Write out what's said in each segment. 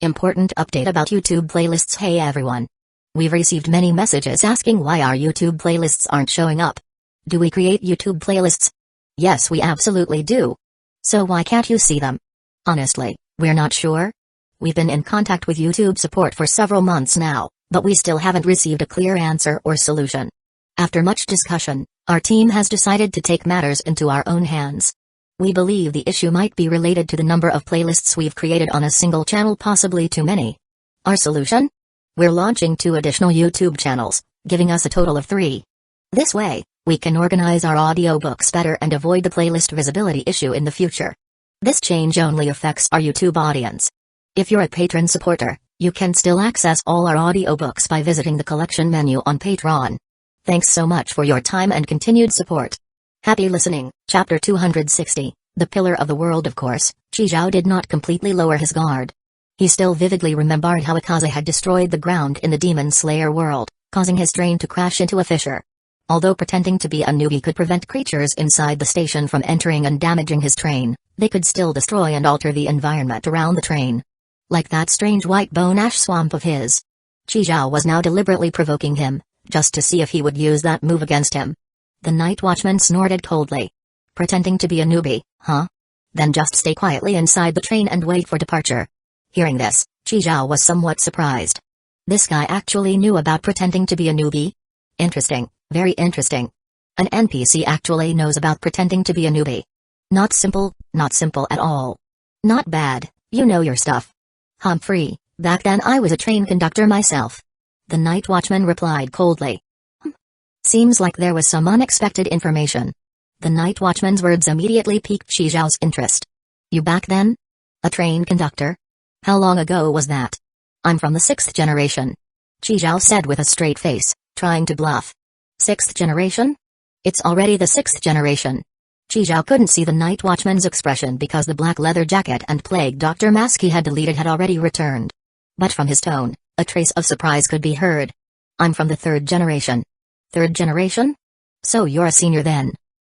Important update about YouTube playlists. Hey everyone. We've received many messages asking why our YouTube playlists aren't showing up. Do we create YouTube playlists? Yes, we absolutely do. So why can't you see them? Honestly, we're not sure. We've been in contact with YouTube support for several months now, but we still haven't received a clear answer or solution. After much discussion, our team has decided to take matters into our own hands. We believe the issue might be related to the number of playlists we've created on a single channel, possibly too many. Our solution? We're launching 2 additional YouTube channels, giving us a total of 3. This way, we can organize our audiobooks better and avoid the playlist visibility issue in the future. This change only affects our YouTube audience. If you're a patron supporter, you can still access all our audiobooks by visiting the collection menu on Patreon. Thanks so much for your time and continued support. Happy listening. Chapter 260, The Pillar of the World. Of course, Chizhou did not completely lower his guard. He still vividly remembered how Akaze had destroyed the ground in the Demon Slayer world, causing his train to crash into a fissure. Although pretending to be a newbie could prevent creatures inside the station from entering and damaging his train, they could still destroy and alter the environment around the train. Like that strange white bone ash swamp of his. Chizhou was now deliberately provoking him, just to see if he would use that move against him. The night watchman snorted coldly. Pretending to be a newbie, huh? Then just stay quietly inside the train and wait for departure. Hearing this, Chizhou was somewhat surprised. This guy actually knew about pretending to be a newbie? Interesting, very interesting. An NPC actually knows about pretending to be a newbie. Not simple at all. Not bad, you know your stuff. Humphrey, back then I was a train conductor myself. The night watchman replied coldly. Seems like there was some unexpected information. The night watchman's words immediately piqued Chizhou's interest. You back then? A train conductor? How long ago was that? I'm from the 6th generation. Chizhou said with a straight face, trying to bluff. 6th generation? It's already the 6th generation. Chizhou couldn't see the night watchman's expression because the black leather jacket and plague doctor mask he had deleted had already returned. But from his tone, a trace of surprise could be heard. I'm from the 3rd generation. 3rd generation? So you're a senior then.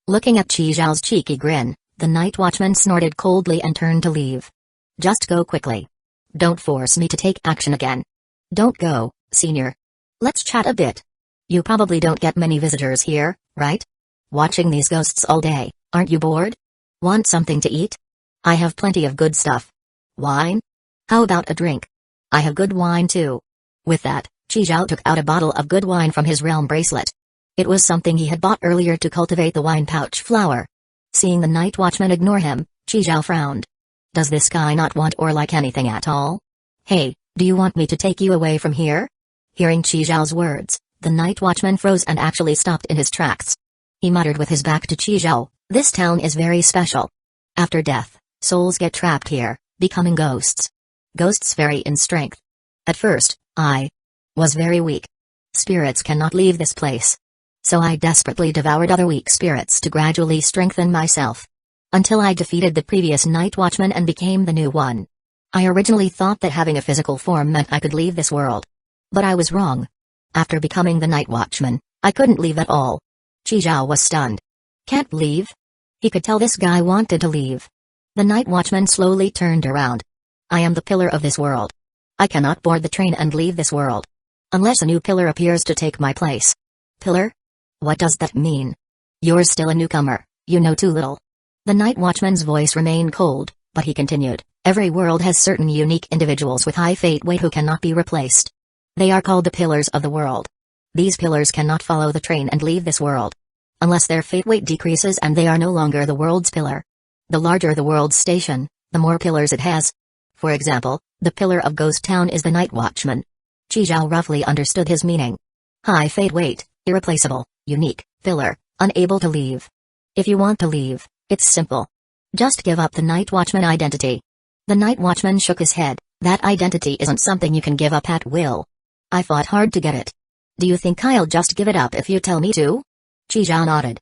Looking at Chizhou's cheeky grin, the night watchman snorted coldly and turned to leave. Just go quickly. Don't force me to take action again. Don't go, senior. Let's chat a bit. You probably don't get many visitors here, right? Watching these ghosts all day, aren't you bored? Want something to eat? I have plenty of good stuff. Wine? How about a drink? I have good wine too. With that, Chizhou took out a bottle of good wine from his realm bracelet. It was something he had bought earlier to cultivate the wine pouch flower. Seeing the night watchman ignore him, Chizhou frowned. Does this guy not want or like anything at all? Hey, do you want me to take you away from here? Hearing Chizhou's words, the night watchman froze and actually stopped in his tracks. He muttered with his back to Chizhou, this town is very special. After death, souls get trapped here, becoming ghosts. Ghosts vary in strength. At first, I was very weak. Spirits cannot leave this place. So I desperately devoured other weak spirits to gradually strengthen myself. Until I defeated the previous night watchman and became the new one. I originally thought that having a physical form meant I could leave this world. But I was wrong. After becoming the night watchman, I couldn't leave at all. Chizhou was stunned. Can't leave? He could tell this guy wanted to leave. The night watchman slowly turned around. I am the pillar of this world. I cannot board the train and leave this world. Unless a new pillar appears to take my place. Pillar? What does that mean? You're still a newcomer, you know too little. The night watchman's voice remained cold, but he continued, every world has certain unique individuals with high fate weight who cannot be replaced. They are called the pillars of the world. These pillars cannot follow the train and leave this world. Unless their fate weight decreases and they are no longer the world's pillar. The larger the world's station, the more pillars it has. For example, the pillar of Ghost Town is the night watchman. Chizhou roughly understood his meaning. High fate weight, irreplaceable, unique, pillar, unable to leave. If you want to leave, it's simple. Just give up the night watchman identity. The night watchman shook his head, that identity isn't something you can give up at will. I fought hard to get it. Do you think I'll just give it up if you tell me to? Chizhou nodded.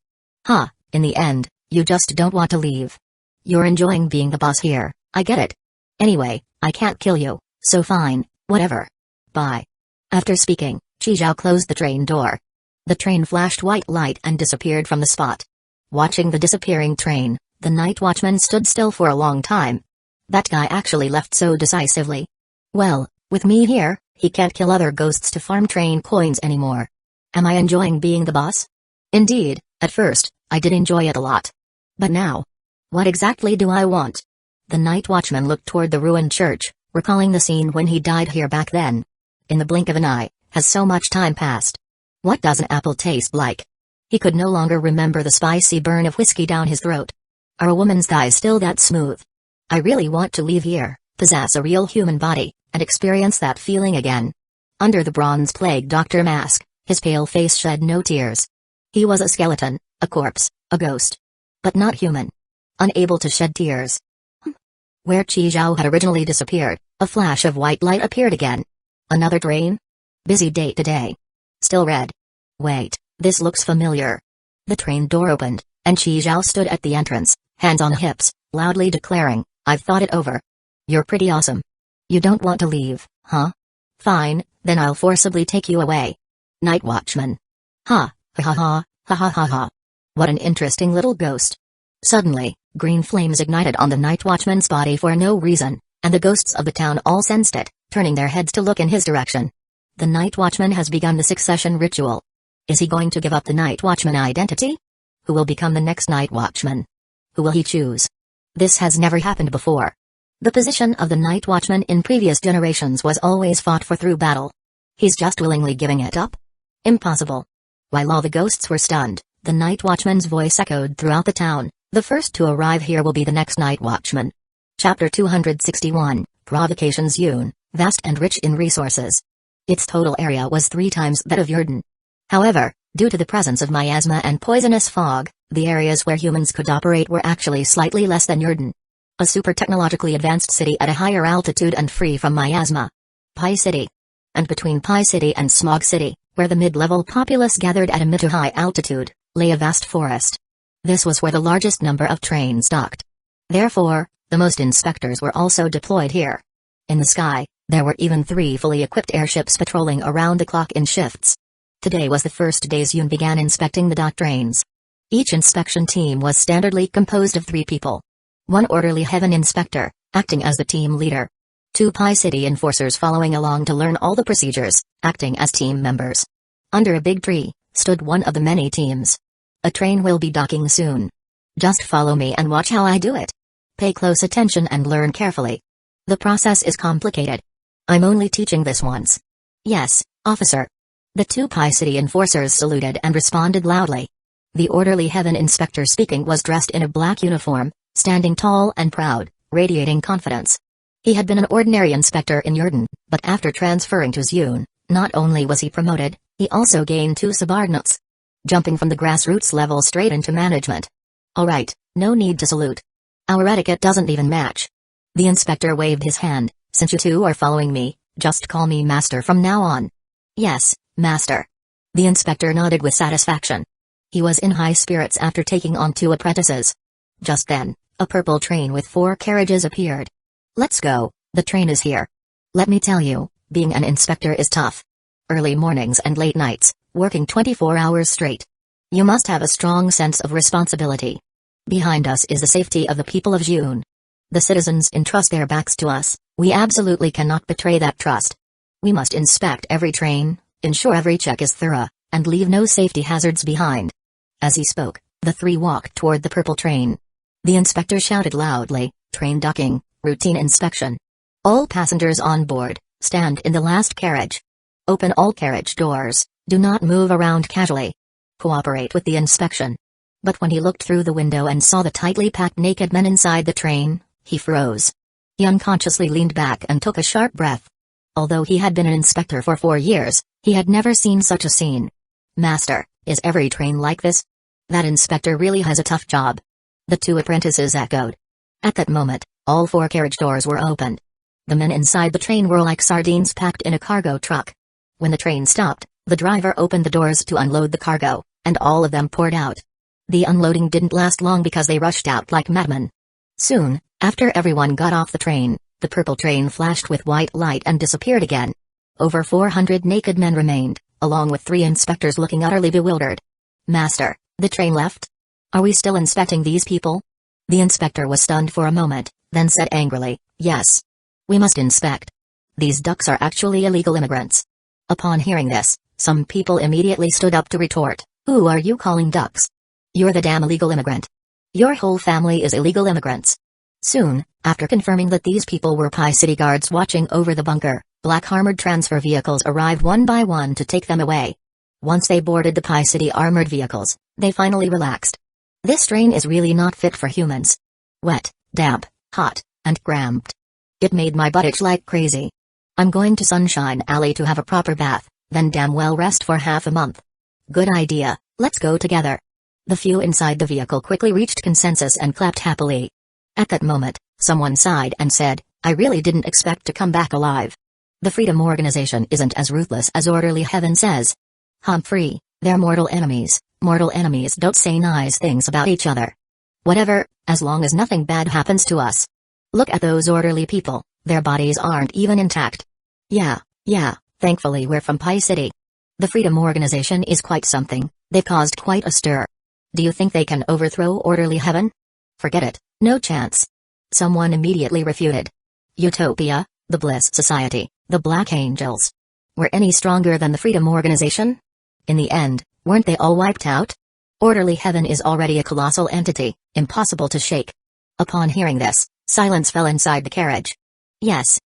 In the end, you just don't want to leave. You're enjoying being the boss here, I get it. Anyway, I can't kill you, so fine, whatever. Bye. After speaking, Chizhou closed the train door. The train flashed white light and disappeared from the spot. Watching the disappearing train, the night watchman stood still for a long time. That guy actually left so decisively. Well, with me here, he can't kill other ghosts to farm train coins anymore. Am I enjoying being the boss? Indeed, at first, I did enjoy it a lot. But now, what exactly do I want? The night watchman looked toward the ruined church, recalling the scene when he died here back then. In the blink of an eye, has so much time passed? What does an apple taste like? He could no longer remember the spicy burn of whiskey down his throat. Are a woman's thighs still that smooth? I really want to leave here, possess a real human body, and experience that feeling again. Under the bronze plague doctor mask, his pale face shed no tears. He was a skeleton, a corpse, a ghost. But not human. Unable to shed tears. Where Chi Zhao had originally disappeared, a flash of white light appeared again. Another train? Busy day today. Still red. Wait, this looks familiar. The train door opened, and Chi Zhao stood at the entrance, hands on hips, loudly declaring, "I've thought it over. You're pretty awesome. You don't want to leave, huh? Fine, then I'll forcibly take you away." Night watchman. Ha, ha ha ha, ha ha ha ha. What an interesting little ghost. Suddenly, green flames ignited on the night watchman's body for no reason, and the ghosts of the town all sensed it, turning their heads to look in his direction. The night watchman has begun the succession ritual. Is he going to give up the night watchman identity? Who will become the next night watchman? Who will he choose? This has never happened before. The position of the night watchman in previous generations was always fought for through battle. He's just willingly giving it up? Impossible. While all the ghosts were stunned, the night watchman's voice echoed throughout the town. The first to arrive here will be the next night watchman. Chapter 261, Provocations Yun, vast and rich in resources. Its total area was 3 times that of Yurden. However, due to the presence of miasma and poisonous fog, the areas where humans could operate were actually slightly less than Yurden. A super-technologically advanced city at a higher altitude and free from miasma. Pi City. And between Pi City and Smog City, where the mid-level populace gathered at a mid to high altitude, lay a vast forest. This was where the largest number of trains docked. Therefore, the most inspectors were also deployed here. In the sky, there were even 3 fully equipped airships patrolling around the clock in shifts. Today was the first day Yun began inspecting the dock trains. Each inspection team was standardly composed of 3 people. 1 orderly heaven inspector, acting as the team leader. 2 Pi City enforcers following along to learn all the procedures, acting as team members. Under a big tree, stood one of the many teams. A train will be docking soon. Just follow me and watch how I do it. Pay close attention and learn carefully. The process is complicated. I'm only teaching this once. Yes, officer. The 2 Pi City enforcers saluted and responded loudly. The orderly heaven inspector speaking was dressed in a black uniform, standing tall and proud, radiating confidence. He had been an ordinary inspector in Yurden, but after transferring to Yun, not only was he promoted, he also gained 2 subordinates. Jumping from the grassroots level straight into management. Alright, no need to salute. Our etiquette doesn't even match. The inspector waved his hand. Since you 2 are following me, just call me Master from now on. Yes, Master. The inspector nodded with satisfaction. He was in high spirits after taking on 2 apprentices. Just then, a purple train with 4 carriages appeared. Let's go, the train is here. Let me tell you, being an inspector is tough. Early mornings and late nights, working 24 hours straight. You must have a strong sense of responsibility. Behind us is the safety of the people of Yun. The citizens entrust their backs to us, we absolutely cannot betray that trust. We must inspect every train, ensure every check is thorough, and leave no safety hazards behind. As he spoke, the 3 walked toward the purple train. The inspector shouted loudly, "Train docking, routine inspection. All passengers on board, stand in the last carriage. Open all carriage doors. Do not move around casually. Cooperate with the inspection." But when he looked through the window and saw the tightly packed naked men inside the train, he froze. He unconsciously leaned back and took a sharp breath. Although he had been an inspector for 4 years, he had never seen such a scene. Master, is every train like this? That inspector really has a tough job. The 2 apprentices echoed. At that moment, all 4 carriage doors were opened. The men inside the train were like sardines packed in a cargo truck. When the train stopped, the driver opened the doors to unload the cargo, and all of them poured out. The unloading didn't last long because they rushed out like madmen. Soon, after everyone got off the train, the purple train flashed with white light and disappeared again. Over 400 naked men remained, along with 3 inspectors looking utterly bewildered. Master, the train left? Are we still inspecting these people? The inspector was stunned for a moment, then said angrily, "Yes. We must inspect. These ducks are actually illegal immigrants. Upon hearing this, some people immediately stood up to retort, who are you calling ducks? You're the damn illegal immigrant. Your whole family is illegal immigrants. Soon, after confirming that these people were Pi City guards watching over the bunker, black armored transfer vehicles arrived one by one to take them away. Once they boarded the Pi City armored vehicles, they finally relaxed. This train is really not fit for humans. Wet, damp, hot, and cramped. It made my butt itch like crazy. I'm going to Sunshine Alley to have a proper bath, then damn well rest for half a month. Good idea, let's go together. The few inside the vehicle quickly reached consensus and clapped happily. At that moment, someone sighed and said, I really didn't expect to come back alive. The Freedom Organization isn't as ruthless as Orderly Heaven says. Humphrey, they're mortal enemies. Mortal enemies don't say nice things about each other. Whatever, as long as nothing bad happens to us. Look at those orderly people, their bodies aren't even intact. Yeah, thankfully we're from Pi City. The Freedom Organization is quite something, they've caused quite a stir. Do you think they can overthrow Orderly Heaven? Forget it, no chance. Someone immediately refuted. Utopia, the Bliss Society, the Black Angels. Were any stronger than the Freedom Organization? In the end, weren't they all wiped out? Orderly Heaven is already a colossal entity, impossible to shake. Upon hearing this, silence fell inside the carriage. Yes.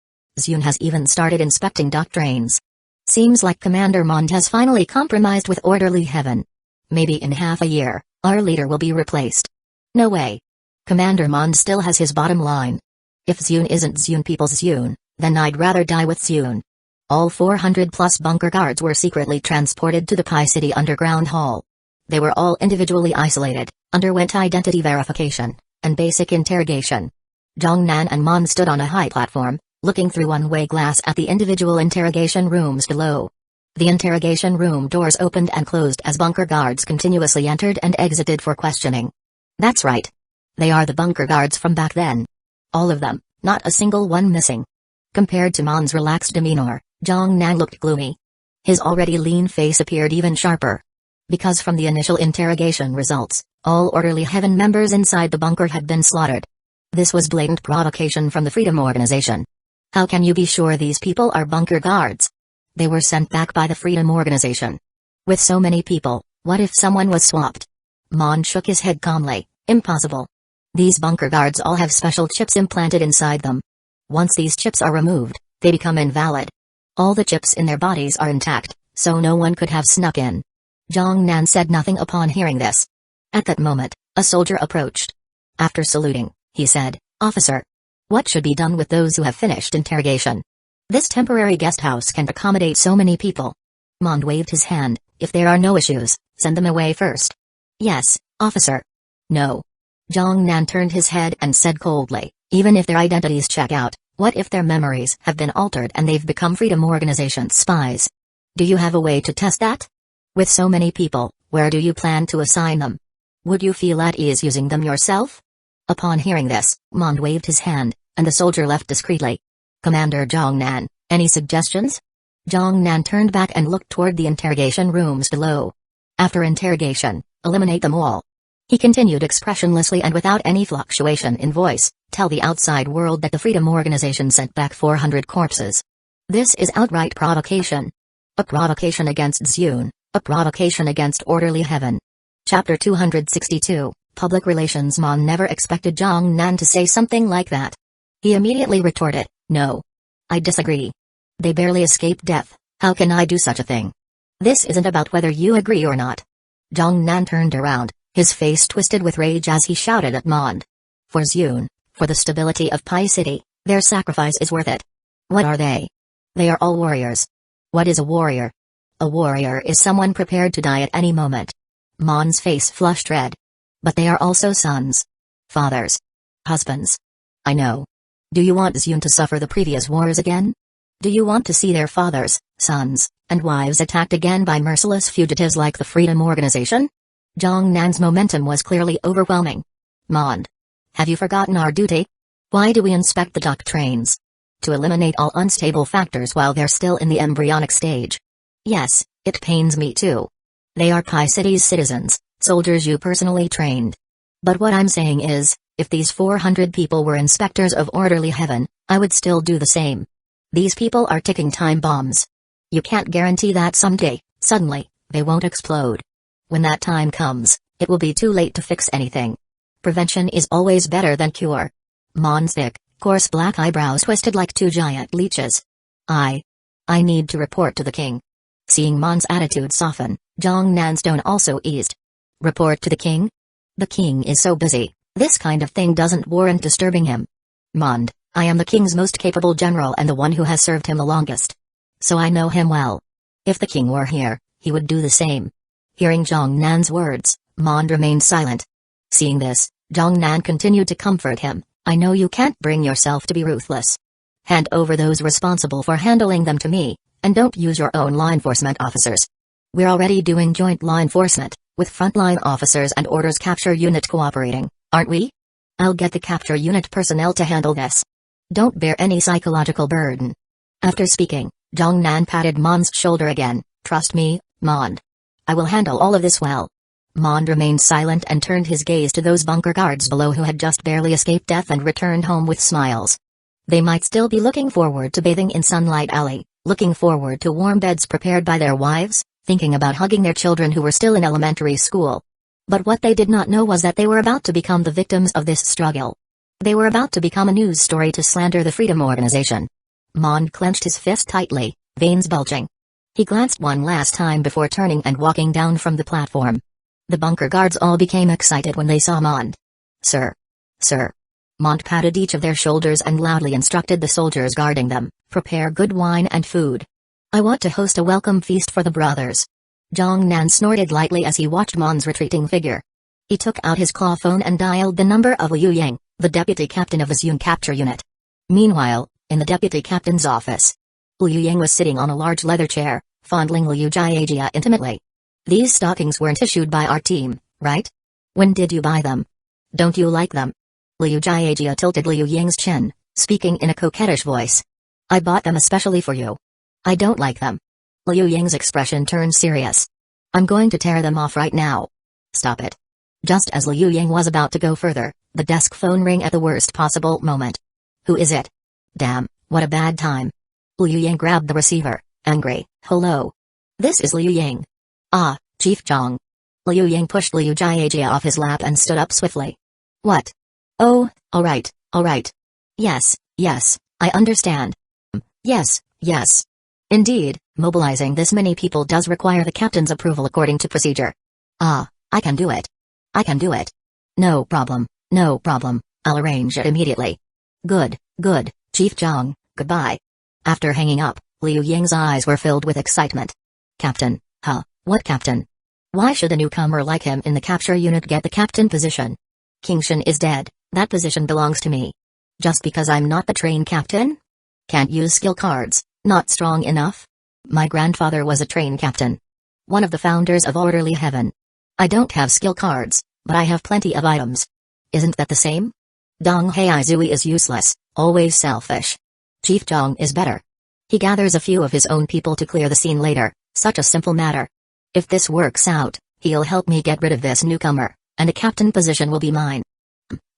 Zune has even started inspecting duck trains. Seems like Commander Mond has finally compromised with Orderly Heaven. Maybe in half a year, our leader will be replaced. No way. Commander Mond still has his bottom line. If Zune isn't Zune people's Zune, then I'd rather die with Zune. All 400+ bunker guards were secretly transported to the Pi City Underground Hall. They were all individually isolated, underwent identity verification, and basic interrogation. Zhongnan and Mon stood on a high platform, looking through one-way glass at the individual interrogation rooms below. The interrogation room doors opened and closed as bunker guards continuously entered and exited for questioning. That's right. They are the bunker guards from back then. All of them, not a single one missing. Compared to Mon's relaxed demeanor, Zhongnan looked gloomy. His already lean face appeared even sharper. Because from the initial interrogation results, all Orderly Heaven members inside the bunker had been slaughtered. This was blatant provocation from the Freedom Organization. How can you be sure these people are bunker guards? They were sent back by the Freedom Organization. With so many people, what if someone was swapped? Mon shook his head calmly. Impossible. These bunker guards all have special chips implanted inside them. Once these chips are removed, they become invalid. All the chips in their bodies are intact, so no one could have snuck in. Zhongnan said nothing upon hearing this. At that moment, a soldier approached. After saluting, he said, Officer, what should be done with those who have finished interrogation? This temporary guest house can accommodate so many people. Mond waved his hand. If there are no issues, send them away first. Yes, officer. No. Zhongnan turned his head and said coldly, even if their identities check out, what if their memories have been altered and they've become Freedom Organization spies? Do you have a way to test that? With so many people, where do you plan to assign them? Would you feel at ease using them yourself? Upon hearing this, Mond waved his hand, and the soldier left discreetly. Commander Zhongnan, any suggestions? Zhongnan turned back and looked toward the interrogation rooms below. After interrogation, eliminate them all. He continued expressionlessly and without any fluctuation in voice, tell the outside world that the Freedom Organization sent back 400 corpses. This is outright provocation. A provocation against Zune, a provocation against Orderly Heaven. Chapter 262, Public Relations. Mon never expected Zhongnan to say something like that. He immediately retorted, no. I disagree. They barely escaped death, how can I do such a thing? This isn't about whether you agree or not. Zhongnan turned around, his face twisted with rage as he shouted at Mond. For Zune, for the stability of Pi City, their sacrifice is worth it. What are they? They are all warriors. What is a warrior? A warrior is someone prepared to die at any moment. Mond's face flushed red. But they are also sons. Fathers. Husbands. I know. Do you want Zune to suffer the previous wars again? Do you want to see their fathers, sons, and wives attacked again by merciless fugitives like the Freedom Organization? Zhongnan's momentum was clearly overwhelming. Mond. Have you forgotten our duty? Why do we inspect the duck trains? To eliminate all unstable factors while they're still in the embryonic stage. Yes, it pains me too. They are Pi City's citizens, soldiers you personally trained. But what I'm saying is, if these 400 people were inspectors of Orderly Heaven, I would still do the same. These people are ticking time bombs. You can't guarantee that someday, suddenly, they won't explode. When that time comes, it will be too late to fix anything. Prevention is always better than cure. Mon's thick, coarse black eyebrows twisted like two giant leeches. I need to report to the king. Seeing Mon's attitude soften, Zhang Nan's tone also eased. Report to the king? The king is so busy, this kind of thing doesn't warrant disturbing him. Mond, I am the king's most capable general and the one who has served him the longest. So I know him well. If the king were here, he would do the same. Hearing Zhang Nan's words, Mond remained silent. Seeing this, Zhang Nan continued to comfort him. I know you can't bring yourself to be ruthless. Hand over those responsible for handling them to me, and don't use your own law enforcement officers. We're already doing joint law enforcement, with frontline officers and orders capture unit cooperating, aren't we? I'll get the capture unit personnel to handle this. Don't bear any psychological burden. After speaking, Zhang Nan patted Mond's shoulder again. Trust me, Mond. I will handle all of this well. Mond remained silent and turned his gaze to those bunker guards below who had just barely escaped death and returned home with smiles. They might still be looking forward to bathing in Sunlight Alley, looking forward to warm beds prepared by their wives, thinking about hugging their children who were still in elementary school. But what they did not know was that they were about to become the victims of this struggle. They were about to become a news story to slander the Freedom Organization. Mond clenched his fist tightly, veins bulging. He glanced one last time before turning and walking down from the platform. The bunker guards all became excited when they saw Mond. Sir. Sir. Mond patted each of their shoulders and loudly instructed the soldiers guarding them, prepare good wine and food. I want to host a welcome feast for the brothers. Zhang Nan snorted lightly as he watched Mond's retreating figure. He took out his claw phone and dialed the number of Liu Yang, the deputy captain of his Yun capture unit. Meanwhile, in the deputy captain's office, Liu Yang was sitting on a large leather chair, fondling Liu Jiajia intimately. These stockings weren't issued by our team, right? When did you buy them? Don't you like them? Liu Jiajia tilted Liu Yang's chin, speaking in a coquettish voice. I bought them especially for you. I don't like them. Liu Yang's expression turned serious. I'm going to tear them off right now. Stop it. Just as Liu Yang was about to go further, the desk phone rang at the worst possible moment. Who is it? Damn, what a bad time. Liu Yang grabbed the receiver, angry. Hello. This is Liu Yang. Ah, Chief Zhang. Liu Yang pushed Liu Jiajia off his lap and stood up swiftly. What? Oh, alright. Yes, I understand. Yes. Indeed, mobilizing this many people does require the captain's approval according to procedure. Ah, I can do it. No problem, I'll arrange it immediately. Good, Chief Zhang, goodbye. After hanging up, Liu Yang's eyes were filled with excitement. Captain, huh, what captain? Why should a newcomer like him in the capture unit get the captain position? King Shin is dead, that position belongs to me. Just because I'm not the train captain? Can't use skill cards, not strong enough? My grandfather was a train captain. One of the founders of Orderly Heaven. I don't have skill cards, but I have plenty of items. Isn't that the same? Dong Heizui is useless, always selfish. Chief Zhang is better. He gathers a few of his own people to clear the scene later, such a simple matter. If this works out, he'll help me get rid of this newcomer, and a captain position will be mine.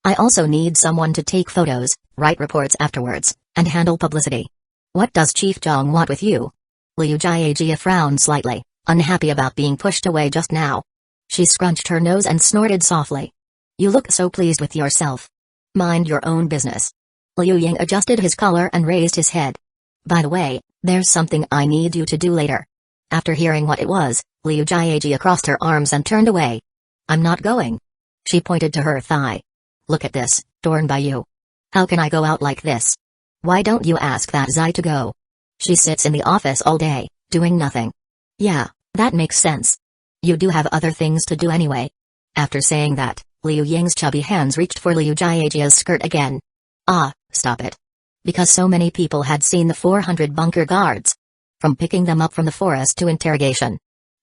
I also need someone to take photos, write reports afterwards, and handle publicity. What does Chief Zhang want with you? Liu Jiajia frowned slightly, unhappy about being pushed away just now. She scrunched her nose and snorted softly. You look so pleased with yourself. Mind your own business. Liu Yang adjusted his collar and raised his head. By the way, there's something I need you to do later. After hearing what it was, Liu Jiajia crossed her arms and turned away. I'm not going. She pointed to her thigh. Look at this, torn by you. How can I go out like this? Why don't you ask that Zai to go? She sits in the office all day, doing nothing. Yeah, that makes sense. You do have other things to do anyway. After saying that, Liu Yang's chubby hands reached for Liu Jiajia's skirt again. Ah, stop it. Because so many people had seen the 400 bunker guards. From picking them up from the forest to interrogation.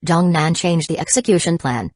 Zhang Nan changed the execution plan.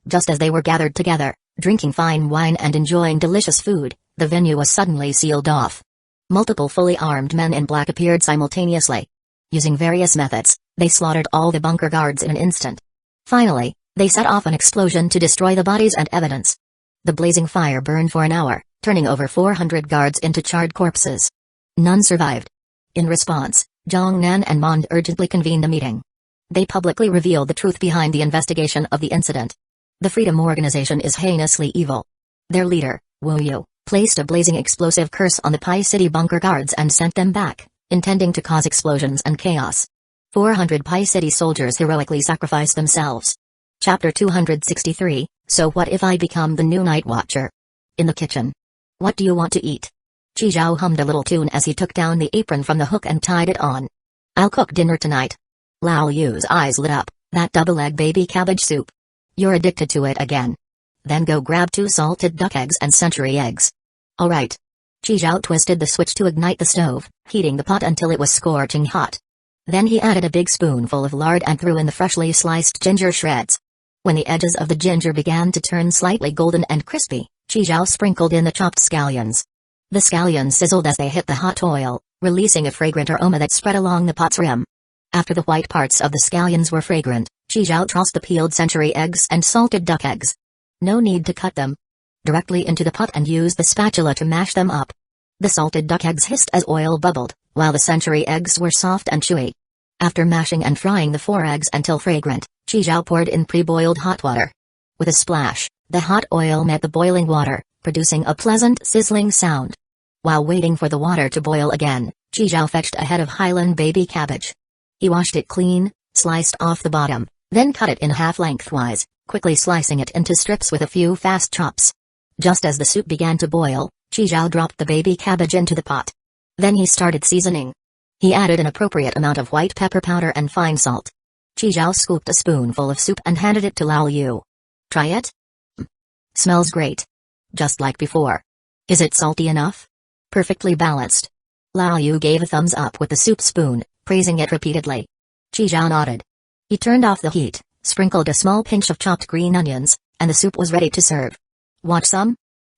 Just as they were gathered together, drinking fine wine and enjoying delicious food, the venue was suddenly sealed off. Multiple fully armed men in black appeared simultaneously. Using various methods, they slaughtered all the bunker guards in an instant. Finally, they set off an explosion to destroy the bodies and evidence. The blazing fire burned for an hour, turning over 400 guards into charred corpses. None survived. In response, Zhongnan and Mond urgently convened a meeting. They publicly revealed the truth behind the investigation of the incident. The Freedom Organization is heinously evil. Their leader, Wu Yu, placed a blazing explosive curse on the Pi City bunker guards and sent them back, intending to cause explosions and chaos. 400 Pi City soldiers heroically sacrificed themselves. Chapter 263, So what if I become the new Night Watcher? In the kitchen. What do you want to eat? Chi Zhao hummed a little tune as he took down the apron from the hook and tied it on. I'll cook dinner tonight. Lao Yu's eyes lit up, that double-egg baby cabbage soup. You're addicted to it again. Then go grab 2 salted duck eggs and century eggs. Alright. Chi Zhao twisted the switch to ignite the stove, heating the pot until it was scorching hot. Then he added a big spoonful of lard and threw in the freshly sliced ginger shreds. When the edges of the ginger began to turn slightly golden and crispy, Chi Zhao sprinkled in the chopped scallions. The scallions sizzled as they hit the hot oil, releasing a fragrant aroma that spread along the pot's rim. After the white parts of the scallions were fragrant, Chi Zhao tossed the peeled century eggs and salted duck eggs. No need to cut them. Directly into the pot and use the spatula to mash them up. The salted duck eggs hissed as oil bubbled, while the century eggs were soft and chewy. After mashing and frying the 4 eggs until fragrant, Chi Zhao poured in pre-boiled hot water. With a splash, the hot oil met the boiling water, producing a pleasant sizzling sound. While waiting for the water to boil again, Chi Zhao fetched a head of Highland baby cabbage. He washed it clean, sliced off the bottom, then cut it in half lengthwise, quickly slicing it into strips with a few fast chops. Just as the soup began to boil, Chi Zhao dropped the baby cabbage into the pot. Then he started seasoning. He added an appropriate amount of white pepper powder and fine salt. Chi Zhao scooped a spoonful of soup and handed it to Lao Yu. Try it? Smells great. Just like before. Is it salty enough? Perfectly balanced. Lao Yu gave a thumbs up with the soup spoon, praising it repeatedly. Chi Zhao nodded. He turned off the heat, sprinkled a small pinch of chopped green onions, and the soup was ready to serve. Want some?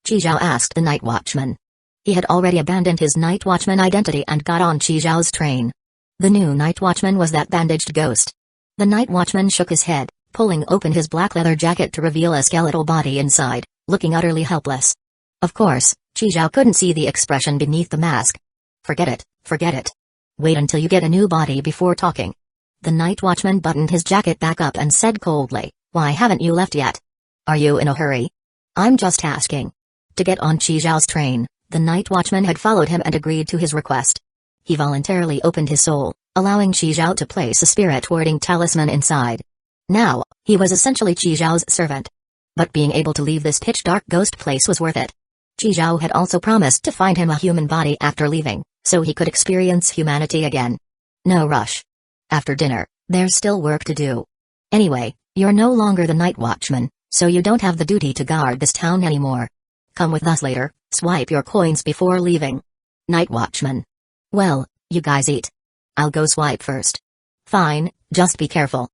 Chi Zhao asked the night watchman. He had already abandoned his night watchman identity and got on Chi Zhao's train. The new night watchman was that bandaged ghost. The night watchman shook his head, pulling open his black leather jacket to reveal a skeletal body inside, looking utterly helpless. Of course, Chi Zhao couldn't see the expression beneath the mask. Forget it, forget it. Wait until you get a new body before talking. The night watchman buttoned his jacket back up and said coldly, Why haven't you left yet? Are you in a hurry? I'm just asking. To get on Chi Zhao's train, the night watchman had followed him and agreed to his request. He voluntarily opened his soul, allowing Chi Zhao to place a spirit-warding talisman inside. Now, he was essentially Chi Zhao's servant. But being able to leave this pitch-dark ghost place was worth it. Chi Zhao had also promised to find him a human body after leaving, so he could experience humanity again. No rush. After dinner, there's still work to do. Anyway, you're no longer the night watchman, so you don't have the duty to guard this town anymore. Come with us later, swipe your coins before leaving. Night watchman. Well, you guys eat. I'll go swipe first. Fine, just be careful.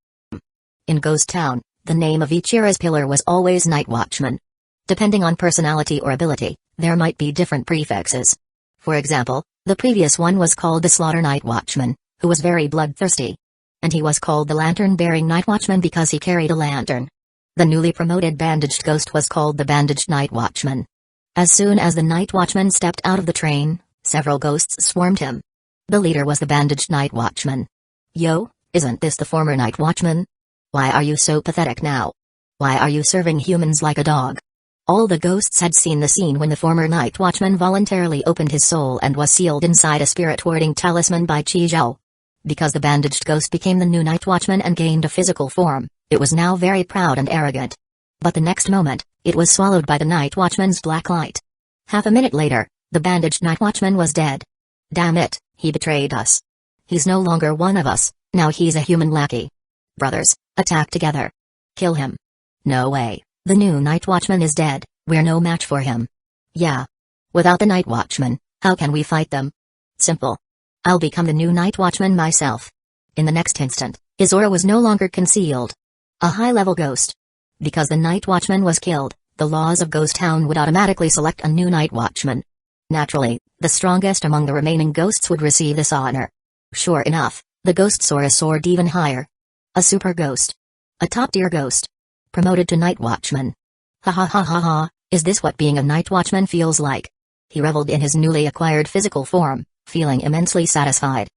In Ghost Town, the name of each era's pillar was always Night Watchman. Depending on personality or ability, there might be different prefixes. For example, the previous one was called the Slaughter Night Watchman, who was very bloodthirsty. And he was called the Lantern-Bearing Night Watchman because he carried a lantern. The newly promoted Bandaged Ghost was called the Bandaged Night Watchman. As soon as the Night Watchman stepped out of the train, several ghosts swarmed him. The leader was the Bandaged Night Watchman. Yo, isn't this the former Night Watchman? Why are you so pathetic now? Why are you serving humans like a dog? All the ghosts had seen the scene when the former Night Watchman voluntarily opened his soul and was sealed inside a spirit-warding talisman by Chi Zhao. Because the Bandaged Ghost became the new Night Watchman and gained a physical form, it was now very proud and arrogant. But the next moment, it was swallowed by the Night Watchman's black light. Half a minute later, the Bandaged Night Watchman was dead. Damn it, he betrayed us. He's no longer one of us, now he's a human lackey. Brothers, attack together. Kill him. No way, the new Night Watchman is dead, we're no match for him. Yeah. Without the Night Watchman, how can we fight them? Simple. I'll become the new Night Watchman myself. In the next instant, his aura was no longer concealed. A high-level ghost. Because the Night Watchman was killed, the laws of Ghost Town would automatically select a new Night Watchman. Naturally, the strongest among the remaining ghosts would receive this honor. Sure enough, the ghosts aura soared even higher. A super ghost. A top-tier ghost. Promoted to Night Watchman. Ha ha ha ha ha, is this what being a Night Watchman feels like? He reveled in his newly acquired physical form, feeling immensely satisfied.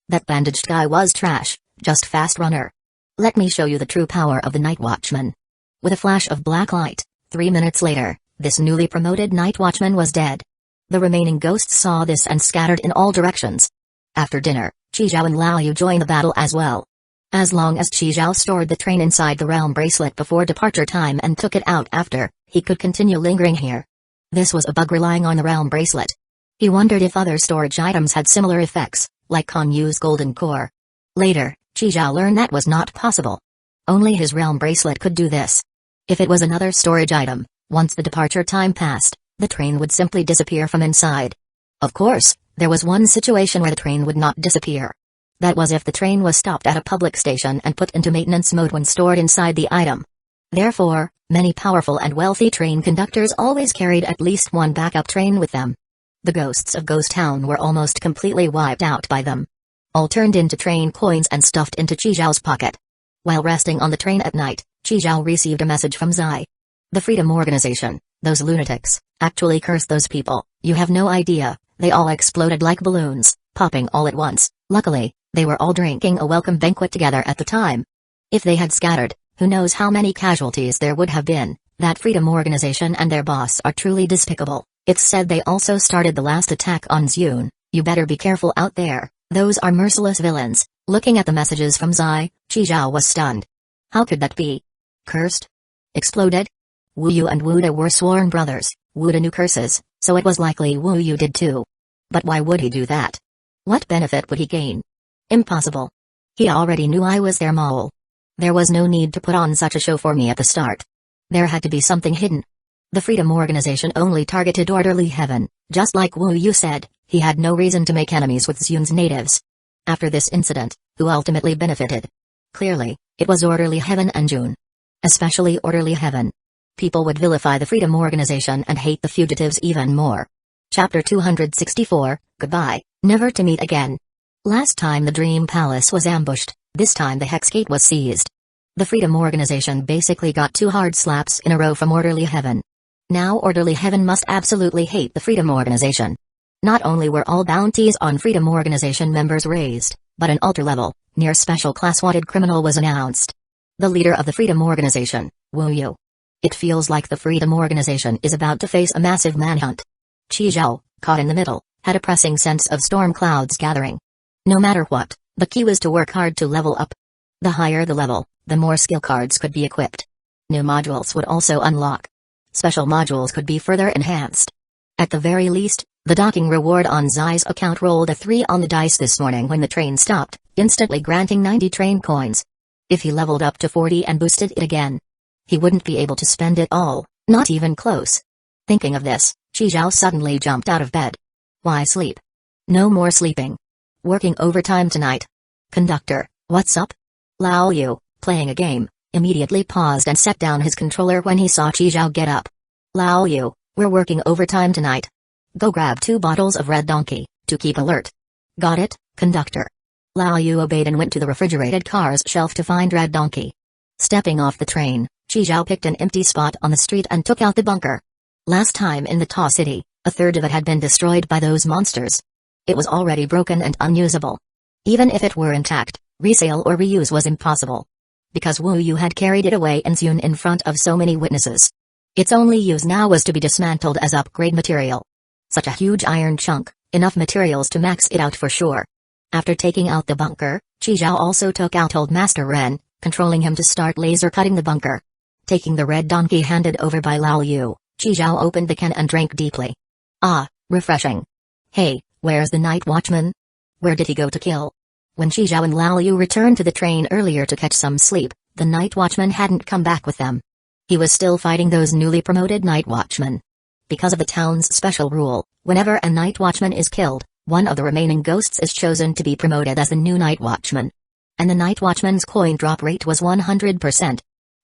That bandaged guy was trash, just fast runner. Let me show you the true power of the Night Watchman. With a flash of black light, 3 minutes later, this newly promoted Night Watchman was dead. The remaining ghosts saw this and scattered in all directions. After dinner, Qizhao and Lao Yu joined the battle as well. As long as Qizhao stored the train inside the realm bracelet before departure time and took it out after, he could continue lingering here. This was a bug relying on the realm bracelet. He wondered if other storage items had similar effects, like Kon Yu's golden core. Later, Qizhao learned that was not possible. Only his realm bracelet could do this. If it was another storage item, once the departure time passed, the train would simply disappear from inside. Of course, there was one situation where the train would not disappear. That was if the train was stopped at a public station and put into maintenance mode when stored inside the item. Therefore, many powerful and wealthy train conductors always carried at least one backup train with them. The ghosts of Ghost Town were almost completely wiped out by them. All turned into train coins and stuffed into Qizhao's pocket. While resting on the train at night, Qizhao received a message from Zai. The Freedom Organization, those lunatics, actually cursed those people. You have no idea, they all exploded like balloons, popping all at once. Luckily, they were all drinking a welcome banquet together at the time. If they had scattered, who knows how many casualties there would have been. That Freedom Organization and their boss are truly despicable. It's said they also started the last attack on Zune. You better be careful out there, those are merciless villains. Looking at the messages from Zai, Qizhao was stunned. How could that be? Cursed? Exploded? Wu Yu and Wuda were sworn brothers. Wuda knew curses, so it was likely Wu Yu did too. But why would he do that? What benefit would he gain? Impossible. He already knew I was their mole. There was no need to put on such a show for me at the start. There had to be something hidden. The Freedom Organization only targeted Orderly Heaven. Just like Wu Yu said, he had no reason to make enemies with Zune's natives. After this incident, who ultimately benefited? Clearly, it was Orderly Heaven and June. Especially Orderly Heaven. People would vilify the Freedom Organization and hate the fugitives even more. Chapter 264, Goodbye, Never to Meet Again. Last time the Dream Palace was ambushed, this time the Hex Gate was seized. The Freedom Organization basically got 2 hard slaps in a row from Orderly Heaven. Now Orderly Heaven must absolutely hate the Freedom Organization. Not only were all bounties on Freedom Organization members raised, but an alter level, near special class wanted criminal was announced. The leader of the Freedom Organization, Wu Yu. It feels like the Freedom Organization is about to face a massive manhunt. Qizhao, caught in the middle, had a pressing sense of storm clouds gathering. No matter what, the key was to work hard to level up. The higher the level, the more skill cards could be equipped. New modules would also unlock. Special modules could be further enhanced. At the very least, the docking reward on Zai's account rolled a 3 on the dice this morning when the train stopped, instantly granting 90 train coins. If he leveled up to 40 and boosted it again, he wouldn't be able to spend it all, not even close. Thinking of this, Qizhao suddenly jumped out of bed. Why sleep? No more sleeping. Working overtime tonight. Conductor, what's up? Lao Yu, playing a game, immediately paused and set down his controller when he saw Qizhao get up. Lao Yu, we're working overtime tonight. Go grab 2 bottles of Red Donkey, to keep alert. Got it, conductor. Lao Yu obeyed and went to the refrigerated car's shelf to find Red Donkey. Stepping off the train, Qizhao picked an empty spot on the street and took out the bunker. Last time in the Ta City, a third of it had been destroyed by those monsters. It was already broken and unusable. Even if it were intact, resale or reuse was impossible. Because Wu Yu had carried it away in Zune in front of so many witnesses. Its only use now was to be dismantled as upgrade material. Such a huge iron chunk, enough materials to max it out for sure. After taking out the bunker, Qizhao also took out Old Master Ren, controlling him to start laser cutting the bunker. Taking the Red Donkey handed over by Lao Yu, Qizhao opened the can and drank deeply. Ah, refreshing. Hey, where's the Night Watchman? Where did he go to kill? When Qizhao and Lao Yu returned to the train earlier to catch some sleep, the Night Watchman hadn't come back with them. He was still fighting those newly promoted Night Watchmen. Because of the town's special rule, whenever a Night Watchman is killed, one of the remaining ghosts is chosen to be promoted as the new Night Watchman. And the Night Watchman's coin drop rate was 100%.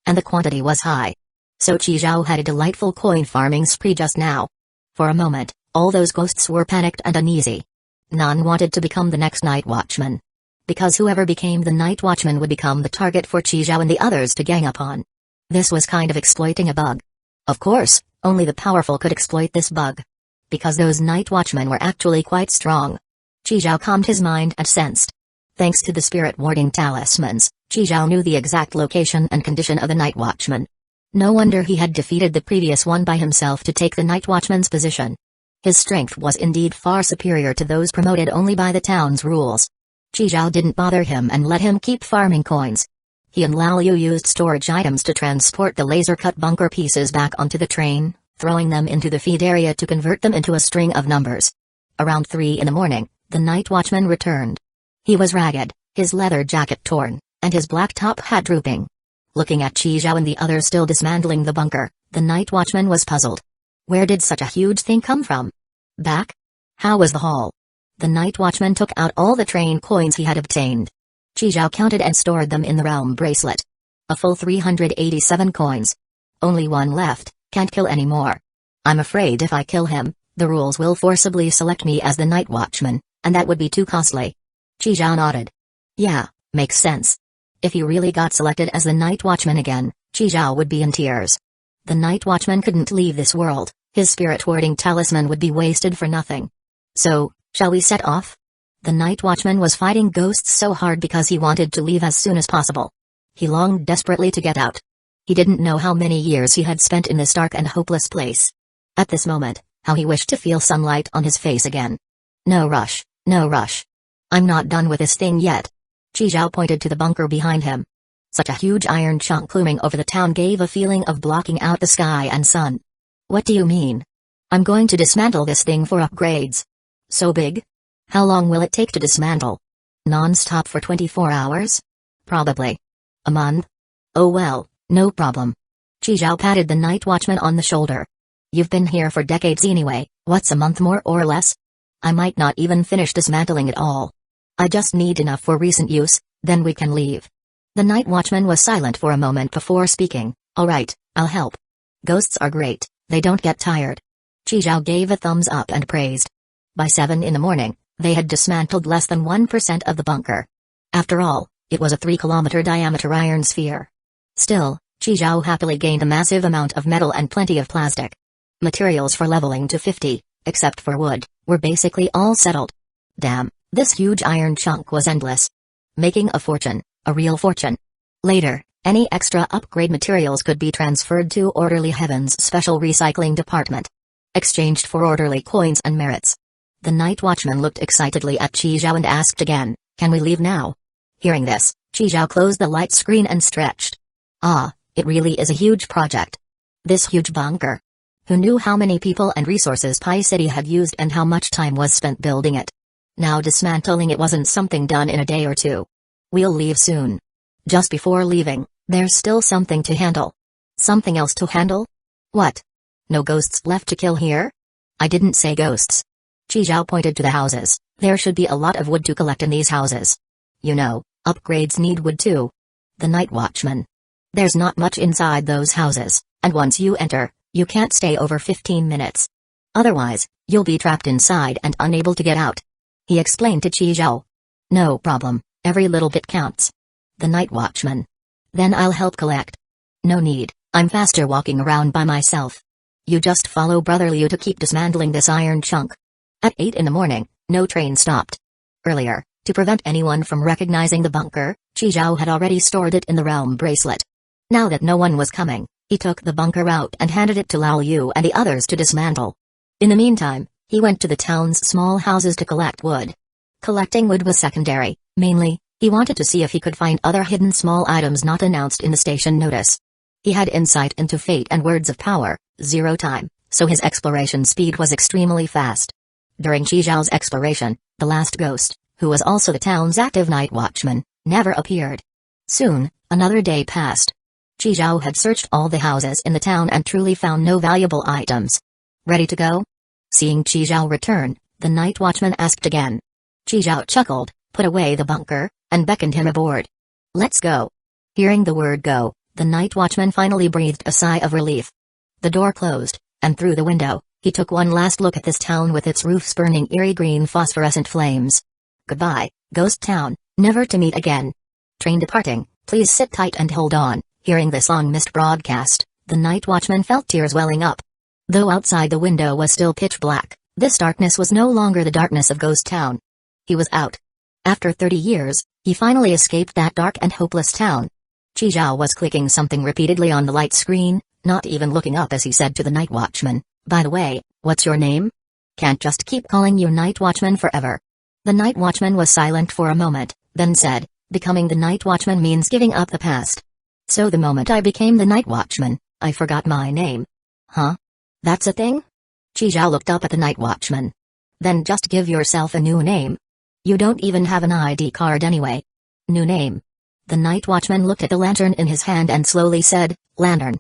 And the quantity was high. So Qizhao had a delightful coin farming spree just now. For a moment, all those ghosts were panicked and uneasy. None wanted to become the next Night Watchman. Because whoever became the Night Watchman would become the target for Qizhao and the others to gang up on. This was kind of exploiting a bug. Of course, only the powerful could exploit this bug. Because those Night Watchmen were actually quite strong. Zhao calmed his mind and sensed. Thanks to the spirit warding talismans, Zhao knew the exact location and condition of the night watchman. No wonder he had defeated the previous one by himself to take the night watchman's position. His strength was indeed far superior to those promoted only by the town's rules. Zhao didn't bother him and let him keep farming coins. He and Lao Yu used storage items to transport the laser-cut bunker pieces back onto the train, throwing them into the feed area to convert them into a string of numbers. Around 3 in the morning, the night watchman returned. He was ragged, his leather jacket torn, and his black top hat drooping. Looking at Zhao and the others still dismantling the bunker, the night watchman was puzzled. Where did such a huge thing come from? Back? How was the haul? The night watchman took out all the train coins he had obtained. Zhao counted and stored them in the realm bracelet. A full 387 coins. Only one left, can't kill any more. I'm afraid if I kill him, the rules will forcibly select me as the night watchman, and that would be too costly. Zhao nodded. Yeah, makes sense. If he really got selected as the night watchman again, Zhao would be in tears. The night watchman couldn't leave this world, his spirit warding talisman would be wasted for nothing. So, shall we set off? The night watchman was fighting ghosts so hard because he wanted to leave as soon as possible. He longed desperately to get out. He didn't know how many years he had spent in this dark and hopeless place. At this moment, how he wished to feel sunlight on his face again. No rush, no rush. I'm not done with this thing yet. Zhao pointed to the bunker behind him. Such a huge iron chunk looming over the town gave a feeling of blocking out the sky and sun. What do you mean? I'm going to dismantle this thing for upgrades. So big? How long will it take to dismantle? Non-stop for 24 hours? Probably. A month? Oh well, no problem. Zhao patted the night watchman on the shoulder. You've been here for decades anyway, what's a month more or less? I might not even finish dismantling it all. I just need enough for recent use, then we can leave. The night watchman was silent for a moment before speaking. Alright, I'll help. Ghosts are great, they don't get tired. Zhao gave a thumbs up and praised. By 7 in the morning, they had dismantled less than 1% of the bunker. After all, it was a 3-kilometer diameter iron sphere. Still, Zhao happily gained a massive amount of metal and plenty of plastic. Materials for leveling to 50, except for wood, were basically all settled. Damn, this huge iron chunk was endless. Making a fortune, a real fortune. Later, any extra upgrade materials could be transferred to Orderly Heaven's special recycling department. Exchanged for orderly coins and merits. The night watchman looked excitedly at Zhao and asked again, can we leave now? Hearing this, Zhao closed the light screen and stretched. Ah, it really is a huge project. This huge bunker. Who knew how many people and resources Pi City had used and how much time was spent building it? Now dismantling it wasn't something done in a day or two. We'll leave soon. Just before leaving, there's still something to handle. Something else to handle? What? No ghosts left to kill here? I didn't say ghosts. Zhao pointed to the houses. There should be a lot of wood to collect in these houses. You know, upgrades need wood too. The night watchman. There's not much inside those houses, and once you enter, you can't stay over 15 minutes. Otherwise, you'll be trapped inside and unable to get out. He explained to Zhao. No problem, every little bit counts. The night watchman. Then I'll help collect. No need, I'm faster walking around by myself. You just follow Brother Liu to keep dismantling this iron chunk. At 8 in the morning, no train stopped. Earlier, to prevent anyone from recognizing the bunker, Zhao had already stored it in the realm bracelet. Now that no one was coming, he took the bunker out and handed it to Lao Yu and the others to dismantle. In the meantime, he went to the town's small houses to collect wood. Collecting wood was secondary, mainly, he wanted to see if he could find other hidden small items not announced in the station notice. He had insight into fate and words of power, 0 time, so his exploration speed was extremely fast. During Zhao's exploration, the last ghost, who was also the town's active night watchman, never appeared. Soon, another day passed. Zhao had searched all the houses in the town and truly found no valuable items. Ready to go? Seeing Zhao return, the night watchman asked again. Zhao chuckled, put away the bunker, and beckoned him aboard. Let's go. Hearing the word go, the night watchman finally breathed a sigh of relief. The door closed, and through the window, he took one last look at this town with its roofs burning eerie green phosphorescent flames. Goodbye, ghost town, never to meet again. Train departing, please sit tight and hold on. Hearing this long-missed broadcast, the night watchman felt tears welling up. Though outside the window was still pitch black, this darkness was no longer the darkness of Ghost Town. He was out. After 30 years, he finally escaped that dark and hopeless town. Chizhao was clicking something repeatedly on the light screen, not even looking up as he said to the night watchman, "By the way, what's your name? Can't just keep calling you night watchman forever." The night watchman was silent for a moment, then said, "Becoming the night watchman means giving up the past. So the moment I became the night watchman, I forgot my name." "Huh? That's a thing?" Chizhao looked up at the night watchman. "Then just give yourself a new name. You don't even have an ID card anyway." "New name?" The night watchman looked at the lantern in his hand and slowly said, "Lantern."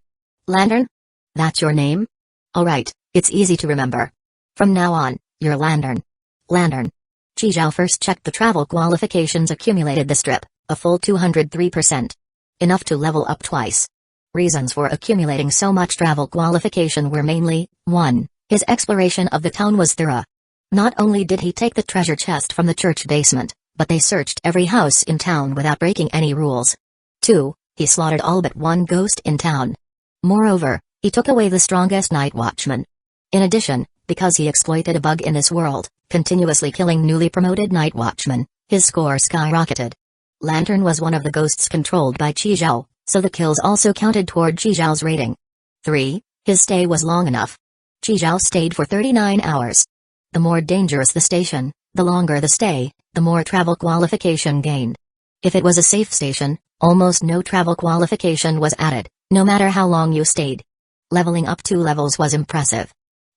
"Lantern? That's your name? Alright, it's easy to remember. From now on, you're Lantern." Lantern. Chizhao first checked the travel qualifications accumulated the strip, a full 203%. Enough to level up twice. Reasons for accumulating so much travel qualification were mainly, 1. His exploration of the town was thorough. Not only did he take the treasure chest from the church basement, but they searched every house in town without breaking any rules. 2. He slaughtered all but one ghost in town. Moreover, he took away the strongest night watchman. In addition, because he exploited a bug in this world, continuously killing newly promoted night watchmen, his score skyrocketed. Lantern was one of the ghosts controlled by Chizhao, so the kills also counted toward Chizhao's rating. 3. His stay was long enough. Chizhao stayed for 39 hours. The more dangerous the station, the longer the stay, the more travel qualification gained. If it was a safe station, almost no travel qualification was added, no matter how long you stayed. Leveling up 2 levels was impressive.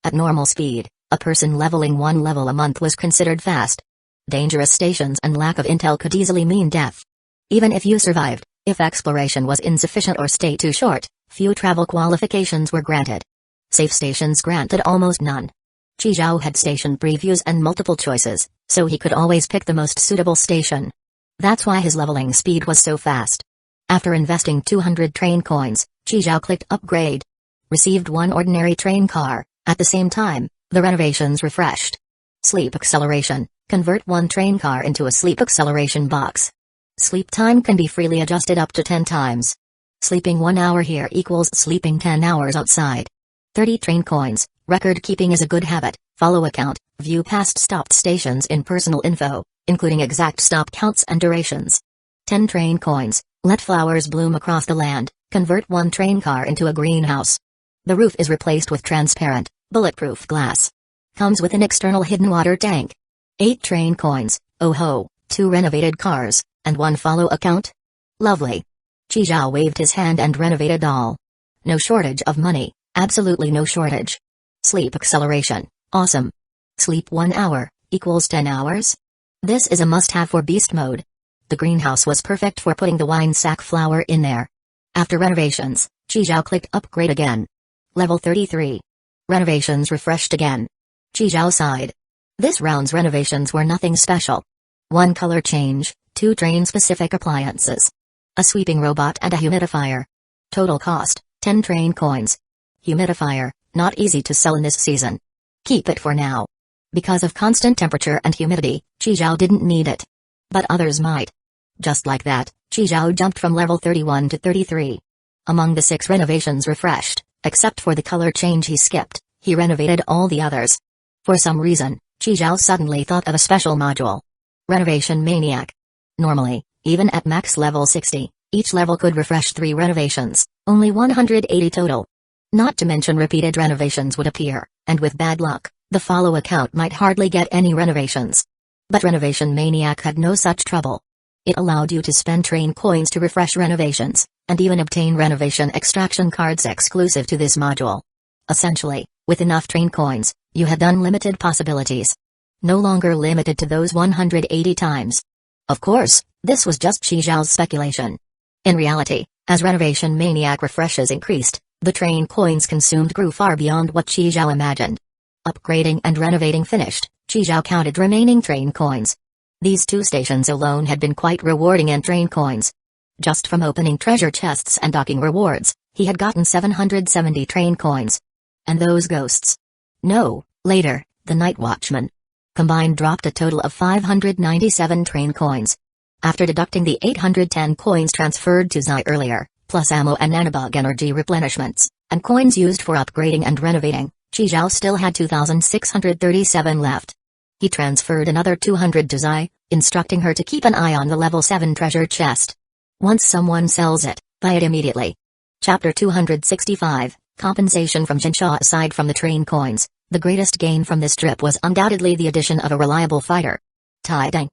At normal speed, a person leveling 1 level a month was considered fast. Dangerous stations and lack of intel could easily mean death. Even if you survived, if exploration was insufficient or stay too short, few travel qualifications were granted. Safe stations granted almost none. Chizhao had station previews and multiple choices, so he could always pick the most suitable station. That's why his leveling speed was so fast. After investing 200 train coins, Chizhao clicked Upgrade. Received 1 ordinary train car. At the same time, the renovations refreshed. Sleep acceleration. Convert 1 train car into a sleep acceleration box. Sleep time can be freely adjusted up to 10 times. Sleeping 1 hour here equals sleeping 10 hours outside. 30 train coins. Record keeping is a good habit. Follow account. View past stopped stations in personal info, including exact stop counts and durations. 10 train coins. Let flowers bloom across the land. Convert 1 train car into a greenhouse. The roof is replaced with transparent, bulletproof glass. Comes with an external hidden water tank. 8 train coins. Oh ho, 2 renovated cars, and 1 follow account? Lovely. Chizhao waved his hand and renovated all. No shortage of money, absolutely no shortage. Sleep acceleration, awesome. Sleep 1 hour, equals 10 hours? This is a must-have for beast mode. The greenhouse was perfect for putting the wine sack flower in there. After renovations, Chizhao clicked Upgrade again. Level 33. Renovations refreshed again. Chizhao sighed. This round's renovations were nothing special. 1 color change, 2 train-specific appliances. A sweeping robot and a humidifier. Total cost, 10 train coins. Humidifier, not easy to sell in this season. Keep it for now. Because of constant temperature and humidity, Chizhao didn't need it. But others might. Just like that, Chizhao jumped from level 31 to 33. Among the 6 renovations refreshed, except for the color change he skipped, he renovated all the others. For some reason, Chizhao suddenly thought of a special module. Renovation Maniac. Normally, even at max level 60, each level could refresh 3 renovations, only 180 total. Not to mention repeated renovations would appear, and with bad luck, the follow account might hardly get any renovations. But Renovation Maniac had no such trouble. It allowed you to spend train coins to refresh renovations, and even obtain renovation extraction cards exclusive to this module. Essentially, with enough train coins, you had unlimited possibilities. No longer limited to those 180 times. Of course, this was just Chizhao's speculation. In reality, as Renovation Maniac refreshes increased, the train coins consumed grew far beyond what Chizhao imagined. Upgrading and renovating finished, Chizhao counted remaining train coins. These 2 stations alone had been quite rewarding in train coins. Just from opening treasure chests and docking rewards, he had gotten 770 train coins. And those ghosts? No, later, the night watchman. Combined dropped a total of 597 train coins. After deducting the 810 coins transferred to Zai earlier, plus ammo and nanobug energy replenishments, and coins used for upgrading and renovating, Chizhao still had 2,637 left. He transferred another 200 to Zai, instructing her to keep an eye on the level 7 treasure chest. Once someone sells it, buy it immediately. Chapter 265, Compensation from Jinsha. Aside from the train coins, the greatest gain from this trip was undoubtedly the addition of a reliable fighter. Taideng.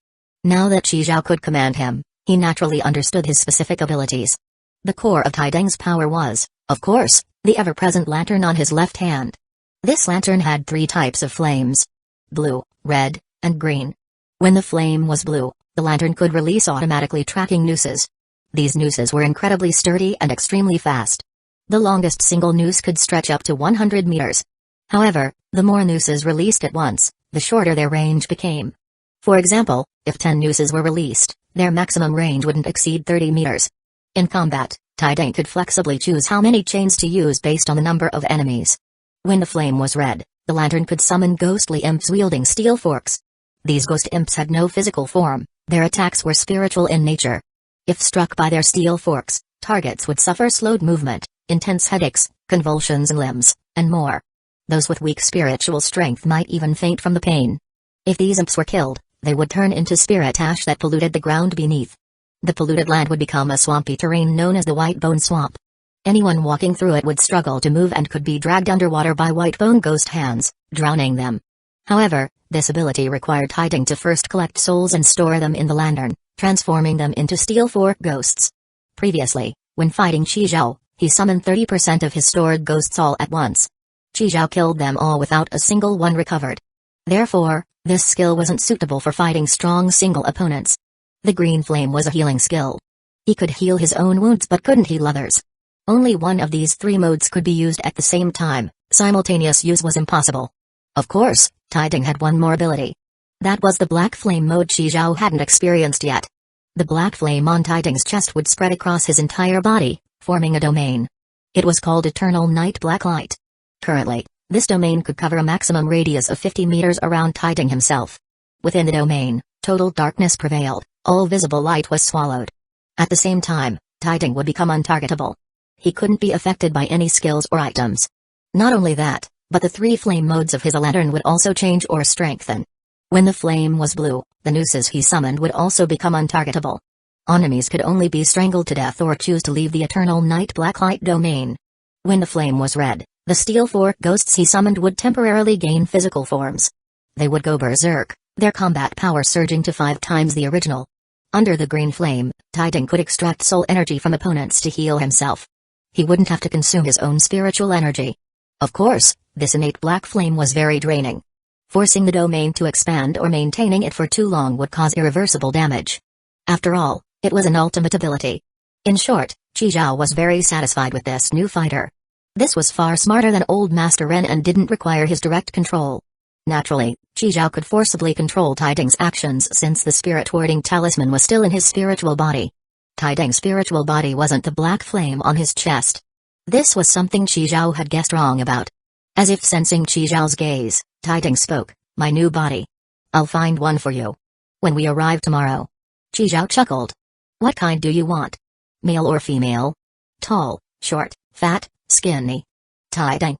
Now that Zhao could command him, he naturally understood his specific abilities. The core of Taideng's power was, of course, the ever-present lantern on his left hand. This lantern had 3 types of flames: blue, red, and green. When the flame was blue, the lantern could release automatically tracking nooses. These nooses were incredibly sturdy and extremely fast. The longest single noose could stretch up to 100 meters. However, the more nooses released at once, the shorter their range became. For example, if 10 nooses were released, their maximum range wouldn't exceed 30 meters. In combat, Taideng could flexibly choose how many chains to use based on the number of enemies. When the flame was red, the lantern could summon ghostly imps wielding steel forks. These ghost imps had no physical form, their attacks were spiritual in nature. If struck by their steel forks, targets would suffer slowed movement, intense headaches, convulsions in limbs, and more. Those with weak spiritual strength might even faint from the pain. If these imps were killed, they would turn into spirit ash that polluted the ground beneath. The polluted land would become a swampy terrain known as the White Bone Swamp. Anyone walking through it would struggle to move and could be dragged underwater by White Bone ghost hands, drowning them. However, this ability required Taideng to first collect souls and store them in the lantern, transforming them into steel fork ghosts. Previously, when fighting Zhao, he summoned 30% of his stored ghosts all at once. Zhao killed them all without a single one recovered. Therefore, this skill wasn't suitable for fighting strong single opponents. The green flame was a healing skill. He could heal his own wounds but couldn't heal others. Only one of these 3 modes could be used at the same time, simultaneous use was impossible. Of course, Taideng had one more ability. That was the black flame mode Zhao hadn't experienced yet. The black flame on Taideng's chest would spread across his entire body, forming a domain. It was called Eternal Night Black Light. Currently, this domain could cover a maximum radius of 50 meters around Taideng himself. Within the domain, total darkness prevailed, all visible light was swallowed. At the same time, Taideng would become untargetable. He couldn't be affected by any skills or items. Not only that, but the 3 flame modes of his lantern would also change or strengthen. When the flame was blue, the nooses he summoned would also become untargetable. Enemies could only be strangled to death or choose to leave the Eternal Night Black Light domain. When the flame was red, the steel fork ghosts he summoned would temporarily gain physical forms. They would go berserk, their combat power surging to 5 times the original. Under the green flame, Taideng could extract soul energy from opponents to heal himself. He wouldn't have to consume his own spiritual energy. Of course, this innate black flame was very draining. Forcing the domain to expand or maintaining it for too long would cause irreversible damage. After all, it was an ultimate ability. In short, Zhao was very satisfied with this new fighter. This was far smarter than old Master Ren and didn't require his direct control. Naturally, Zhao could forcibly control Taideng's actions since the spirit-warding talisman was still in his spiritual body. Taideng's spiritual body wasn't the black flame on his chest. This was something Zhao had guessed wrong about. As if sensing Zhao's gaze, Taideng spoke, "My new body. I'll find one for you. When we arrive tomorrow." Zhao chuckled. "What kind do you want? Male or female? Tall, short, fat, skinny?" Taideng.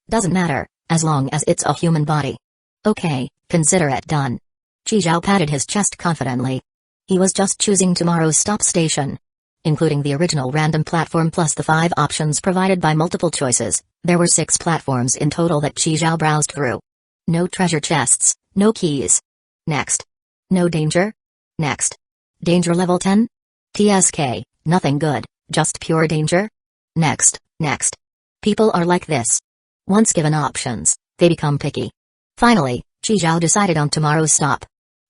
"Doesn't matter, as long as it's a human body." "Okay, consider it done." Zhao patted his chest confidently. He was just choosing tomorrow's stop station. Including the original random platform plus the 5 options provided by multiple choices, there were 6 platforms in total that Zhao browsed through. No treasure chests, no keys. Next. No danger? Next. Danger level 10? TSK, nothing good, just pure danger? Next, next. People are like this. Once given options, they become picky. Finally, Zhao decided on tomorrow's stop.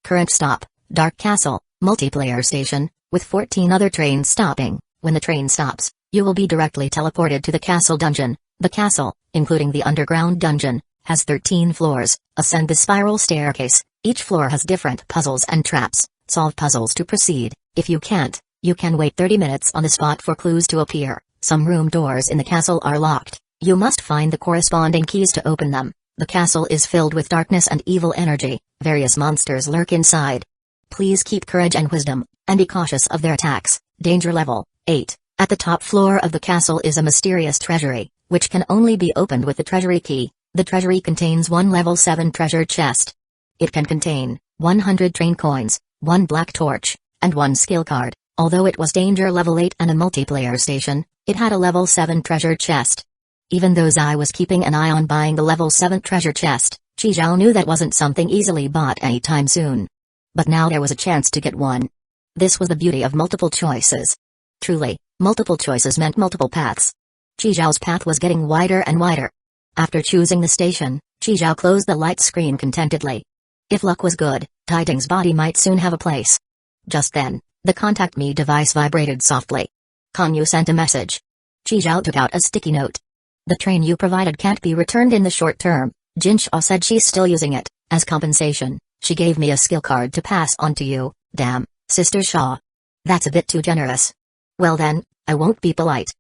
Current stop, Dark Castle, multiplayer station, with 14 other trains stopping. When the train stops, you will be directly teleported to the castle dungeon. The castle, including the underground dungeon, has 13 floors. Ascend the spiral staircase. Each floor has different puzzles and traps. Solve puzzles to proceed. If you can't, you can wait 30 minutes on the spot for clues to appear. Some room doors in the castle are locked. You must find the corresponding keys to open them. The castle is filled with darkness and evil energy. Various monsters lurk inside. Please keep courage and wisdom, and be cautious of their attacks. Danger level 8. At the top floor of the castle is a mysterious treasury, which can only be opened with the treasury key. The treasury contains one level 7 treasure chest. It can contain 100 train coins, 1 black torch, and 1 skill card. Although it was danger level 8 and a multiplayer station, it had a level 7 treasure chest. Even though Zai was keeping an eye on buying the level 7 treasure chest, Chizhao knew that wasn't something easily bought anytime soon. But now there was a chance to get one. This was the beauty of multiple choices. Truly, multiple choices meant multiple paths. Chizhao's path was getting wider and wider. After choosing the station, Chizhao closed the light screen contentedly. If luck was good, Tiding's body might soon have a place. Just then, the Contact Me device vibrated softly. Konyu sent a message. Chizhao took out a sticky note. The train you provided can't be returned in the short term. Jinsha said she's still using it. As compensation, she gave me a skill card to pass on to you. Damn, Sister Shaw. That's a bit too generous. Well then, I won't be polite.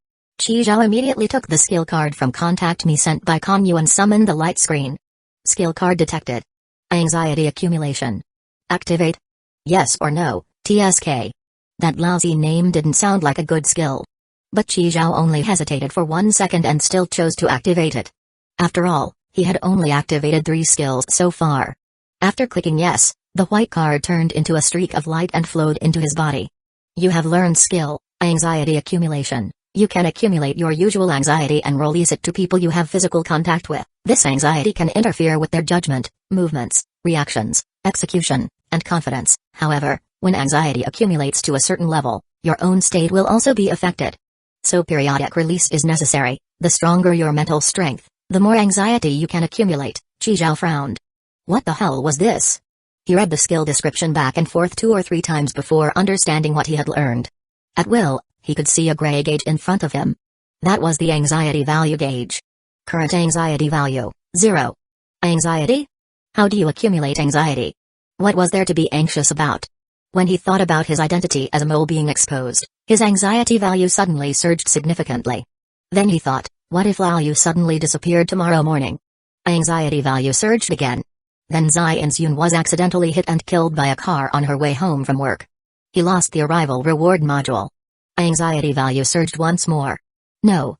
Chizhao immediately took the skill card from Contact Me sent by Konyu and summoned the light screen. Skill card detected. Anxiety accumulation. Activate. Yes or no, TSK. That lousy name didn't sound like a good skill. But Chizhao only hesitated for 1 second and still chose to activate it. After all, he had only activated 3 skills so far. After clicking yes, the white card turned into a streak of light and flowed into his body. You have learned skill, anxiety accumulation. You can accumulate your usual anxiety and release it to people you have physical contact with. This anxiety can interfere with their judgment, movements, reactions, execution, and confidence. However, when anxiety accumulates to a certain level, your own state will also be affected. So periodic release is necessary. The stronger your mental strength, the more anxiety you can accumulate. Chizhao frowned. What the hell was this? He read the skill description back and forth 2 or 3 times before understanding what he had learned. At will, he could see a gray gauge in front of him. That was the anxiety value gauge. Current anxiety value, 0. Anxiety? How do you accumulate anxiety? What was there to be anxious about? When he thought about his identity as a mole being exposed, his anxiety value suddenly surged significantly. Then he thought, what if Lao Yu suddenly disappeared tomorrow morning? Anxiety value surged again. Then Zai Insyun was accidentally hit and killed by a car on her way home from work. He lost the arrival reward module. Anxiety value surged once more. No,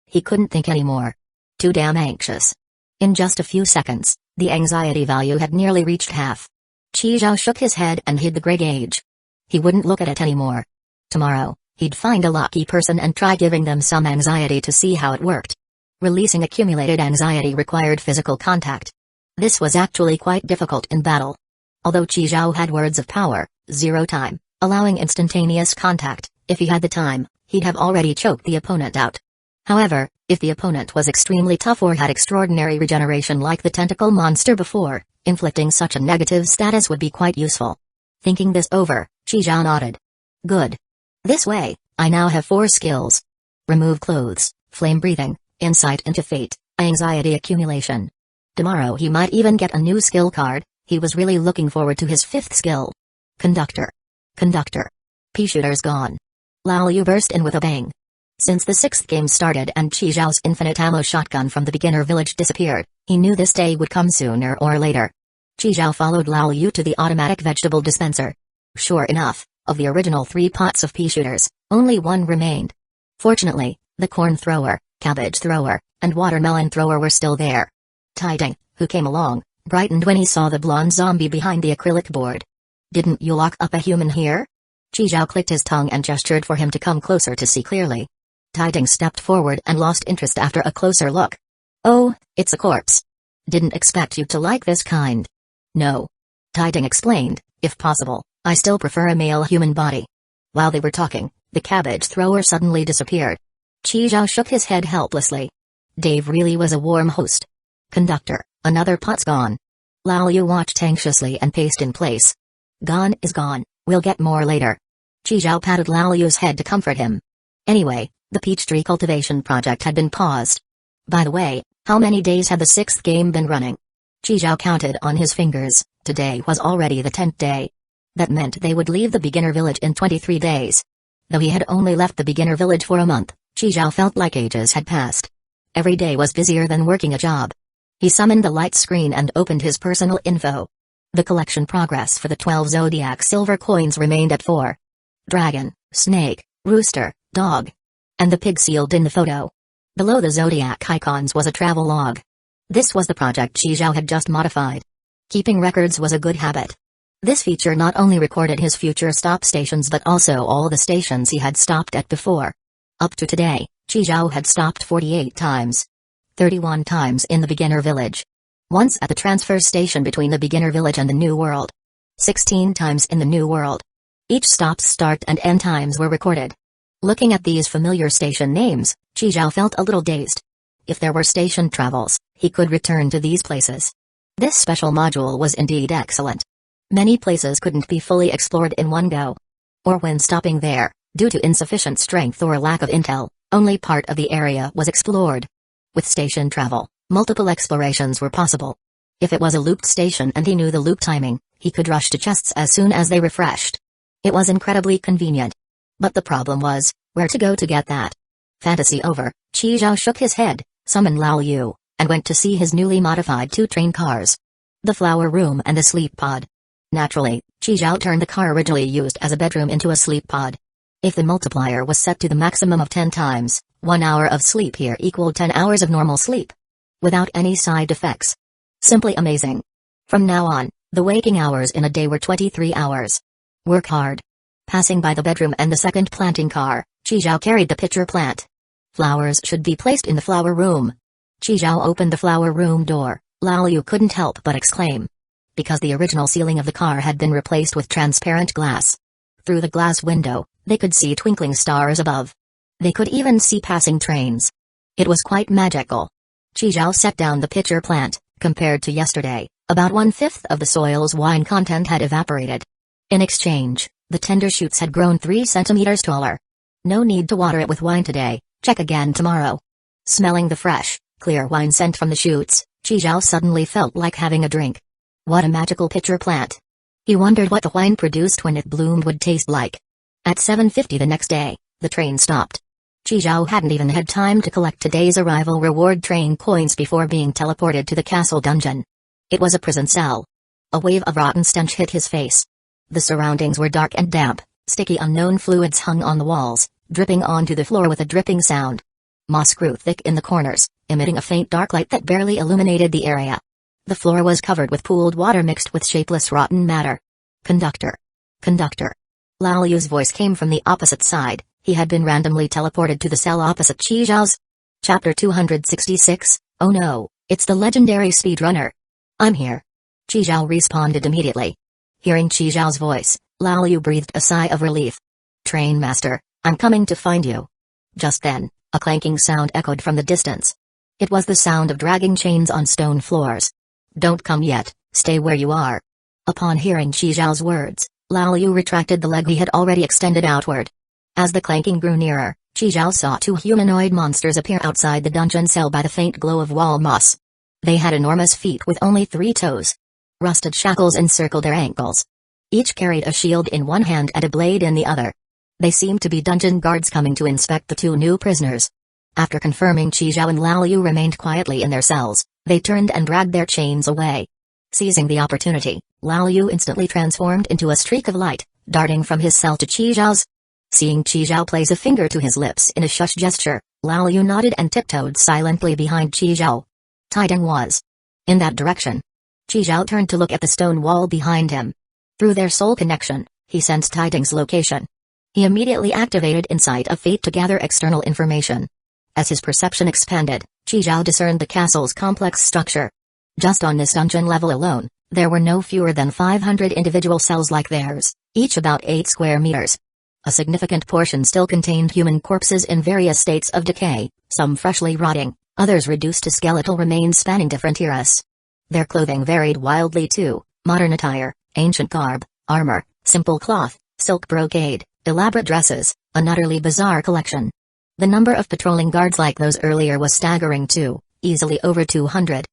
he couldn't think anymore. Too damn anxious. In just a few seconds, the anxiety value had nearly reached half. Chizhao shook his head and hid the gray gauge. He wouldn't look at it anymore. Tomorrow, he'd find a lucky person and try giving them some anxiety to see how it worked. Releasing accumulated anxiety required physical contact. This was actually quite difficult in battle. Although Chizhao had words of power, 0 time, allowing instantaneous contact, if he had the time, he'd have already choked the opponent out. However, if the opponent was extremely tough or had extraordinary regeneration like the tentacle monster before, inflicting such a negative status would be quite useful. Thinking this over, Chizhao nodded. Good. This way, I now have 4 skills. Remove clothes, flame breathing, insight into fate, anxiety accumulation. Tomorrow he might even get a new skill card. He was really looking forward to his 5th skill. Conductor. Pea shooter's gone. Lao Yu burst in with a bang. Since the 6th game started and Chizhao's infinite ammo shotgun from the beginner village disappeared, he knew this day would come sooner or later. Chizhao followed Lao Yu to the automatic vegetable dispenser. Sure enough, of the original 3 pots of pea shooters, only 1 remained. Fortunately, the corn thrower, cabbage thrower, and watermelon thrower were still there. Tiding, who came along, brightened when he saw the blonde zombie behind the acrylic board. Didn't you lock up a human here? Chizhao clicked his tongue and gestured for him to come closer to see clearly. Tiding stepped forward and lost interest after a closer look. Oh, it's a corpse. Didn't expect you to like this kind. No. Tiding explained, if possible, I still prefer a male human body. While they were talking, the cabbage thrower suddenly disappeared. Chizhao shook his head helplessly. Dave really was a warm host. Conductor, another pot's gone. Lao Yu watched anxiously and paced in place. Gone is gone, we'll get more later. Chizhao patted Lao Yu's head to comfort him. Anyway, the peach tree cultivation project had been paused. By the way, how many days had the 6th game been running? Chizhao counted on his fingers. Today was already the 10th day. That meant they would leave the beginner village in 23 days. Though he had only left the beginner village for a month, Chizhao felt like ages had passed. Every day was busier than working a job. He summoned the light screen and opened his personal info. The collection progress for the 12 zodiac silver coins remained at 4. Dragon, snake, rooster, dog. And the pig sealed in the photo. Below the zodiac icons was a travel log. This was the project Chizhao had just modified. Keeping records was a good habit. This feature not only recorded his future stop stations but also all the stations he had stopped at before. Up to today, Chizhou had stopped 48 times. 31 times in the beginner village. Once at the transfer station between the beginner village and the new world. 16 times in the new world. Each stop's start and end times were recorded. Looking at these familiar station names, Chizhou felt a little dazed. If there were station travels, he could return to these places. This special module was indeed excellent. Many places couldn't be fully explored in one go. Or when stopping there, due to insufficient strength or lack of intel, only part of the area was explored. With station travel, multiple explorations were possible. If it was a looped station and he knew the loop timing, he could rush to chests as soon as they refreshed. It was incredibly convenient. But the problem was, where to go to get that? Fantasy over, Chizhou shook his head, summoned Lao Yu, and went to see his newly modified two train cars. The flower room and the sleep pod. Naturally, Chizhou turned the car originally used as a bedroom into a sleep pod. If the multiplier was set to the maximum of 10 times, 1 hour of sleep here equaled 10 hours of normal sleep. Without any side effects. Simply amazing. From now on, the waking hours in a day were 23 hours. Work hard. Passing by the bedroom and the second planting car, Chizhou carried the pitcher plant. Flowers should be placed in the flower room. Chizhou opened the flower room door. Lao Yu couldn't help but exclaim. Because the original ceiling of the car had been replaced with transparent glass. Through the glass window, they could see twinkling stars above. They could even see passing trains. It was quite magical. Chizhou set down the pitcher plant. Compared to yesterday, about 1/5 of the soil's wine content had evaporated. In exchange, the tender shoots had grown 3 centimeters taller. No need to water it with wine today, check again tomorrow. Smelling the fresh, clear wine scent from the shoots, Chizhou suddenly felt like having a drink. What a magical pitcher plant. He wondered what the wine produced when it bloomed would taste like. At 7:50 the next day, the train stopped. Chizhou hadn't even had time to collect today's arrival reward train coins before being teleported to the castle dungeon. It was a prison cell. A wave of rotten stench hit his face. The surroundings were dark and damp, sticky unknown fluids hung on the walls, dripping onto the floor with a dripping sound. Moss grew thick in the corners, emitting a faint dark light that barely illuminated the area. The floor was covered with pooled water mixed with shapeless rotten matter. Conductor. Conductor. Lao Yu's voice came from the opposite side. He had been randomly teleported to the cell opposite Chizhou's. Chapter 266, Oh no, it's the legendary speedrunner. I'm here. Chizhou responded immediately. Hearing Chizhou's voice, Lao Yu breathed a sigh of relief. Train master, I'm coming to find you. Just then, a clanking sound echoed from the distance. It was the sound of dragging chains on stone floors. Don't come yet, stay where you are. Upon hearing Chizhou's words, Lao Yu retracted the leg he had already extended outward. As the clanking grew nearer, Chizhou saw 2 humanoid monsters appear outside the dungeon cell by the faint glow of wall moss. They had enormous feet with only 3 toes. Rusted shackles encircled their ankles. Each carried a shield in one hand and a blade in the other. They seemed to be dungeon guards coming to inspect the 2 new prisoners. After confirming Chizhou and Lao Yu remained quietly in their cells, they turned and dragged their chains away. Seizing the opportunity, Lao Yu instantly transformed into a streak of light, darting from his cell to Chizhou's. Seeing Chizhou place a finger to his lips in a shush gesture, Lao Yu nodded and tiptoed silently behind Chizhou. Tiding was in that direction. Chizhou turned to look at the stone wall behind him. Through their soul connection, he sensed Tiding's location. He immediately activated Insight of Fate to gather external information. As his perception expanded, Chizhou discerned the castle's complex structure. Just on this dungeon level alone, there were no fewer than 500 individual cells like theirs, each about 8 square meters. A significant portion still contained human corpses in various states of decay, some freshly rotting, others reduced to skeletal remains spanning different eras. Their clothing varied wildly too: modern attire, ancient garb, armor, simple cloth, silk brocade, elaborate dresses, an utterly bizarre collection. The number of patrolling guards like those earlier was staggering too, easily over 200.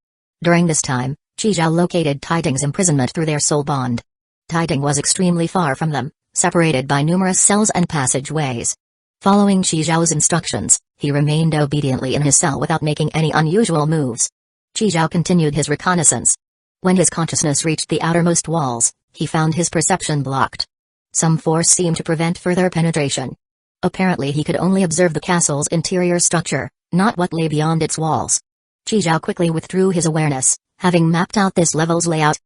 During this time, Chizhou located Tiding's imprisonment through their soul bond. Tiding was extremely far from them, separated by numerous cells and passageways. Following Chizhou's instructions, he remained obediently in his cell without making any unusual moves. Chizhou continued his reconnaissance. When his consciousness reached the outermost walls, he found his perception blocked. Some force seemed to prevent further penetration. Apparently he could only observe the castle's interior structure, not what lay beyond its walls. Chizhou quickly withdrew his awareness, having mapped out this level's layout.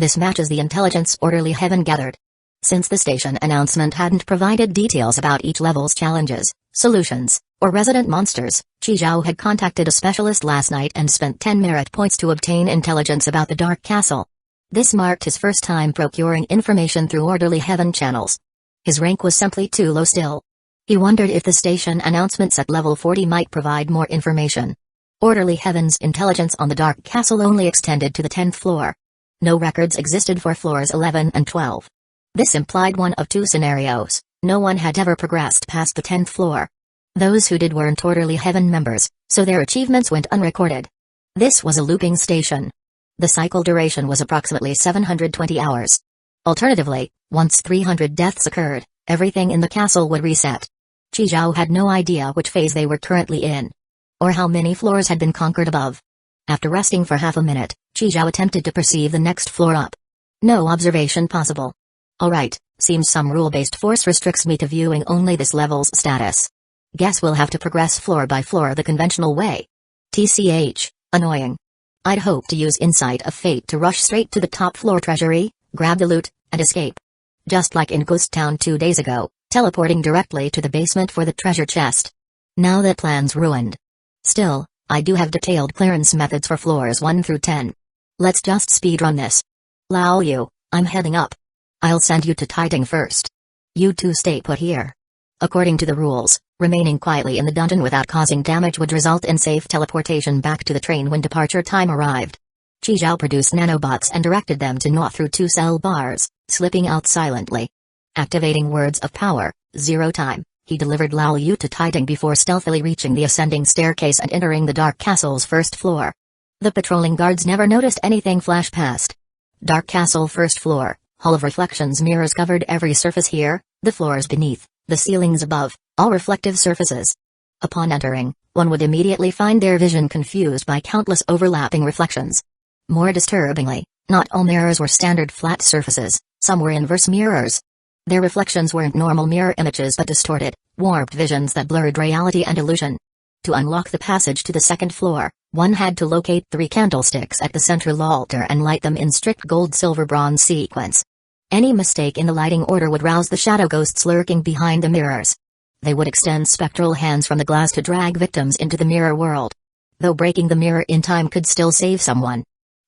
This matches the intelligence Orderly Heaven gathered. Since the station announcement hadn't provided details about each level's challenges, solutions, or resident monsters, Chizhou had contacted a specialist last night and spent 10 merit points to obtain intelligence about the Dark Castle. This marked his first time procuring information through Orderly Heaven channels. His rank was simply too low still. He wondered if the station announcements at level 40 might provide more information. Orderly Heaven's intelligence on the Dark Castle only extended to the 10th floor. No records existed for floors 11 and 12. This implied one of two scenarios: no one had ever progressed past the 10th floor. Those who did weren't Orderly Heaven members, so their achievements went unrecorded. This was a looping station. The cycle duration was approximately 720 hours. Alternatively, once 300 deaths occurred, everything in the castle would reset. Chizhou had no idea which phase they were currently in, or how many floors had been conquered above. After resting for half a minute, Chizhou attempted to perceive the next floor up. No observation possible. Alright, seems some rule-based force restricts me to viewing only this level's status. Guess we'll have to progress floor by floor the conventional way. TCH, annoying. I'd hoped to use Insight of Fate to rush straight to the top floor treasury, grab the loot, and escape. Just like in Ghost Town 2 days ago, teleporting directly to the basement for the treasure chest. Now that plan's ruined. Still, I do have detailed clearance methods for floors 1 through 10. Let's just speedrun this. Lao Yu, I'm heading up. I'll send you to Tiding first. You two stay put here. According to the rules, remaining quietly in the dungeon without causing damage would result in safe teleportation back to the train when departure time arrived. Chizhou produced nanobots and directed them to gnaw through 2 cell bars, slipping out silently. Activating words of power, 0 time, he delivered Lao Yu to Tiding before stealthily reaching the ascending staircase and entering the Dark Castle's first floor. The patrolling guards never noticed anything flash past. Dark Castle first floor. Hall of Reflections mirrors covered every surface here, the floors beneath, the ceilings above, all reflective surfaces. Upon entering, one would immediately find their vision confused by countless overlapping reflections. More disturbingly, not all mirrors were standard flat surfaces, some were inverse mirrors. Their reflections weren't normal mirror images but distorted, warped visions that blurred reality and illusion. To unlock the passage to the second floor, one had to locate 3 candlesticks at the central altar and light them in strict gold-silver-bronze sequence. Any mistake in the lighting order would rouse the shadow ghosts lurking behind the mirrors. They would extend spectral hands from the glass to drag victims into the mirror world. Though breaking the mirror in time could still save someone.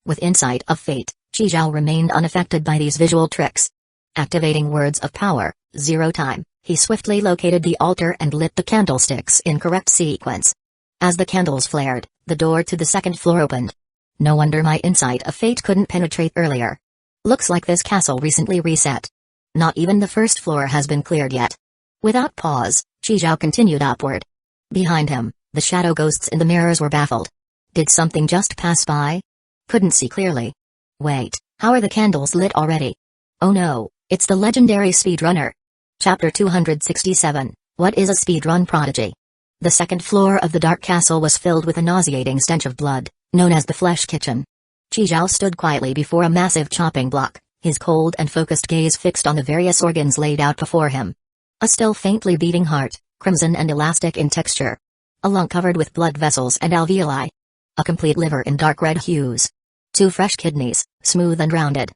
With Insight of Fate, Chizhou remained unaffected by these visual tricks. Activating words of power, 0 time, he swiftly located the altar and lit the candlesticks in correct sequence. As the candles flared, the door to the second floor opened. No wonder my Insight of Fate couldn't penetrate earlier. Looks like this castle recently reset. Not even the first floor has been cleared yet. Without pause, Chizhou continued upward. Behind him, the shadow ghosts in the mirrors were baffled. Did something just pass by? Couldn't see clearly. Wait, how are the candles lit already? Oh no, it's the legendary speedrunner. Chapter 267, What is a Speedrun Prodigy? The second floor of the Dark Castle was filled with a nauseating stench of blood, known as the Flesh Kitchen. Chizhou stood quietly before a massive chopping block, his cold and focused gaze fixed on the various organs laid out before him. A still faintly beating heart, crimson and elastic in texture. A lung covered with blood vessels and alveoli. A complete liver in dark red hues. 2 fresh kidneys, smooth and rounded.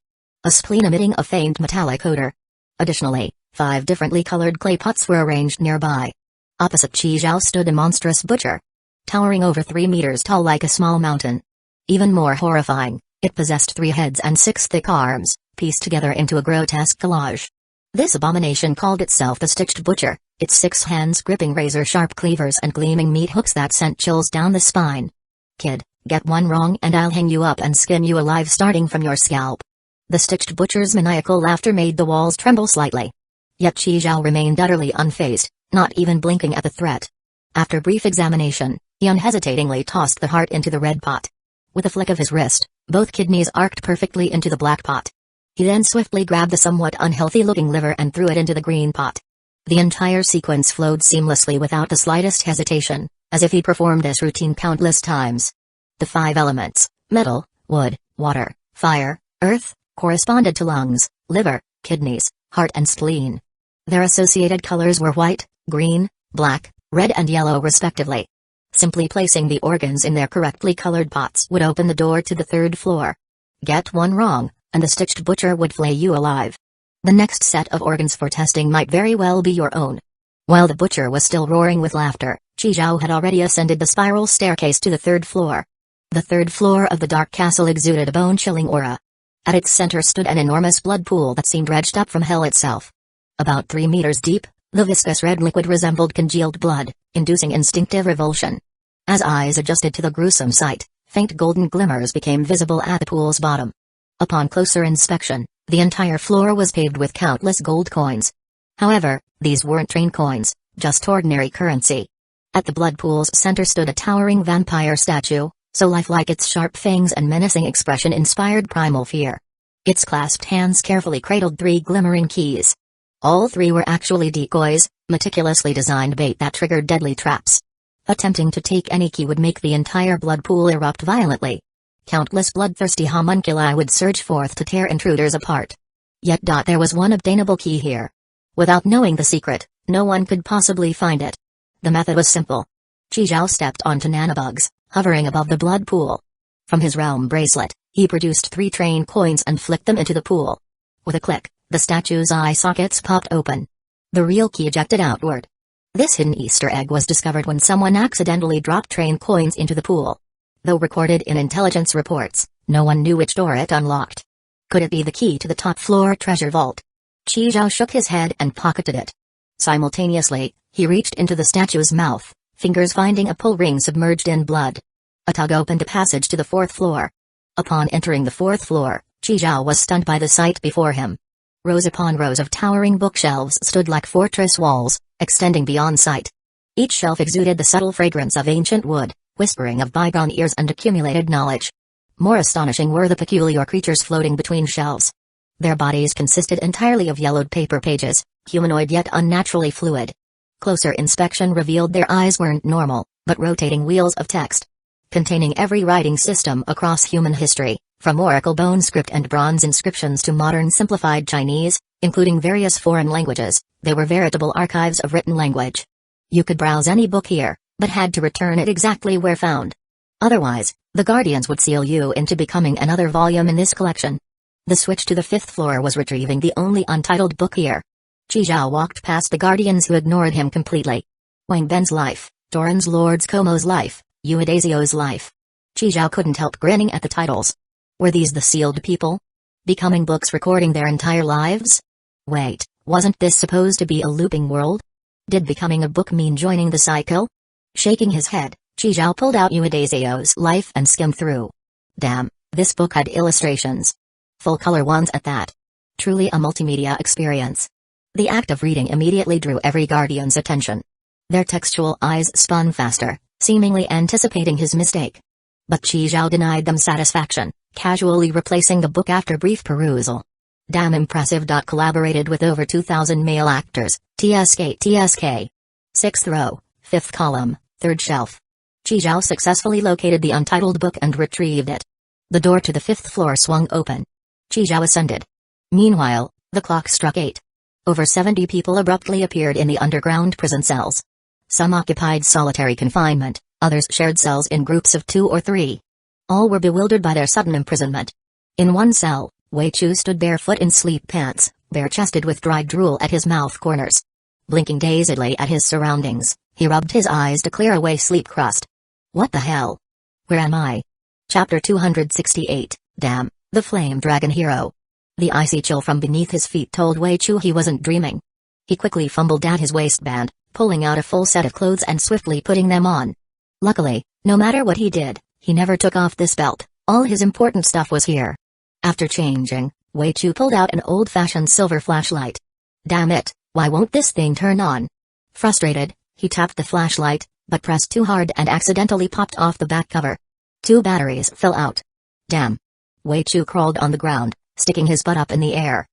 A spleen emitting a faint metallic odor. Additionally, 5 differently colored clay pots were arranged nearby. Opposite Chizhou stood a monstrous butcher. Towering over 3 meters tall like a small mountain. Even more horrifying, it possessed 3 heads and 6 thick arms, pieced together into a grotesque collage. This abomination called itself the Stitched Butcher, its 6 hands gripping razor-sharp cleavers and gleaming meat hooks that sent chills down the spine. Kid, get one wrong and I'll hang you up and skin you alive starting from your scalp. The Stitched Butcher's maniacal laughter made the walls tremble slightly. Yet Chizhou remained utterly unfazed, not even blinking at the threat. After brief examination, he unhesitatingly tossed the heart into the red pot. With a flick of his wrist, both kidneys arced perfectly into the black pot. He then swiftly grabbed the somewhat unhealthy-looking liver and threw it into the green pot. The entire sequence flowed seamlessly without the slightest hesitation, as if he performed this routine countless times. The 5 elements, metal, wood, water, fire, earth, corresponded to lungs, liver, kidneys, heart and spleen. Their associated colors were white, green, black, red and yellow respectively. Simply placing the organs in their correctly colored pots would open the door to the 3rd floor. Get one wrong, and the stitched butcher would flay you alive. The next set of organs for testing might very well be your own. While the butcher was still roaring with laughter, Chizhao had already ascended the spiral staircase to the 3rd floor. The 3rd floor of the dark castle exuded a bone-chilling aura. At its center stood an enormous blood pool that seemed dredged up from hell itself. About 3 meters deep, the viscous red liquid resembled congealed blood, inducing instinctive revulsion. As eyes adjusted to the gruesome sight, faint golden glimmers became visible at the pool's bottom. Upon closer inspection, the entire floor was paved with countless gold coins. However, these weren't train coins, just ordinary currency. At the blood pool's center stood a towering vampire statue, so lifelike its sharp fangs and menacing expression inspired primal fear. Its clasped hands carefully cradled 3 glimmering keys. All 3 were actually decoys, meticulously designed bait that triggered deadly traps. Attempting to take any key would make the entire blood pool erupt violently. Countless bloodthirsty homunculi would surge forth to tear intruders apart. Yet there was one obtainable key here. Without knowing the secret, no one could possibly find it. The method was simple. Chizhao stepped onto nanobugs, hovering above the blood pool. From his realm bracelet, he produced 3 train coins and flicked them into the pool. With a click, the statue's eye sockets popped open. The real key ejected outward. This hidden Easter egg was discovered when someone accidentally dropped train coins into the pool. Though recorded in intelligence reports, no one knew which door it unlocked. Could it be the key to the top floor treasure vault? Chizhao shook his head and pocketed it. Simultaneously, he reached into the statue's mouth, fingers finding a pull ring submerged in blood. A tug opened a passage to the 4th floor. Upon entering the 4th floor, Chizhao was stunned by the sight before him. Rows upon rows of towering bookshelves stood like fortress walls, extending beyond sight. Each shelf exuded the subtle fragrance of ancient wood, whispering of bygone years and accumulated knowledge. More astonishing were the peculiar creatures floating between shelves. Their bodies consisted entirely of yellowed paper pages, humanoid yet unnaturally fluid. Closer inspection revealed their eyes weren't normal, but rotating wheels of text. Containing every writing system across human history, from oracle bone script and bronze inscriptions to modern simplified Chinese, including various foreign languages, they were veritable archives of written language. You could browse any book here, but had to return it exactly where found. Otherwise, the Guardians would seal you into becoming another volume in this collection. The switch to the 5th floor was retrieving the only untitled book here. Chizhao walked past the Guardians who ignored him completely. Wang Ben's life, Doran's Lord's Komo's life, Uedazio's life. Chizhao couldn't help grinning at the titles. Were these the sealed people? Becoming books recording their entire lives? Wait, wasn't this supposed to be a looping world? Did becoming a book mean joining the cycle? Shaking his head, Chizhao pulled out Uedazio's life and skimmed through. Damn, this book had illustrations. Full-color ones at that. Truly a multimedia experience. The act of reading immediately drew every Guardian's attention. Their textual eyes spun faster, seemingly anticipating his mistake. But Chizhao denied them satisfaction, casually replacing the book after brief perusal. Damn impressive. Collaborated with over 2,000 male actors, TSK. 6th row, 5th column, 3rd shelf. Chizhao successfully located the untitled book and retrieved it. The door to the 5th floor swung open. Chizhao ascended. Meanwhile, the clock struck 8. Over 70 people abruptly appeared in the underground prison cells. Some occupied solitary confinement, others shared cells in groups of 2 or 3. All were bewildered by their sudden imprisonment. In one cell, Wei Chu stood barefoot in sleep pants, bare-chested with dried drool at his mouth corners. Blinking dazedly at his surroundings, he rubbed his eyes to clear away sleep crust. What the hell? Where am I? Chapter 268, Damn, the Flame Dragon Hero. The icy chill from beneath his feet told Wei Chu he wasn't dreaming. He quickly fumbled at his waistband, pulling out a full set of clothes and swiftly putting them on. Luckily, no matter what he did, he never took off this belt. All his important stuff was here. After changing, Wei Chu pulled out an old-fashioned silver flashlight. Damn it, why won't this thing turn on? Frustrated, he tapped the flashlight, but pressed too hard and accidentally popped off the back cover. 2 batteries fell out. Damn. Wei Chu crawled on the ground, sticking his butt up in the air.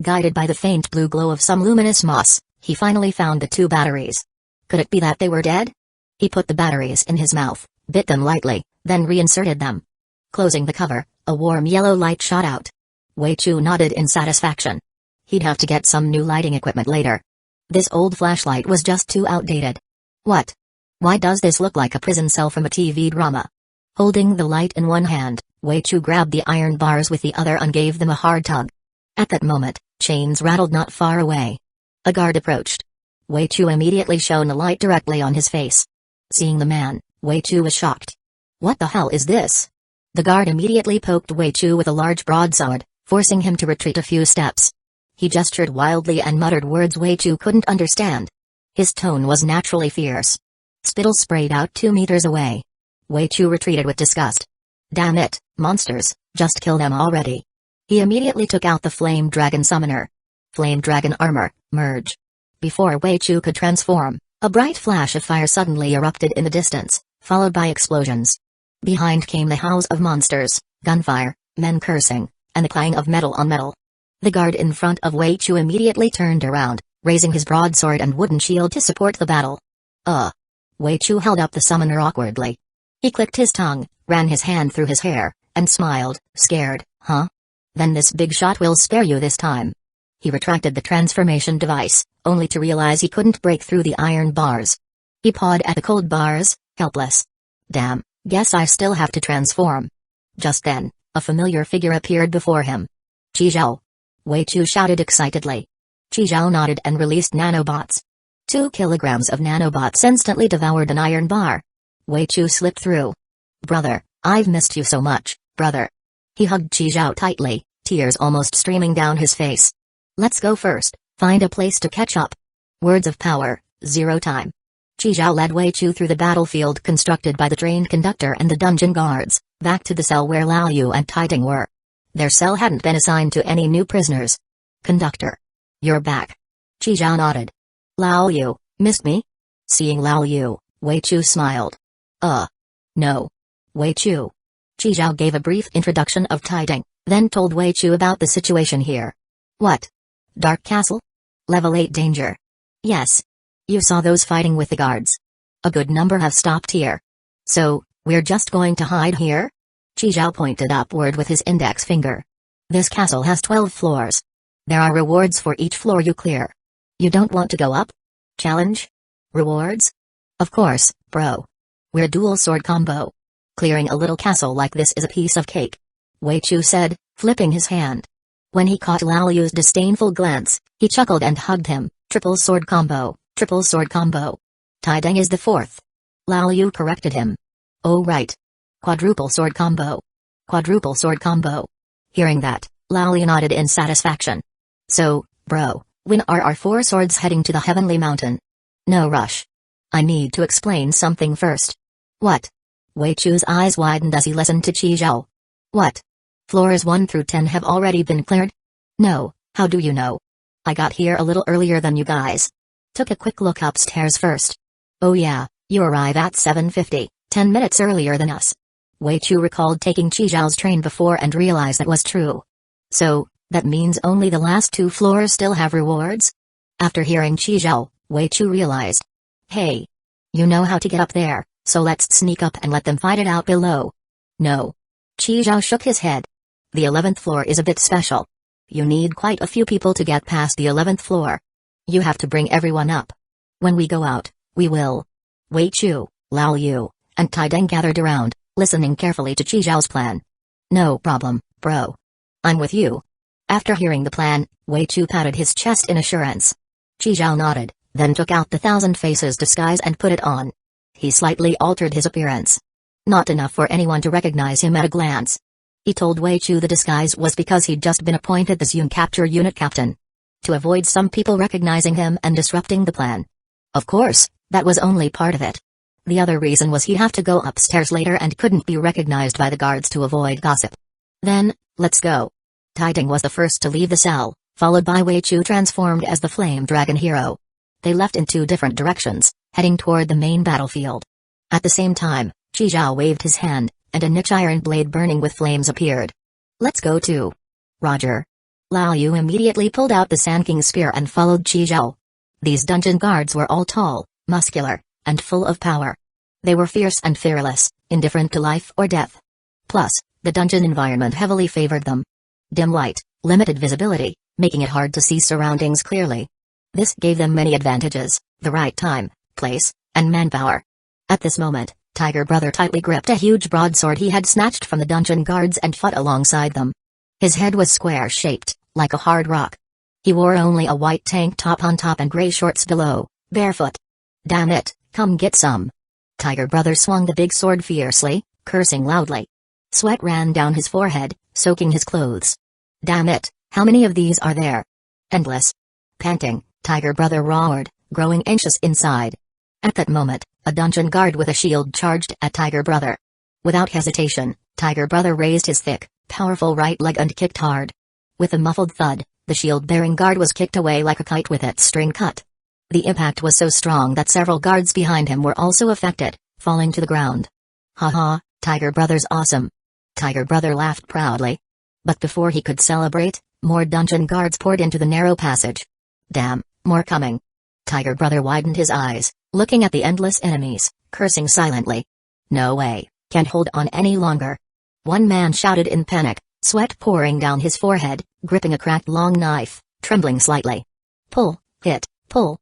Guided by the faint blue glow of some luminous moss, he finally found the 2 batteries. Could it be that they were dead? He put the batteries in his mouth, bit them lightly, then reinserted them. Closing the cover, a warm yellow light shot out. Wei Chu nodded in satisfaction. He'd have to get some new lighting equipment later. This old flashlight was just too outdated. What? Why does this look like a prison cell from a TV drama? Holding the light in one hand, Wei Chu grabbed the iron bars with the other and gave them a hard tug. At that moment, chains rattled not far away. A guard approached. Wei Chu immediately shone a light directly on his face. Seeing the man, Wei Chu was shocked. What the hell is this? The guard immediately poked Wei Chu with a large broadsword, forcing him to retreat a few steps. He gestured wildly and muttered words Wei Chu couldn't understand. His tone was naturally fierce. Spittle sprayed out 2 meters away. Wei Chu retreated with disgust. Damn it, monsters, just kill them already. He immediately took out the Flame Dragon Summoner. Flame Dragon Armor, merge. Before Wei Chu could transform, a bright flash of fire suddenly erupted in the distance, followed by explosions. Behind came the howls of monsters, gunfire, men cursing, and the clang of metal on metal. The guard in front of Wei Chu immediately turned around, raising his broadsword and wooden shield to support the battle. Wei Chu held up the summoner awkwardly. He clicked his tongue, ran his hand through his hair, and smiled, scared, huh? Then this big shot will spare you this time. He retracted the transformation device, only to realize he couldn't break through the iron bars. He pawed at the cold bars, helpless. Damn, guess I still have to transform. Just then, a familiar figure appeared before him. Chizhou. Wei Chu shouted excitedly. Chizhou nodded and released nanobots. 2 kilograms of nanobots instantly devoured an iron bar. Wei Chu slipped through. Brother, I've missed you so much, brother. He hugged Chizhou tightly, tears almost streaming down his face. Let's go first, find a place to catch up. Words of power, 0 time. Chizhou led Wei Chu through the battlefield constructed by the trained conductor and the dungeon guards, back to the cell where Lao Yu and Taiting were. Their cell hadn't been assigned to any new prisoners. Conductor. You're back. Chizhou nodded. Lao Yu, missed me? Seeing Lao Yu, Wei Chu smiled. No. Wei Chu. Chizhou gave a brief introduction of Taiting, then told Wei Chu about the situation here. What? Dark Castle? Level 8 danger. Yes. You saw those fighting with the guards. A good number have stopped here. So, we're just going to hide here? Chizhou pointed upward with his index finger. This castle has 12 floors. There are rewards for each floor you clear. You don't want to go up? Challenge? Rewards? Of course, bro. We're dual sword combo. Clearing a little castle like this is a piece of cake. Wei Chu said, flipping his hand. When he caught Lao Yu's disdainful glance, he chuckled and hugged him. Triple sword combo, triple sword combo. Taideng is the 4th. Lao Yu corrected him. Oh right. Quadruple sword combo. Quadruple sword combo. Hearing that, Lao Yu nodded in satisfaction. So, bro, when are our 4 swords heading to the Heavenly Mountain? No rush. I need to explain something first. What? Wei Chu's eyes widened as he listened to Chizhou. What? Floors 1 through 10 have already been cleared? No, how do you know? I got here a little earlier than you guys. Took a quick look upstairs first. Oh yeah, you arrive at 7:50, 10 minutes earlier than us. Wei Chu recalled taking Chizhou's train before and realized that was true. So, that means only the last 2 floors still have rewards? After hearing Chizhou, Wei Chu realized. Hey. You know how to get up there, so let's sneak up and let them fight it out below. No. Chizhou shook his head. The 11th floor is a bit special. You need quite a few people to get past the 11th floor. You have to bring everyone up. When we go out, we will. Wei Chu, Lao Yu, and Taideng gathered around, listening carefully to Chizhou's plan. No problem, bro. I'm with you. After hearing the plan, Wei Chu patted his chest in assurance. Chizhou nodded, then took out the 1,000 Faces disguise and put it on. He slightly altered his appearance. Not enough for anyone to recognize him at a glance. He told Wei Chu the disguise was because he'd just been appointed the Zune capture unit captain. To avoid some people recognizing him and disrupting the plan. Of course, that was only part of it. The other reason was he'd have to go upstairs later and couldn't be recognized by the guards to avoid gossip. Then, let's go. Taideng was the first to leave the cell, followed by Wei Chu transformed as the Flame Dragon hero. They left in 2 different directions, heading toward the main battlefield. At the same time, Chizhou waved his hand, and a niche iron blade burning with flames appeared. Let's go too. Roger. Lao Yu immediately pulled out the Sand King spear and followed Chizhou. These dungeon guards were all tall, muscular, and full of power. They were fierce and fearless, indifferent to life or death. Plus, the dungeon environment heavily favored them. Dim light, limited visibility, making it hard to see surroundings clearly. This gave them many advantages, the right time, place, and manpower. At this moment, Tiger Brother tightly gripped a huge broadsword he had snatched from the dungeon guards and fought alongside them. His head was square-shaped, like a hard rock. He wore only a white tank top on top and gray shorts below, barefoot. Damn it, come get some. Tiger Brother swung the big sword fiercely, cursing loudly. Sweat ran down his forehead, soaking his clothes. Damn it, how many of these are there? Endless. Panting, Tiger Brother roared, growing anxious inside. At that moment, a dungeon guard with a shield charged at Tiger Brother. Without hesitation, Tiger Brother raised his thick, powerful right leg and kicked hard. With a muffled thud, the shield-bearing guard was kicked away like a kite with its string cut. The impact was so strong that several guards behind him were also affected, falling to the ground. Ha ha, Tiger Brother's awesome. Tiger Brother laughed proudly. But before he could celebrate, more dungeon guards poured into the narrow passage. Damn, more coming. Tiger Brother widened his eyes, looking at the endless enemies, cursing silently. No way, can't hold on any longer. One man shouted in panic, sweat pouring down his forehead, gripping a cracked long knife, trembling slightly. Pull, hit, pull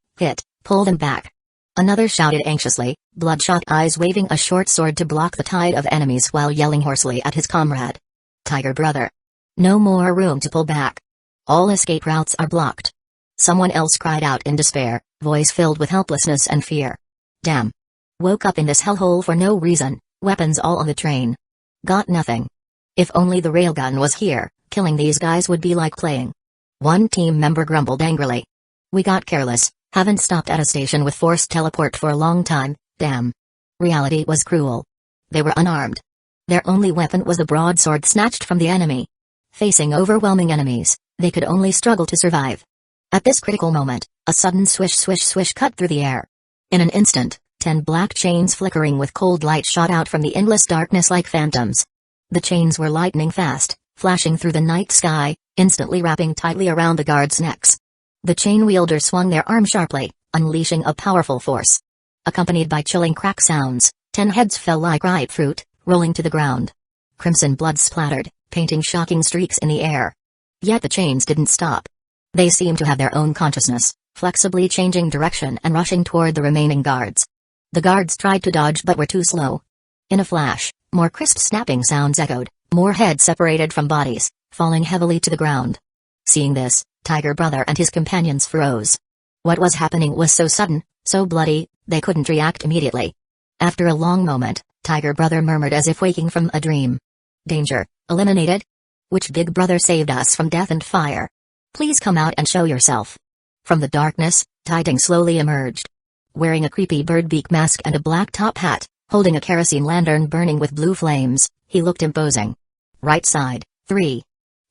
them back. Another shouted anxiously, bloodshot eyes waving a short sword to block the tide of enemies while yelling hoarsely at his comrade. Tiger Brother. No more room to pull back. All escape routes are blocked. Someone else cried out in despair, voice filled with helplessness and fear. Damn. Woke up in this hellhole for no reason, weapons all on the train. Got nothing. If only the railgun was here, killing these guys would be like playing. One team member grumbled angrily. We got careless, haven't stopped at a station with forced teleport for a long time, damn. Reality was cruel. They were unarmed. Their only weapon was a broadsword snatched from the enemy. Facing overwhelming enemies, they could only struggle to survive. At this critical moment, a sudden swish swish swish cut through the air. In an instant, 10 black chains flickering with cold light shot out from the endless darkness like phantoms. The chains were lightning fast, flashing through the night sky, instantly wrapping tightly around the guards' necks. The chain wielder swung their arm sharply, unleashing a powerful force. Accompanied by chilling crack sounds, 10 heads fell like ripe fruit, rolling to the ground. Crimson blood splattered, painting shocking streaks in the air. Yet the chains didn't stop. They seemed to have their own consciousness, flexibly changing direction and rushing toward the remaining guards. The guards tried to dodge but were too slow. In a flash, more crisp snapping sounds echoed, more heads separated from bodies, falling heavily to the ground. Seeing this, Tiger Brother and his companions froze. What was happening was so sudden, so bloody, they couldn't react immediately. After a long moment, Tiger Brother murmured as if waking from a dream. Danger, eliminated? Which big brother saved us from death and fire? Please come out and show yourself. From the darkness, Titan slowly emerged. Wearing a creepy bird beak mask and a black top hat, holding a kerosene lantern burning with blue flames, he looked imposing. Right side, 3.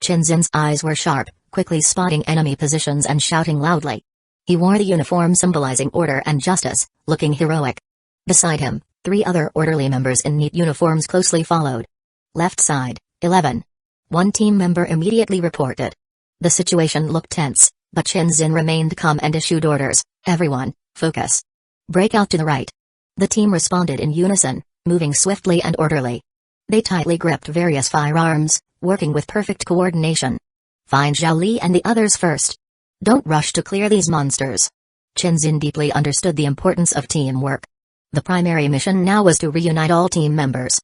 Shinzin's eyes were sharp, quickly spotting enemy positions and shouting loudly. He wore the uniform symbolizing order and justice, looking heroic. Beside him, 3 other orderly members in neat uniforms closely followed. Left side, 11. One team member immediately reported. The situation looked tense, but Shinzin remained calm and issued orders. Everyone, focus. Break out to the right. The team responded in unison, moving swiftly and orderly. They tightly gripped various firearms, working with perfect coordination. Find Zhao Li and the others first. Don't rush to clear these monsters. Shinzin deeply understood the importance of teamwork. The primary mission now was to reunite all team members.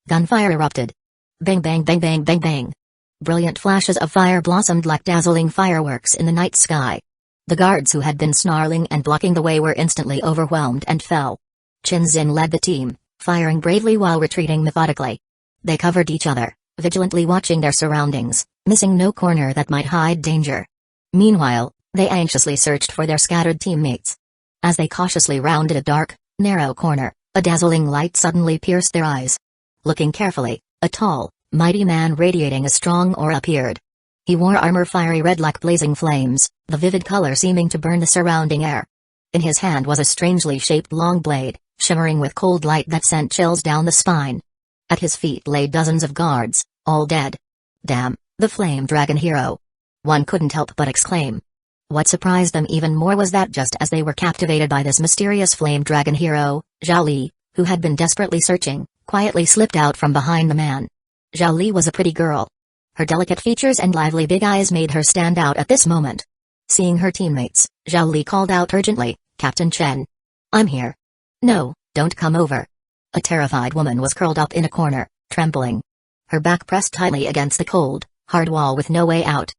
Gunfire erupted. Bang bang bang bang bang bang. Brilliant flashes of fire blossomed like dazzling fireworks in the night sky. The guards who had been snarling and blocking the way were instantly overwhelmed and fell. Shinzin led the team, firing bravely while retreating methodically. They covered each other, vigilantly watching their surroundings, missing no corner that might hide danger. Meanwhile, they anxiously searched for their scattered teammates. As they cautiously rounded a dark, narrow corner, a dazzling light suddenly pierced their eyes. Looking carefully, a tall, mighty man radiating a strong aura appeared. He wore armor fiery red like blazing flames, the vivid color seeming to burn the surrounding air. In his hand was a strangely shaped long blade, shimmering with cold light that sent chills down the spine. At his feet lay dozens of guards, all dead. Damn, the flame dragon hero. One couldn't help but exclaim. What surprised them even more was that just as they were captivated by this mysterious flame dragon hero, Zhao Li, who had been desperately searching, quietly slipped out from behind the man. Zhao Li was a pretty girl. Her delicate features and lively big eyes made her stand out at this moment. Seeing her teammates, Zhao Li called out urgently, "Captain Chen. I'm here." "No, don't come over." A terrified woman was curled up in a corner, trembling. Her back pressed tightly against the cold, hard wall with no way out.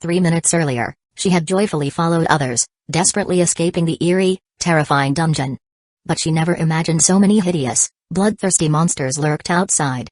3 minutes earlier, she had joyfully followed others, desperately escaping the eerie, terrifying dungeon. But she never imagined so many hideous, bloodthirsty monsters lurked outside.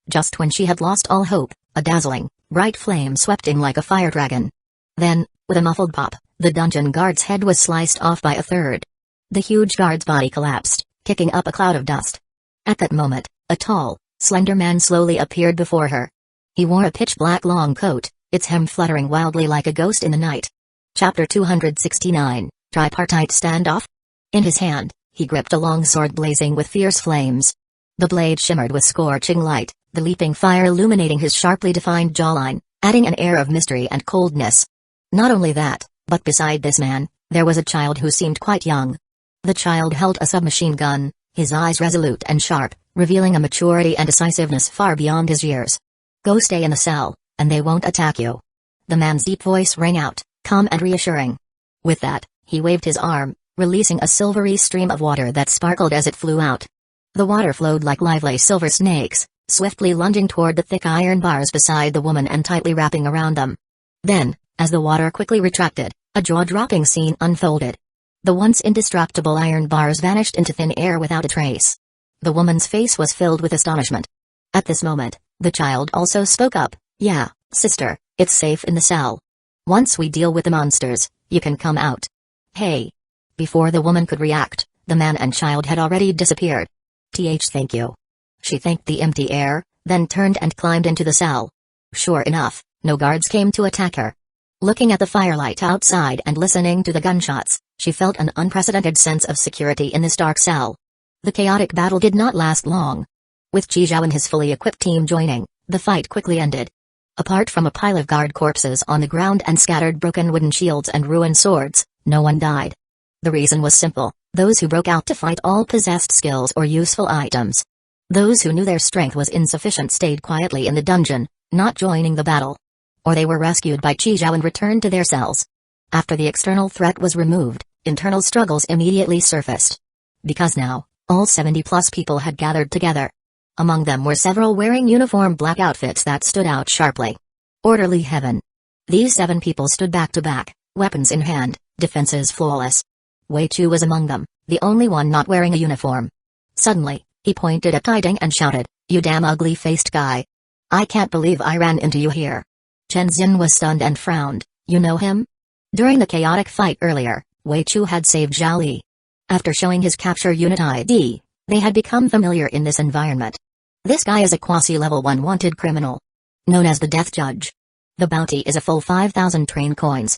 Just when she had lost all hope, a dazzling, bright flame swept in like a fire dragon. Then, with a muffled pop, the dungeon guard's head was sliced off by a third. The huge guard's body collapsed, kicking up a cloud of dust. At that moment, a tall, slender man slowly appeared before her. He wore a pitch-black long coat, its hem fluttering wildly like a ghost in the night. Chapter 269, Tripartite Standoff? In his hand, he gripped a long sword blazing with fierce flames. The blade shimmered with scorching light, the leaping fire illuminating his sharply defined jawline, adding an air of mystery and coldness. Not only that, but beside this man, there was a child who seemed quite young. The child held a submachine gun, his eyes resolute and sharp, revealing a maturity and decisiveness far beyond his years. Go stay in the cell, and they won't attack you. The man's deep voice rang out, calm and reassuring. With that, he waved his arm, releasing a silvery stream of water that sparkled as it flew out. The water flowed like lively silver snakes, swiftly lunging toward the thick iron bars beside the woman and tightly wrapping around them. Then, as the water quickly retracted, a jaw-dropping scene unfolded. The once indestructible iron bars vanished into thin air without a trace. The woman's face was filled with astonishment. At this moment, the child also spoke up. Yeah, sister, it's safe in the cell. Once we deal with the monsters, you can come out. Hey. Before the woman could react, the man and child had already disappeared. Thank you. She thanked the empty air, then turned and climbed into the cell. Sure enough, no guards came to attack her. Looking at the firelight outside and listening to the gunshots, she felt an unprecedented sense of security in this dark cell. The chaotic battle did not last long. With Chizhou and his fully equipped team joining, the fight quickly ended. Apart from a pile of guard corpses on the ground and scattered broken wooden shields and ruined swords, no one died. The reason was simple: those who broke out to fight all possessed skills or useful items. Those who knew their strength was insufficient stayed quietly in the dungeon, not joining the battle. Or they were rescued by Chizhou and returned to their cells. After the external threat was removed, internal struggles immediately surfaced. Because now, all 70+ people had gathered together. Among them were several wearing uniform black outfits that stood out sharply. Orderly Heaven. These 7 people stood back to back, weapons in hand, defenses flawless. Wei Chu was among them, the only one not wearing a uniform. Suddenly, he pointed at Taiding and shouted, "You damn ugly-faced guy. I can't believe I ran into you here." Chen Xin was stunned and frowned. You know him? During the chaotic fight earlier, Wei Chu had saved Zhao Li. After showing his capture unit ID, they had become familiar in this environment. This guy is a quasi-level 1 wanted criminal. Known as the Death Judge. The bounty is a full 5,000 train coins.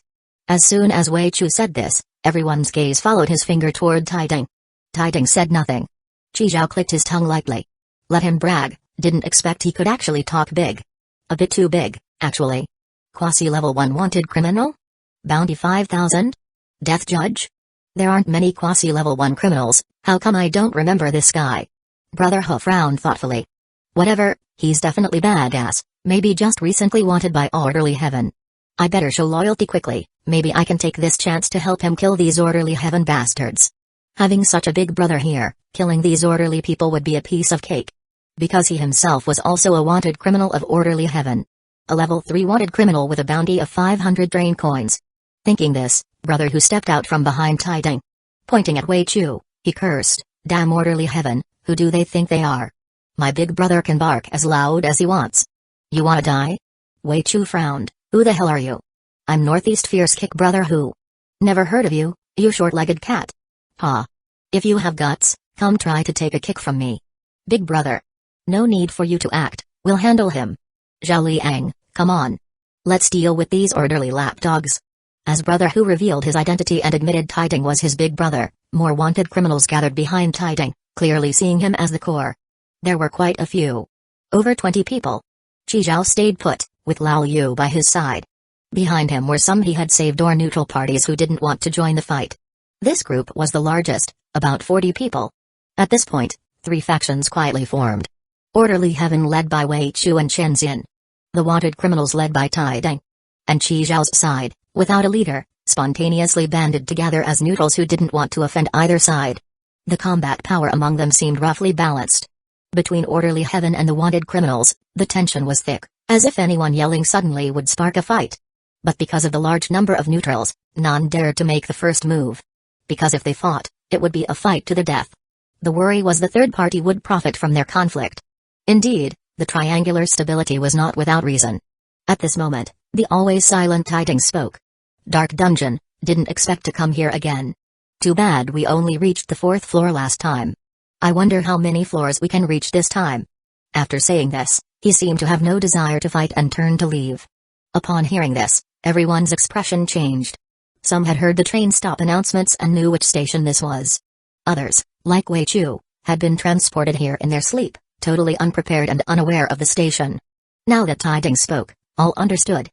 As soon as Wei Chu said this, everyone's gaze followed his finger toward Taiding. Taiding said nothing. Chizhou clicked his tongue lightly. Let him brag, didn't expect he could actually talk big. A bit too big, actually. Quasi-level 1 wanted criminal? Bounty 5,000? Death Judge? There aren't many quasi-level 1 criminals, how come I don't remember this guy? Brother Hu frowned thoughtfully. Whatever, he's definitely badass, maybe just recently wanted by Orderly Heaven. I better show loyalty quickly, maybe I can take this chance to help him kill these Orderly Heaven bastards. Having such a big brother here, killing these orderly people would be a piece of cake. Because he himself was also a wanted criminal of Orderly Heaven. A level 3 wanted criminal with a bounty of 500 drain coins. Thinking this, Brother Hu stepped out from behind Taiding. Pointing at Wei Chu, he cursed, "Damn Orderly Heaven, who do they think they are? My big brother can bark as loud as he wants. You wanna die?" Wei Chu frowned. "Who the hell are you?" "I'm Northeast Fierce Kick Brother Hu. Never heard of you, you short-legged cat." "Ha. If you have guts, come try to take a kick from me. Big brother. No need for you to act, we'll handle him. Zhao Liang, come on. Let's deal with these orderly lapdogs." As Brother Hu revealed his identity and admitted Taiding was his big brother, more wanted criminals gathered behind Taiding, clearly seeing him as the core. There were quite a few. Over 20 people. Chizhou stayed put, with Lao Yu by his side. Behind him were some he had saved or neutral parties who didn't want to join the fight. This group was the largest, about 40 people. At this point, 3 factions quietly formed. Orderly Heaven led by Wei Chu and Chen Xin. The wanted criminals led by Taiding. And Chizhou's side, without a leader, spontaneously banded together as neutrals who didn't want to offend either side. The combat power among them seemed roughly balanced. Between Orderly Heaven and the wanted criminals, the tension was thick, as if anyone yelling suddenly would spark a fight. But because of the large number of neutrals, none dared to make the first move. Because if they fought, it would be a fight to the death. The worry was the third party would profit from their conflict. Indeed, the triangular stability was not without reason. At this moment, the always silent Tidings spoke. Dark Dungeon, didn't expect to come here again. Too bad we only reached the 4th floor last time. I wonder how many floors we can reach this time. After saying this, he seemed to have no desire to fight and turned to leave. Upon hearing this, everyone's expression changed. Some had heard the train stop announcements and knew which station this was. Others, like Wei Chu, had been transported here in their sleep, totally unprepared and unaware of the station. Now that Tidings spoke, all understood.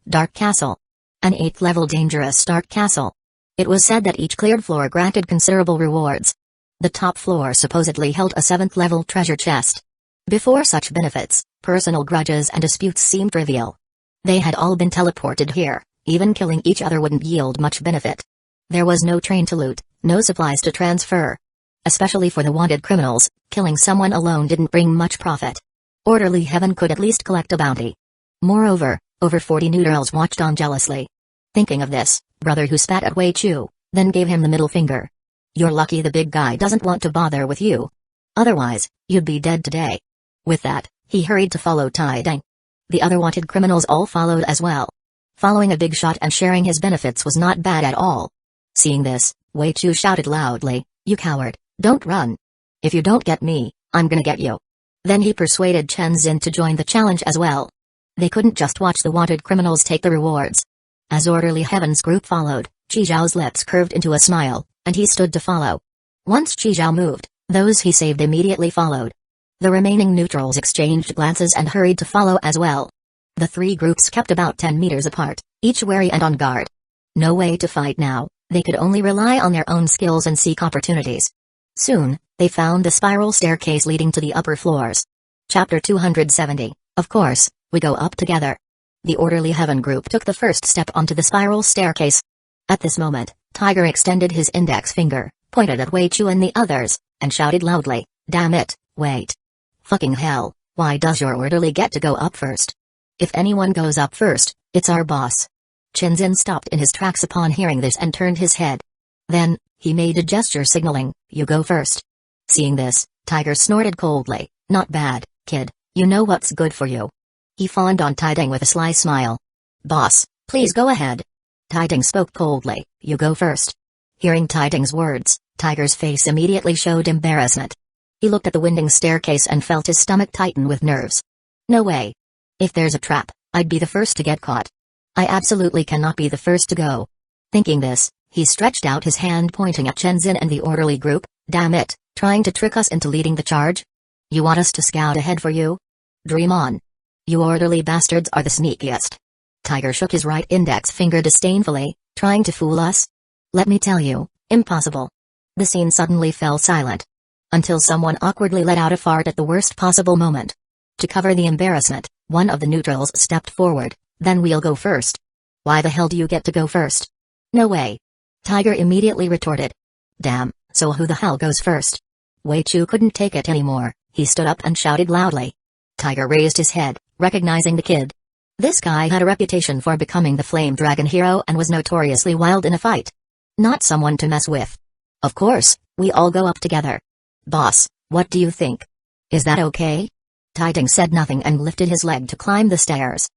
Dark Castle. An 8th-level dangerous dark castle. It was said that each cleared floor granted considerable rewards. The top floor supposedly held a 7th-level treasure chest. Before such benefits, personal grudges and disputes seemed trivial. They had all been teleported here, even killing each other wouldn't yield much benefit. There was no train to loot, no supplies to transfer. Especially for the wanted criminals, killing someone alone didn't bring much profit. Orderly Heaven could at least collect a bounty. Moreover, over 40 neutrals watched on jealously. Thinking of this, Brother Who spat at Wei Chu, then gave him the middle finger. You're lucky the big guy doesn't want to bother with you. Otherwise, you'd be dead today. With that, he hurried to follow Tidings. The other wanted criminals all followed as well. Following a big shot and sharing his benefits was not bad at all. Seeing this, Wei Chu shouted loudly, "You coward, don't run. If you don't get me, I'm gonna get you." Then he persuaded Chen Xin to join the challenge as well. They couldn't just watch the wanted criminals take the rewards. As Orderly Heaven's group followed, Chi Zhao's lips curved into a smile, and he stood to follow. Once Chi Zhao moved, those he saved immediately followed. The remaining neutrals exchanged glances and hurried to follow as well. The three groups kept about 10 meters apart, each wary and on guard. No way to fight now, they could only rely on their own skills and seek opportunities. Soon, they found the spiral staircase leading to the upper floors. Chapter 270, of course, we go up together. The Orderly Heaven group took the first step onto the spiral staircase. At this moment, Tiger extended his index finger, pointed at Wei Chu and the others, and shouted loudly, "Damn it, wait. Fucking hell, why does your orderly get to go up first? If anyone goes up first, it's our boss." Chen Xin stopped in his tracks upon hearing this and turned his head. Then, he made a gesture signaling, "You go first." Seeing this, Tiger snorted coldly, "Not bad, kid, you know what's good for you." He fawned on Tidings with a sly smile. "Boss, please go ahead." Tidings spoke coldly, "You go first." Hearing Tidings' words, Tiger's face immediately showed embarrassment. He looked at the winding staircase and felt his stomach tighten with nerves. No way. If there's a trap, I'd be the first to get caught. I absolutely cannot be the first to go. Thinking this, he stretched out his hand pointing at Chen Xin and the orderly group. "Damn it, trying to trick us into leading the charge? You want us to scout ahead for you? Dream on. You orderly bastards are the sneakiest." Tiger shook his right index finger disdainfully, "Trying to fool us? Let me tell you, impossible." The scene suddenly fell silent. Until someone awkwardly let out a fart at the worst possible moment. To cover the embarrassment, one of the neutrals stepped forward. "Then we'll go first." "Why the hell do you get to go first?" "No way." Tiger immediately retorted. "Damn, so who the hell goes first?" Wei Chu couldn't take it anymore, he stood up and shouted loudly. Tiger raised his head, recognizing the kid. This guy had a reputation for becoming the Flame Dragon hero and was notoriously wild in a fight. Not someone to mess with. "Of course, we all go up together." "Boss, what do you think? Is that okay?" Tidings said nothing and lifted his leg to climb the stairs.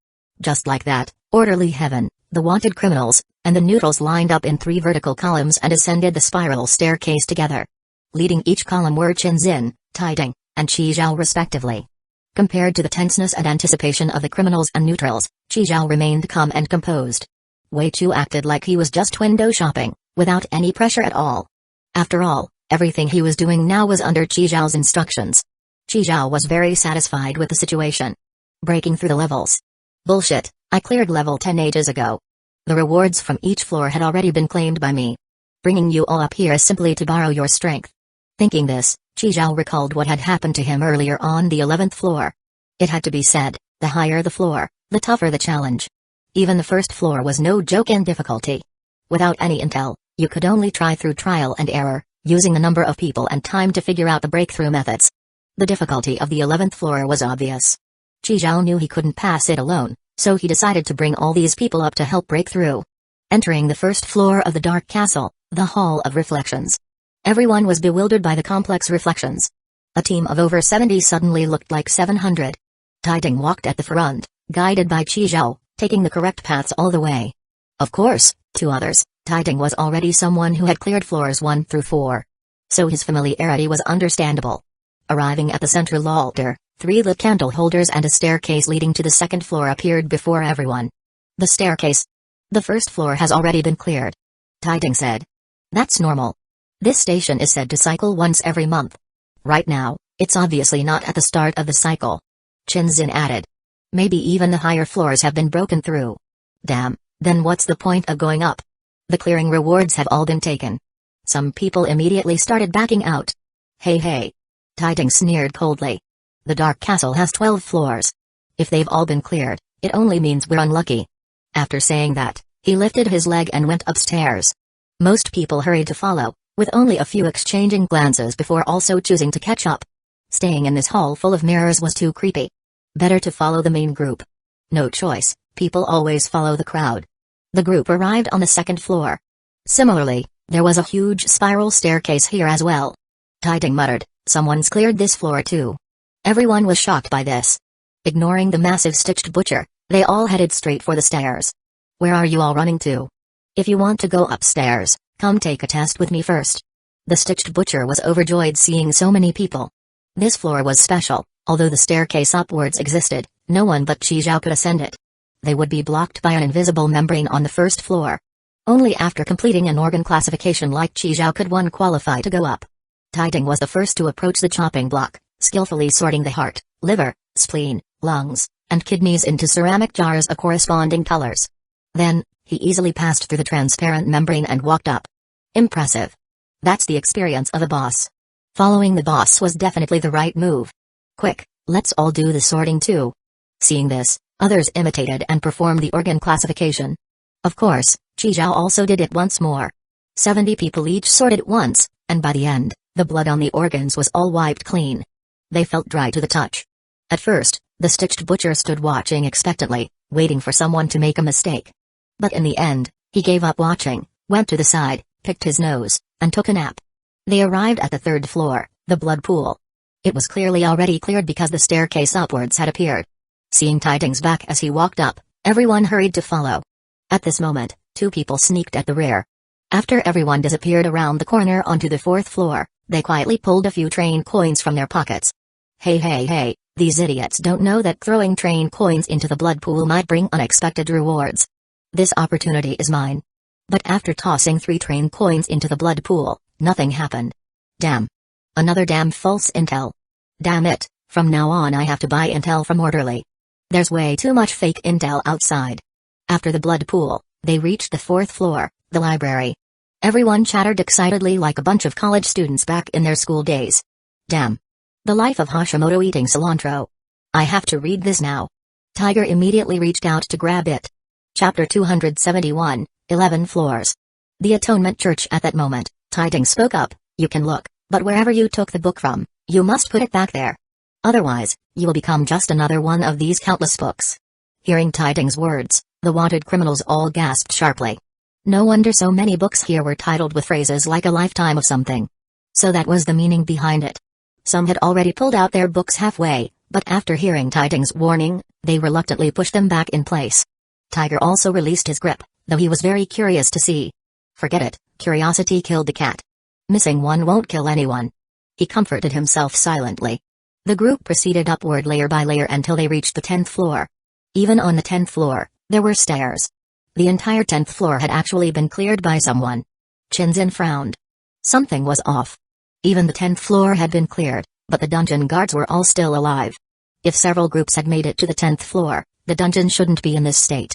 Just like that, Orderly Heaven, the wanted criminals, and the neutrals lined up in 3 vertical columns and ascended the spiral staircase together. Leading each column were Chen Xin, Tidings, and Chi Zhao respectively. Compared to the tenseness and anticipation of the criminals and neutrals, Chi Zhao remained calm and composed. Wei Chu acted like he was just window shopping, without any pressure at all. After all, everything he was doing now was under Chi Zhao's instructions. Chi Zhao was very satisfied with the situation. Breaking through the levels. Bullshit, I cleared level 10 ages ago. The rewards from each floor had already been claimed by me. Bringing you all up here is simply to borrow your strength. Thinking this, Chi Zhao recalled what had happened to him earlier on the 11th floor. It had to be said, the higher the floor, the tougher the challenge. Even the first floor was no joke in difficulty. Without any intel, you could only try through trial and error, using the number of people and time to figure out the breakthrough methods. The difficulty of the 11th floor was obvious. Chizhou knew he couldn't pass it alone, so he decided to bring all these people up to help break through. Entering the first floor of the Dark Castle, the Hall of Reflections. Everyone was bewildered by the complex reflections. A team of over 70 suddenly looked like 700. Taiding walked at the front, guided by Chizhou, taking the correct paths all the way. Of course, to others, Taiding was already someone who had cleared floors 1 through 4. So his familiarity was understandable. Arriving at the central altar, 3 lit candle holders and a staircase leading to the second floor appeared before everyone. The staircase. The first floor has already been cleared. Taiding said. That's normal. This station is said to cycle once every month. Right now, it's obviously not at the start of the cycle. Chinzin added. Maybe even the higher floors have been broken through. Damn, then what's the point of going up? The clearing rewards have all been taken. Some people immediately started backing out. Hey. Taiding sneered coldly. The Dark Castle has 12 floors. If they've all been cleared, it only means we're unlucky. After saying that, he lifted his leg and went upstairs. Most people hurried to follow, with only a few exchanging glances before also choosing to catch up. Staying in this hall full of mirrors was too creepy. Better to follow the main group. No choice, people always follow the crowd. The group arrived on the second floor. Similarly, there was a huge spiral staircase here as well. Taiding muttered, someone's cleared this floor too. Everyone was shocked by this. Ignoring the massive stitched butcher, they all headed straight for the stairs. Where are you all running to? If you want to go upstairs, come take a test with me first. The stitched butcher was overjoyed seeing so many people. This floor was special, although the staircase upwards existed, no one but Chizhou could ascend it. They would be blocked by an invisible membrane on the first floor. Only after completing an organ classification like Chizhou could one qualify to go up. Taiding was the first to approach the chopping block, skillfully sorting the heart, liver, spleen, lungs, and kidneys into ceramic jars of corresponding colors. Then, he easily passed through the transparent membrane and walked up. Impressive. That's the experience of a boss. Following the boss was definitely the right move. Quick, let's all do the sorting too. Seeing this, others imitated and performed the organ classification. Of course, Chizhou also did it once more. 70 people each sorted once, and by the end, the blood on the organs was all wiped clean. They felt dry to the touch. At first, the stitched butcher stood watching expectantly, waiting for someone to make a mistake. But in the end, he gave up watching, went to the side, picked his nose, and took a nap. They arrived at the third floor, the blood pool. It was clearly already cleared because the staircase upwards had appeared. Seeing Taiding's back as he walked up, everyone hurried to follow. At this moment, 2 people sneaked at the rear. After everyone disappeared around the corner onto the 4th floor, they quietly pulled a few train coins from their pockets. Hey, these idiots don't know that throwing train coins into the blood pool might bring unexpected rewards. This opportunity is mine. But after tossing 3 train coins into the blood pool, nothing happened. Damn. Another damn false intel. Damn it, from now on I have to buy intel from Orderly. There's way too much fake intel outside. After the blood pool, they reached the 4th floor, the library. Everyone chattered excitedly like a bunch of college students back in their school days. Damn. The Life of Hashimoto Eating Cilantro. I have to read this now. Tiger immediately reached out to grab it. Chapter 271, 11 Floors. The Atonement Church. At that moment, Taiding spoke up, you can look, but wherever you took the book from, you must put it back there. Otherwise, you will become just another one of these countless books. Hearing Taiding's words, the wanted criminals all gasped sharply. No wonder so many books here were titled with phrases like a lifetime of something. So that was the meaning behind it. Some had already pulled out their books halfway, but after hearing Taiding's warning, they reluctantly pushed them back in place. Tiger also released his grip, though he was very curious to see. Forget it, curiosity killed the cat. Missing one won't kill anyone. He comforted himself silently. The group proceeded upward layer by layer until they reached the 10th floor. Even on the 10th floor, there were stairs. The entire 10th floor had actually been cleared by someone. Chinzin frowned. Something was off. Even the 10th floor had been cleared, but the dungeon guards were all still alive. If several groups had made it to the 10th floor, the dungeon shouldn't be in this state.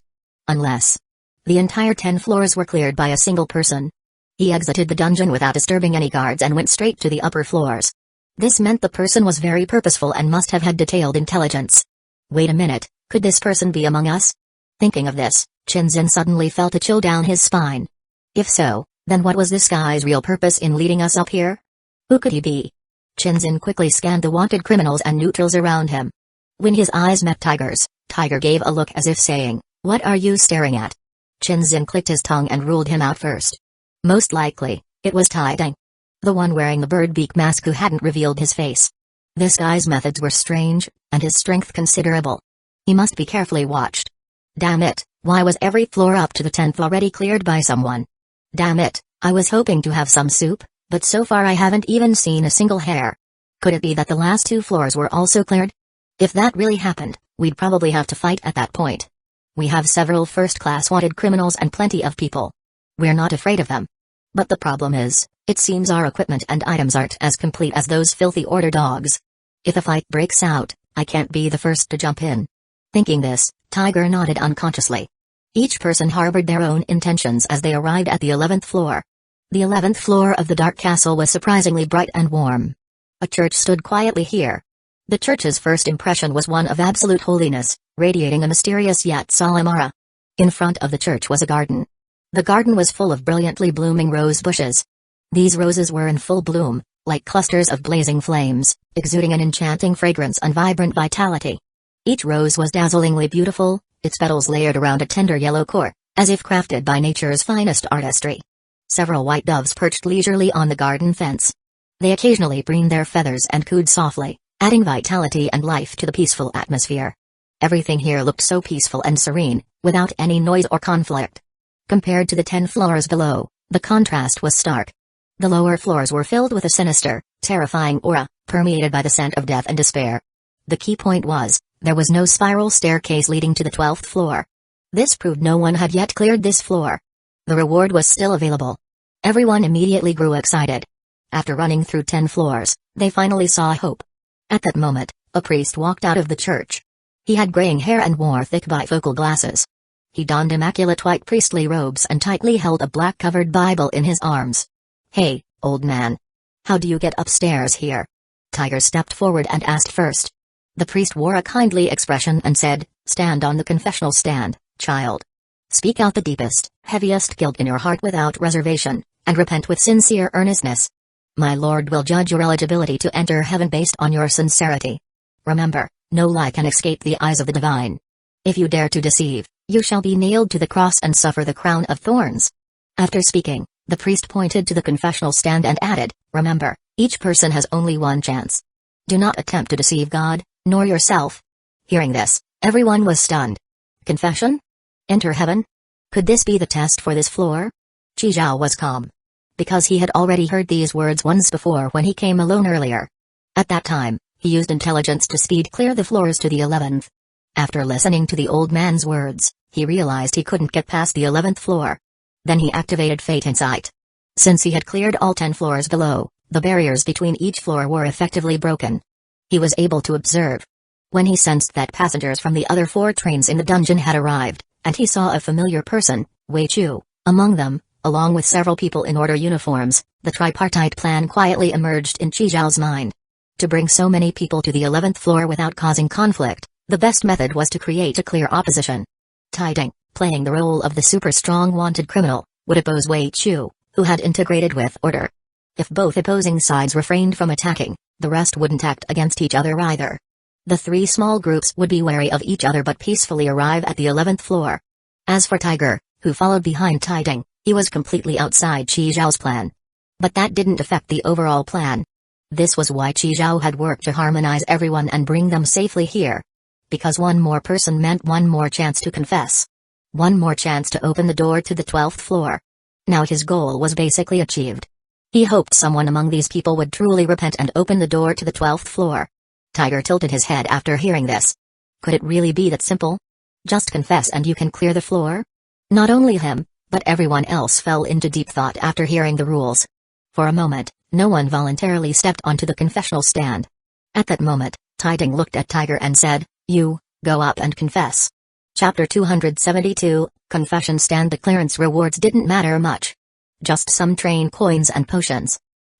Unless the entire 10 floors were cleared by a single person. He exited the dungeon without disturbing any guards and went straight to the upper floors. This meant the person was very purposeful and must have had detailed intelligence. Wait a minute, could this person be among us? Thinking of this, Chinzin suddenly felt a chill down his spine. If so, Then what was this guy's real purpose in leading us up here? Who could he be? Shinzin quickly scanned the wanted criminals and neutrals around him. When his eyes met Tiger's, Tiger gave a look as if saying, "What are you staring at?" Shinzin clicked his tongue and ruled him out first. Most likely, it was Taideng, the one wearing the bird beak mask who hadn't revealed his face. This guy's methods were strange, and his strength considerable. He must be carefully watched. Damn it, why was every floor up to the 10th already cleared by someone? Damn it, I was hoping to have some soup, but so far I haven't even seen a single hair. Could it be that the last 2 floors were also cleared? If that really happened, we'd probably have to fight at that point. We have several first-class wanted criminals and plenty of people. We're not afraid of them. But the problem is, it seems our equipment and items aren't as complete as those filthy order dogs. If a fight breaks out, I can't be the first to jump in. Thinking this, Tiger nodded unconsciously. Each person harbored their own intentions as they arrived at the 11th floor. The 11th floor of the Dark Castle was surprisingly bright and warm. A church stood quietly here. The church's first impression was one of absolute holiness, radiating a mysterious yet solemn aura. In front of the church was a garden. The garden was full of brilliantly blooming rose bushes. These roses were in full bloom, like clusters of blazing flames, exuding an enchanting fragrance and vibrant vitality. Each rose was dazzlingly beautiful, its petals layered around a tender yellow core, as if crafted by nature's finest artistry. Several white doves perched leisurely on the garden fence. They occasionally preened their feathers and cooed softly, adding vitality and life to the peaceful atmosphere. Everything here looked so peaceful and serene, without any noise or conflict. Compared to the 10 floors below, the contrast was stark. The lower floors were filled with a sinister, terrifying aura, permeated by the scent of death and despair. The key point was, there was no spiral staircase leading to the 12th floor. This proved no one had yet cleared this floor. The reward was still available. Everyone immediately grew excited. After running through 10 floors, they finally saw hope. At that moment, a priest walked out of the church. He had graying hair and wore thick bifocal glasses. He donned immaculate white priestly robes and tightly held a black-covered Bible in his arms. "Hey, old man. How do you get upstairs here?" Tiger stepped forward and asked first. The priest wore a kindly expression and said, "Stand on the confessional stand, child. Speak out the deepest, heaviest guilt in your heart without reservation, and repent with sincere earnestness. My Lord will judge your eligibility to enter heaven based on your sincerity. Remember, no lie can escape the eyes of the divine. If you dare to deceive, you shall be nailed to the cross and suffer the crown of thorns." After speaking, the priest pointed to the confessional stand and added, "Remember, each person has only one chance. Do not attempt to deceive God, nor yourself." Hearing this, everyone was stunned. Confession? Enter heaven? Could this be the test for this floor? Chi Zhao was calm. Because he had already heard these words once before when he came alone earlier. At that time, he used intelligence to speed clear the floors to the 11th. After listening to the old man's words, he realized he couldn't get past the 11th floor. Then he activated Fate Insight. Since he had cleared all 10 floors below, the barriers between each floor were effectively broken. He was able to observe. When he sensed that passengers from the other 4 trains in the dungeon had arrived, and he saw a familiar person, Wei Chu, among them, along with several people in order uniforms, the tripartite plan quietly emerged in Chi Zhao's mind. To bring so many people to the 11th floor without causing conflict, the best method was to create a clear opposition. Taideng, playing the role of the super-strong wanted criminal, would oppose Wei Chu, who had integrated with order. If both opposing sides refrained from attacking, the rest wouldn't act against each other either. The 3 small groups would be wary of each other but peacefully arrive at the 11th floor. As for Tiger, who followed behind Taideng, he was completely outside Chi Zhao's plan. But that didn't affect the overall plan. This was why Chi Zhao had worked to harmonize everyone and bring them safely here. Because one more person meant one more chance to confess. One more chance to open the door to the 12th floor. Now his goal was basically achieved. He hoped someone among these people would truly repent and open the door to the 12th floor. Tiger tilted his head after hearing this. Could it really be that simple? Just confess and you can clear the floor? Not only him, but everyone else fell into deep thought after hearing the rules. For a moment, no one voluntarily stepped onto the confessional stand. At that moment, Taideng looked at Tiger and said, "You, go up and confess." Chapter 272, Confession Stand. The clearance rewards didn't matter much. Just some train coins and potions.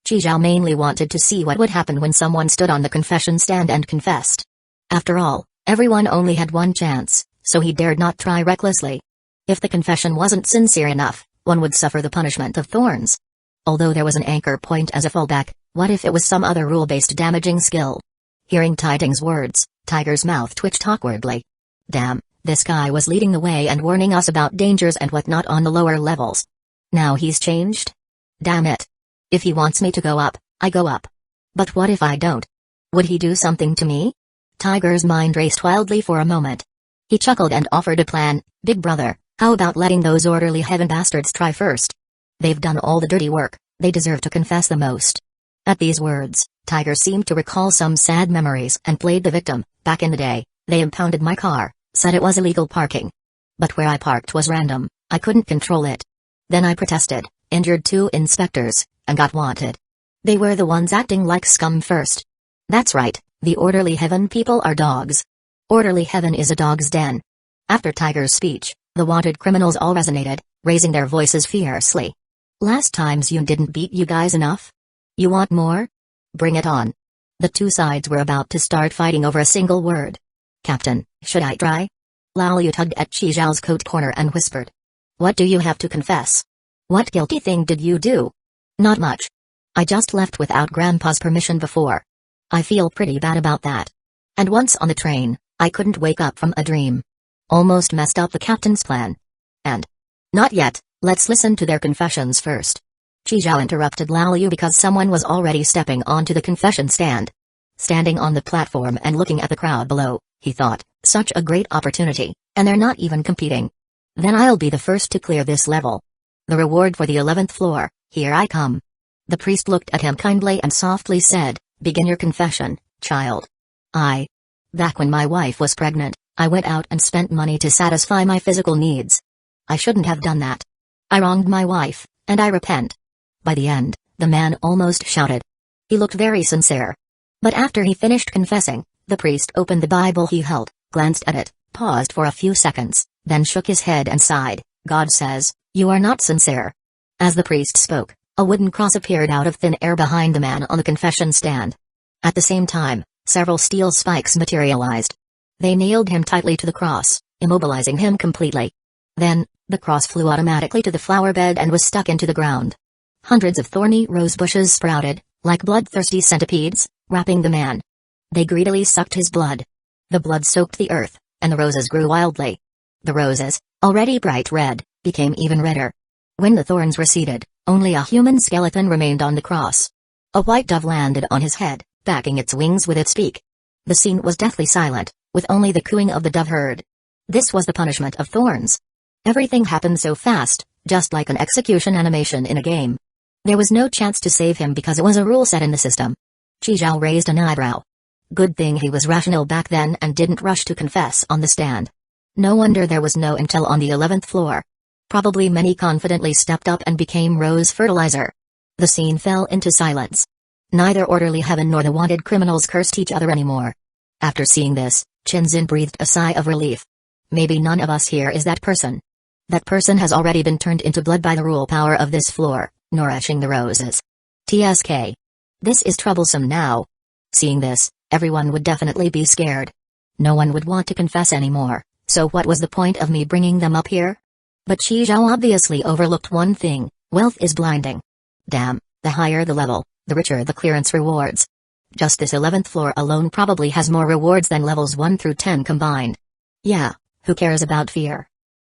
Chi Zhao mainly wanted to see what would happen when someone stood on the confession stand and confessed. After all, everyone only had one chance, so he dared not try recklessly. If the confession wasn't sincere enough, one would suffer the punishment of thorns. Although there was an anchor point as a fallback, what if it was some other rule-based damaging skill? Hearing Tiding's words, Tiger's mouth twitched awkwardly. Damn, this guy was leading the way and warning us about dangers and whatnot on the lower levels. Now he's changed? Damn it. If he wants me to go up, I go up. But what if I don't? Would he do something to me? Tiger's mind raced wildly for a moment. He chuckled and offered a plan. Big brother, how about letting those orderly heaven bastards try first? They've done all the dirty work, they deserve to confess the most. At these words, Tiger seemed to recall some sad memories and played the victim. Back in the day, they impounded my car, said it was illegal parking. But where I parked was random, I couldn't control it. Then I protested, injured 2 inspectors, and got wanted. They were the ones acting like scum first. That's right, the orderly heaven people are dogs. Orderly heaven is a dog's den. After Tiger's speech, the wanted criminals all resonated, raising their voices fiercely. Last times you didn't beat you guys enough? You want more? Bring it on. The 2 sides were about to start fighting over a single word. Captain, should I try? Lao Yu tugged at Chi Zhao's coat corner and whispered. What do you have to confess? What guilty thing did you do? Not much. I just left without Grandpa's permission before. I feel pretty bad about that. And once on the train, I couldn't wake up from a dream. Almost messed up the captain's plan. And... Not yet, let's listen to their confessions first. Chi Zhao interrupted Lao Yu because someone was already stepping onto the confession stand. Standing on the platform and looking at the crowd below, he thought, such a great opportunity, and they're not even competing. Then I'll be the first to clear this level. The reward for the 11th floor, here I come. The priest looked at him kindly and softly said, begin your confession, child. Back when my wife was pregnant, I went out and spent money to satisfy my physical needs. I shouldn't have done that. I wronged my wife, and I repent. By the end, the man almost shouted. He looked very sincere. But after he finished confessing, the priest opened the Bible he held, glanced at it, paused for a few seconds, then shook his head and sighed. God says, you are not sincere. As the priest spoke, a wooden cross appeared out of thin air behind the man on the confession stand. At the same time, several steel spikes materialized. They nailed him tightly to the cross, immobilizing him completely. Then, the cross flew automatically to the flower bed and was stuck into the ground. Hundreds of thorny rose bushes sprouted, like bloodthirsty centipedes, wrapping the man. They greedily sucked his blood. The blood soaked the earth, and the roses grew wildly. The roses, already bright red, became even redder. When the thorns receded, only a human skeleton remained on the cross. A white dove landed on his head, backing its wings with its beak. The scene was deathly silent, with only the cooing of the dove heard. This was the punishment of thorns. Everything happened so fast, just like an execution animation in a game. There was no chance to save him because it was a rule set in the system. Chi Zhao raised an eyebrow. Good thing he was rational back then and didn't rush to confess on the stand. No wonder there was no intel on the 11th floor. Probably many confidently stepped up and became rose fertilizer. The scene fell into silence. Neither orderly heaven nor the wanted criminals cursed each other anymore. After seeing this, Chinzin breathed a sigh of relief. Maybe none of us here is that person. That person has already been turned into blood by the rule power of this floor, nourishing the roses. TSK. This is troublesome now. Seeing this, everyone would definitely be scared. No one would want to confess anymore, so what was the point of me bringing them up here? But Chi Zhao obviously overlooked one thing: wealth is blinding. Damn, the higher the level, the richer the clearance rewards. Just this 11th floor alone probably has more rewards than levels 1 through 10 combined. Yeah, who cares about fear?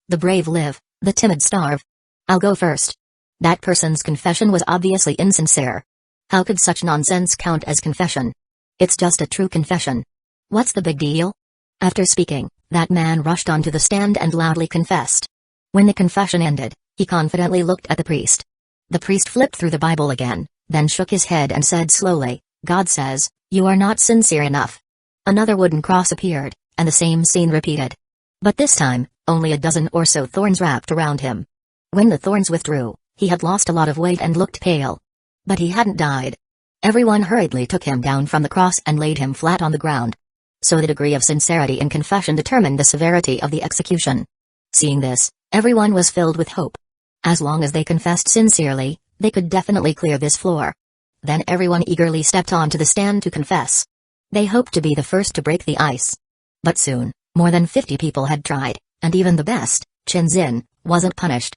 The brave live, the timid starve. I'll go first. That person's confession was obviously insincere. How could such nonsense count as confession? It's just a true confession. What's the big deal? After speaking, that man rushed onto the stand and loudly confessed. When the confession ended, he confidently looked at the priest. The priest flipped through the Bible again, then shook his head and said slowly, God says, you are not sincere enough. Another wooden cross appeared, and the same scene repeated. But this time, only a dozen or so thorns wrapped around him. When the thorns withdrew, he had lost a lot of weight and looked pale. But he hadn't died. Everyone hurriedly took him down from the cross and laid him flat on the ground. So the degree of sincerity in confession determined the severity of the execution. Seeing this, everyone was filled with hope. As long as they confessed sincerely, they could definitely clear this floor. Then everyone eagerly stepped onto the stand to confess. They hoped to be the first to break the ice. But soon, more than 50 people had tried, and even the best, Chinzin, wasn't punished.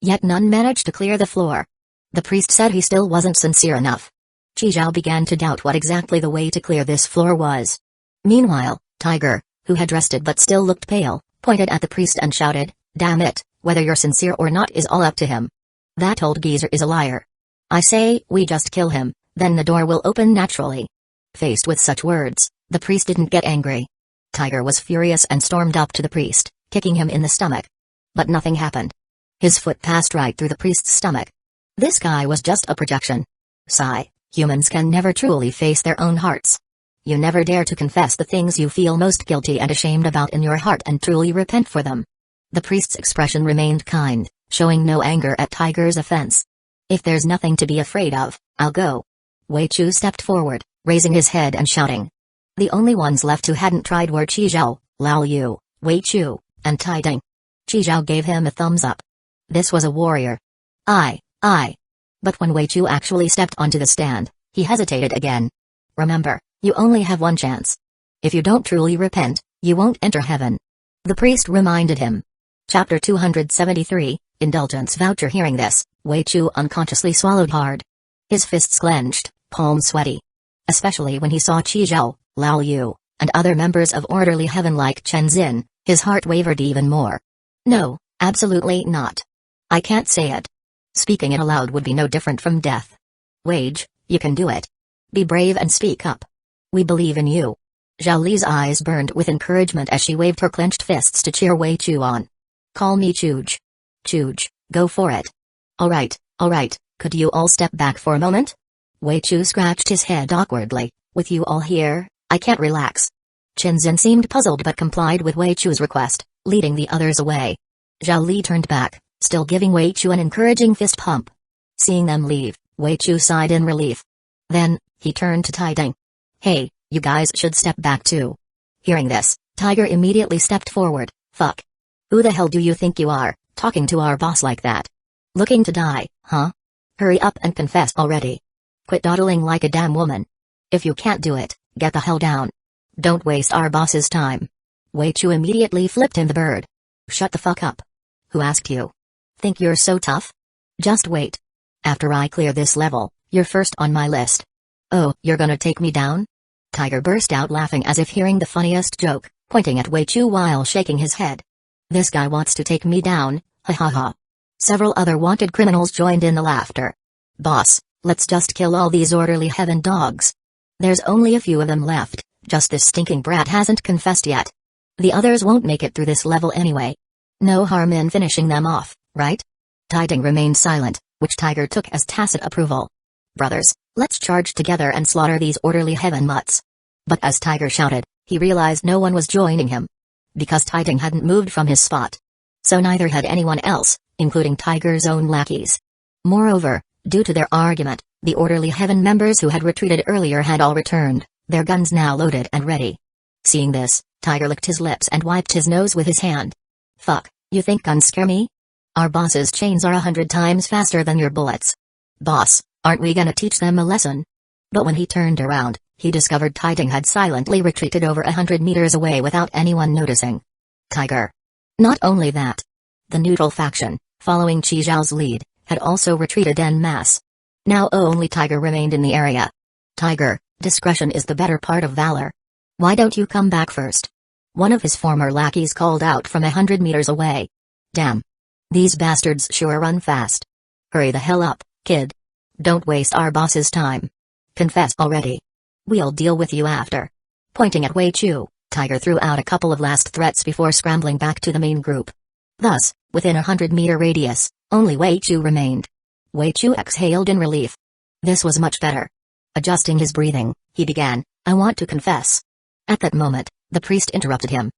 Yet none managed to clear the floor. The priest said he still wasn't sincere enough. Chizhao began to doubt what exactly the way to clear this floor was. Meanwhile, Tiger, who had rested but still looked pale, pointed at the priest and shouted, "Damn it, whether you're sincere or not is all up to him. That old geezer is a liar. I say, we just kill him, then the door will open naturally." Faced with such words, the priest didn't get angry. Tiger was furious and stormed up to the priest, kicking him in the stomach. But nothing happened. His foot passed right through the priest's stomach. This guy was just a projection. Sigh, humans can never truly face their own hearts. You never dare to confess the things you feel most guilty and ashamed about in your heart and truly repent for them. The priest's expression remained kind, showing no anger at Tiger's offense. "If there's nothing to be afraid of, I'll go." Wei Chu stepped forward, raising his head and shouting. The only ones left who hadn't tried were Chizhao, Lao Yu, Wei Chu, and Tai Ding. Chizhao gave him a thumbs up. This was a warrior. Aye. But when Wei Chu actually stepped onto the stand, he hesitated again. "Remember, you only have one chance. If you don't truly repent, you won't enter heaven," the priest reminded him. Chapter 273, Indulgence Voucher. Hearing this, Wei Chu unconsciously swallowed hard. His fists clenched, palms sweaty. Especially when he saw Chizhao, Lao Yu, and other members of Orderly Heaven like Chen Xin, his heart wavered even more. "No, absolutely not. I can't say it. Speaking it aloud would be no different from death. Wage, you can do it. Be brave and speak up. We believe in you." Zhao Li's eyes burned with encouragement as she waved her clenched fists to cheer Wei Chu on. "Call me Chuj. Chuj, go for it." All right, could you all step back for a moment?" Wei Chu scratched his head awkwardly. "With you all here, I can't relax." Chen Xin seemed puzzled but complied with Wei Chu's request, leading the others away. Zhao Li turned back, still giving Wei Chu an encouraging fist pump. Seeing them leave, Wei Chu sighed in relief. Then, he turned to Tai Ding. "Hey, you guys should step back too." Hearing this, Tiger immediately stepped forward. "Fuck. Who the hell do you think you are, talking to our boss like that? Looking to die, huh? Hurry up and confess already. Quit dawdling like a damn woman. If you can't do it, get the hell down. Don't waste our boss's time." Wei Chu immediately flipped him the bird. "Shut the fuck up. Who asked you? Think you're so tough? Just wait. After I clear this level, you're first on my list." "Oh, you're gonna take me down?" Tiger burst out laughing as if hearing the funniest joke, pointing at Wei Chu while shaking his head. "This guy wants to take me down, ha ha ha." Several other wanted criminals joined in the laughter. "Boss, let's just kill all these Orderly Heaven dogs. There's only a few of them left, just this stinking brat hasn't confessed yet. The others won't make it through this level anyway. No harm in finishing them off, right?" Tai Ding remained silent, which Tiger took as tacit approval. "Brothers, let's charge together and slaughter these Orderly Heaven mutts." But as Tiger shouted, he realized no one was joining him. Because Tai Ding hadn't moved from his spot. So neither had anyone else, including Tiger's own lackeys. Moreover, due to their argument, the Orderly Heaven members who had retreated earlier had all returned, their guns now loaded and ready. Seeing this, Tiger licked his lips and wiped his nose with his hand. "Fuck, you think guns scare me? Our boss's chains are 100 times faster than your bullets. Boss, aren't we gonna teach them a lesson?" But when he turned around, he discovered Tai Ding had silently retreated over 100 meters away without anyone noticing. Tiger. Not only that. The neutral faction, following Chi Zhao's lead, had also retreated en masse. Now only Tiger remained in the area. "Tiger, discretion is the better part of valor. Why don't you come back first?" One of his former lackeys called out from 100 meters away. "Damn. These bastards sure run fast. Hurry the hell up, kid. Don't waste our boss's time. Confess already. We'll deal with you after." Pointing at Wei Chu, Tiger threw out a couple of last threats before scrambling back to the main group. Thus, within a 100-meter radius, only Wei Chu remained. Wei Chu exhaled in relief. This was much better. Adjusting his breathing, he began, "I want to confess." At that moment, the priest interrupted him.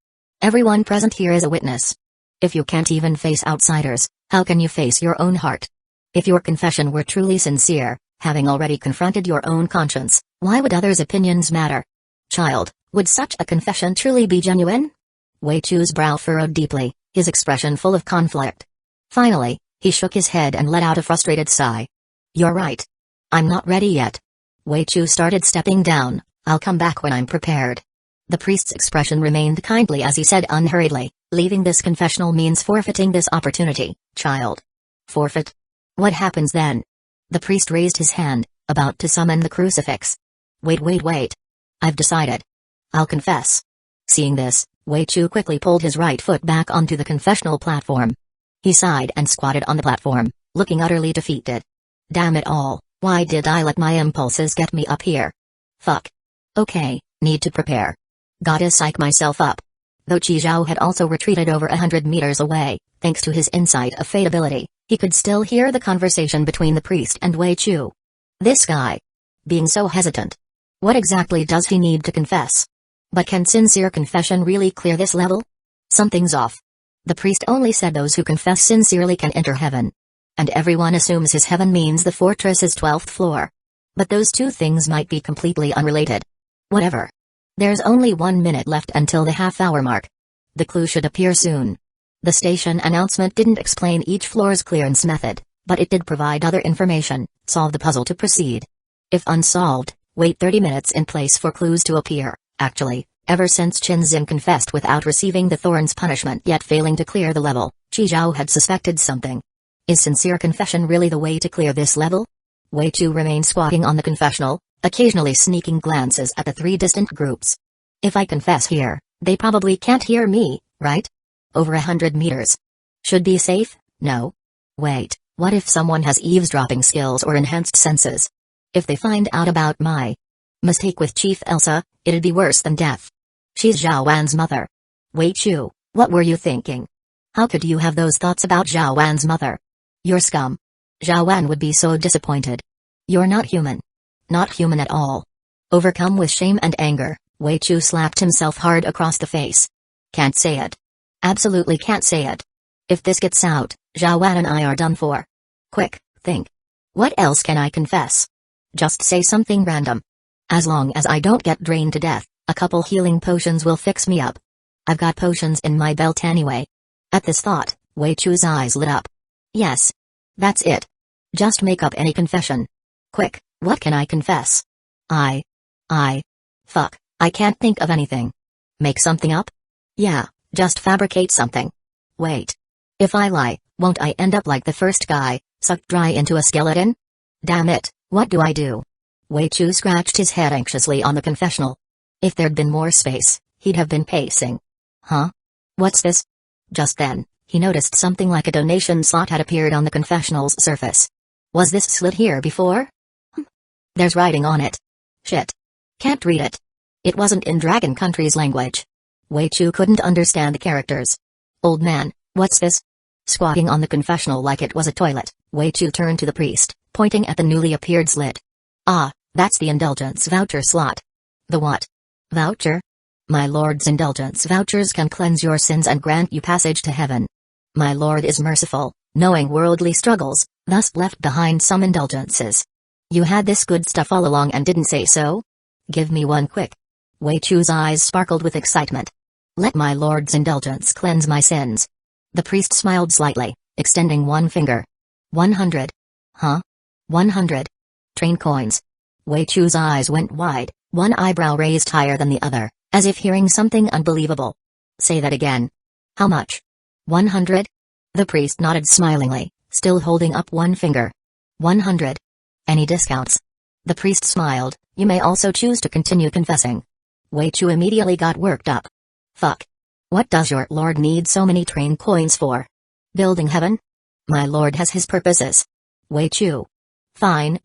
"Everyone present here is a witness. If you can't even face outsiders, how can you face your own heart? If your confession were truly sincere, having already confronted your own conscience, why would others' opinions matter? Child, would such a confession truly be genuine?" Wei Chu's brow furrowed deeply, his expression full of conflict. Finally, he shook his head and let out a frustrated sigh. "You're right. I'm not ready yet." Wei Chu started stepping down. "I'll come back when I'm prepared." The priest's expression remained kindly as he said unhurriedly, "Leaving this confessional means forfeiting this opportunity, child. Forfeit? What happens then? The priest raised his hand, about to summon the crucifix. Wait. I've decided. I'll confess. Seeing this, Wei Chu quickly pulled his right foot back onto the confessional platform. He sighed and squatted on the platform, looking utterly defeated. Damn it all, why did I let my impulses get me up here? Fuck. Okay, need to prepare. Gotta psych myself up. Though Qi Zhao had also retreated over 100 meters away, thanks to his insight of fate ability, he could still hear the conversation between the priest and Wei Chu. This guy. Being so hesitant. What exactly does he need to confess? But can sincere confession really clear this level? Something's off. The priest only said those who confess sincerely can enter heaven. And everyone assumes his heaven means the fortress's 12th floor. But those two things might be completely unrelated. Whatever. There's only 1 minute left until the half-hour mark. The clue should appear soon. The station announcement didn't explain each floor's clearance method, but it did provide other information. Solve the puzzle to proceed. If unsolved, wait 30 minutes in place for clues to appear. Actually, ever since Qin Zin confessed without receiving the thorn's punishment yet failing to clear the level, Qi Zhao had suspected something. Is sincere confession really the way to clear this level? Wei Chu remained squatting on the confessional, occasionally sneaking glances at the 3 distant groups. If I confess here, they probably can't hear me, right? Over 100 meters. Should be safe? No. Wait, what if someone has eavesdropping skills or enhanced senses? If they find out about my mistake with Chief Elsa, it'd be worse than death. She's Zhao Wan's mother. Wei Chu, what were you thinking? How could you have those thoughts about Zhao Wan's mother? You're scum. Zhao Wan would be so disappointed. You're not human. Not human at all. Overcome with shame and anger, Wei Chu slapped himself hard across the face. Can't say it. Absolutely can't say it. If this gets out, Zhao Wan and I are done for. Quick, think. What else can I confess? Just say something random. As long as I don't get drained to death, a couple healing potions will fix me up. I've got potions in my belt anyway. At this thought, Wei Chu's eyes lit up. Yes. That's it. Just make up any confession. Quick, what can I confess? Fuck, I can't think of anything. Make something up? Yeah, just fabricate something. Wait. If I lie, won't I end up like the first guy, sucked dry into a skeleton? Damn it, what do I do? Wei Chu scratched his head anxiously on the confessional. If there'd been more space, he'd have been pacing. Huh? What's this? Just then, he noticed something like a donation slot had appeared on the confessional's surface. Was this slid here before? There's writing on it. Shit. Can't read it. It wasn't in Dragon Country's language. Wei Chu couldn't understand the characters. Old man, what's this? Squatting on the confessional like it was a toilet, Wei Chu turned to the priest, pointing at the newly appeared slit. Ah, that's the indulgence voucher slot. The what? Voucher? My lord's indulgence vouchers can cleanse your sins and grant you passage to heaven. My lord is merciful, knowing worldly struggles, thus left behind some indulgences. You had this good stuff all along and didn't say so? Give me one quick. Wei Chu's eyes sparkled with excitement. Let my lord's indulgence cleanse my sins. The priest smiled slightly, extending one finger. 100. Huh? 100. Train coins. Wei Chu's eyes went wide, one eyebrow raised higher than the other, as if hearing something unbelievable. Say that again. How much? 100? The priest nodded smilingly, still holding up one finger. 100. Any discounts? The priest smiled. You may also choose to continue confessing. Wei Chu immediately got worked up. Fuck. What does your lord need so many train coins for? Building heaven? My lord has his purposes. Wei Chu. Fine,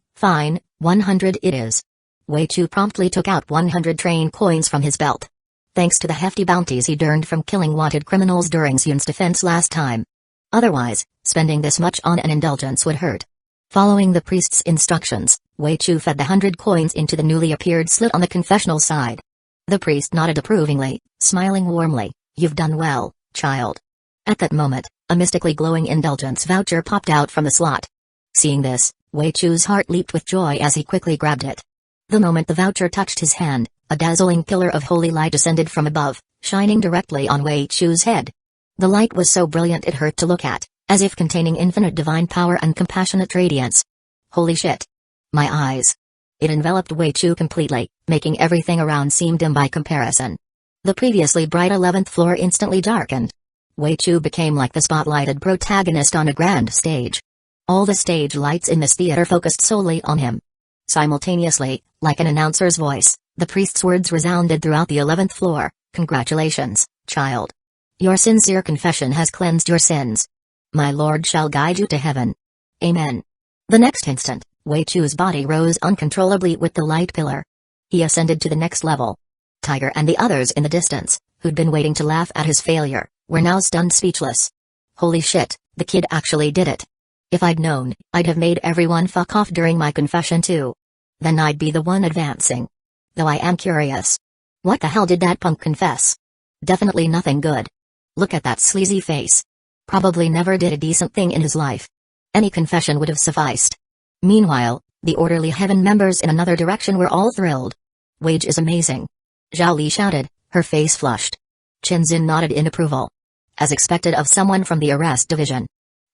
100 it is. Wei Chu promptly took out 100 train coins from his belt. Thanks to the hefty bounties he'd earned from killing wanted criminals during Yun's defense last time. Otherwise, spending this much on an indulgence would hurt. Following the priest's instructions, Wei Chu fed the 100 coins into the newly appeared slit on the confessional side. The priest nodded approvingly, smiling warmly. You've done well, child. At that moment, a mystically glowing indulgence voucher popped out from the slot. Seeing this, Wei Chu's heart leaped with joy as he quickly grabbed it. The moment the voucher touched his hand, a dazzling pillar of holy light descended from above, shining directly on Wei Chu's head. The light was so brilliant it hurt to look at, as if containing infinite divine power and compassionate radiance. Holy shit. My eyes. It enveloped Wei Chu completely, making everything around seem dim by comparison. The previously bright 11th floor instantly darkened. Wei Chu became like the spotlighted protagonist on a grand stage. All the stage lights in this theater focused solely on him. Simultaneously, like an announcer's voice, the priest's words resounded throughout the 11th floor. Congratulations, child. Your sincere confession has cleansed your sins. My Lord shall guide you to heaven. Amen. The next instant, Wei Chu's body rose uncontrollably with the light pillar. He ascended to the next level. Tiger and the others in the distance, who'd been waiting to laugh at his failure, were now stunned speechless. Holy shit, the kid actually did it. If I'd known, I'd have made everyone fuck off during my confession too. Then I'd be the one advancing. Though I am curious. What the hell did that punk confess? Definitely nothing good. Look at that sleazy face. Probably never did a decent thing in his life. Any confession would have sufficed. Meanwhile, the orderly heaven members in another direction were all thrilled. Wage is amazing. Zhao Li shouted, her face flushed. Qinzhen nodded in approval. As expected of someone from the arrest division.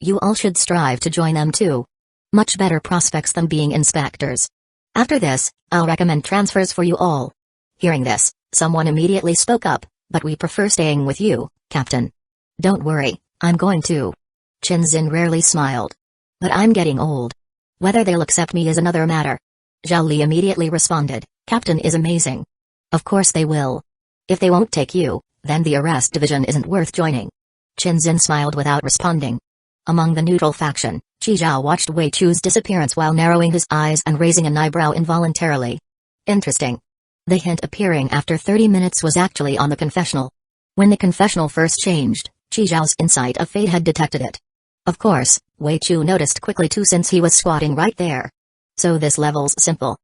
You all should strive to join them too. Much better prospects than being inspectors. After this, I'll recommend transfers for you all. Hearing this, someone immediately spoke up, but we prefer staying with you, Captain. Don't worry, I'm going to. Qinzhen rarely smiled. But I'm getting old. Whether they'll accept me is another matter. Zhao Li immediately responded, Captain is amazing. Of course they will. If they won't take you, then the arrest division isn't worth joining. Qinzhen smiled without responding. Among the neutral faction, Qi Zhao watched Wei Chu's disappearance while narrowing his eyes and raising an eyebrow involuntarily. Interesting. The hint appearing after 30 minutes was actually on the confessional. When the confessional first changed, Qi Zhao's insight of fate had detected it. Of course, Wei Chu noticed quickly too since he was squatting right there. So this level's simple.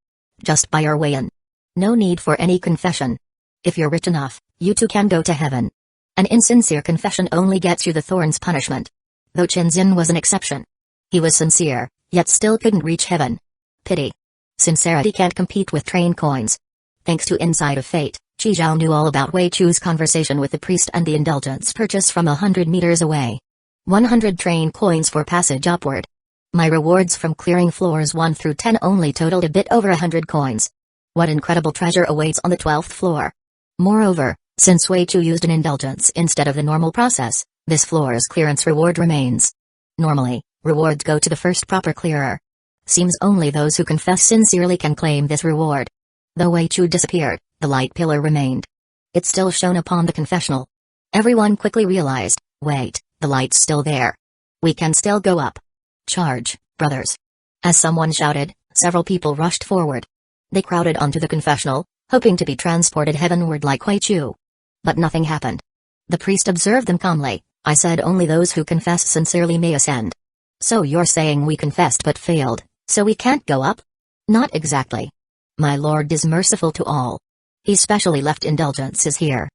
Just buy your way in. No need for any confession. If you're rich enough, you too can go to heaven. An insincere confession only gets you the thorns punishment. Though Qinzhen was an exception. He was sincere, yet still couldn't reach heaven. Pity. Sincerity can't compete with train coins. Thanks to Insight of Fate, Qi Zhao knew all about Wei Chu's conversation with the priest and the indulgence purchase from 100 meters away. 100 train coins for passage upward. My rewards from clearing floors 1 through 10 only totaled a bit over 100 coins. What incredible treasure awaits on the 12th floor. Moreover, since Wei Chu used an indulgence instead of the normal process, this floor's clearance reward remains. Normally, rewards go to the first proper clearer. Seems only those who confess sincerely can claim this reward. Though Wei Chu disappeared, the light pillar remained. It still shone upon the confessional. Everyone quickly realized, wait, the light's still there. We can still go up. Charge, brothers. As someone shouted, several people rushed forward. They crowded onto the confessional, hoping to be transported heavenward like Wei Chu. But nothing happened. The priest observed them calmly. I said only those who confess sincerely may ascend. So you're saying we confessed but failed, so we can't go up? Not exactly. My Lord is merciful to all. He specially left indulgences here.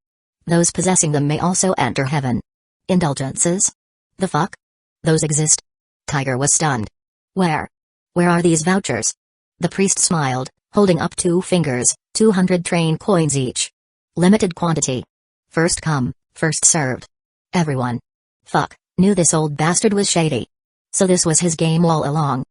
Those possessing them may also enter heaven. Indulgences? The fuck? Those exist? Tiger was stunned. Where? Where are these vouchers? The priest smiled, holding up 2 fingers, 200 train coins each. Limited quantity. First come, first served. Everyone. Fuck, knew this old bastard was shady. So this was his game all along.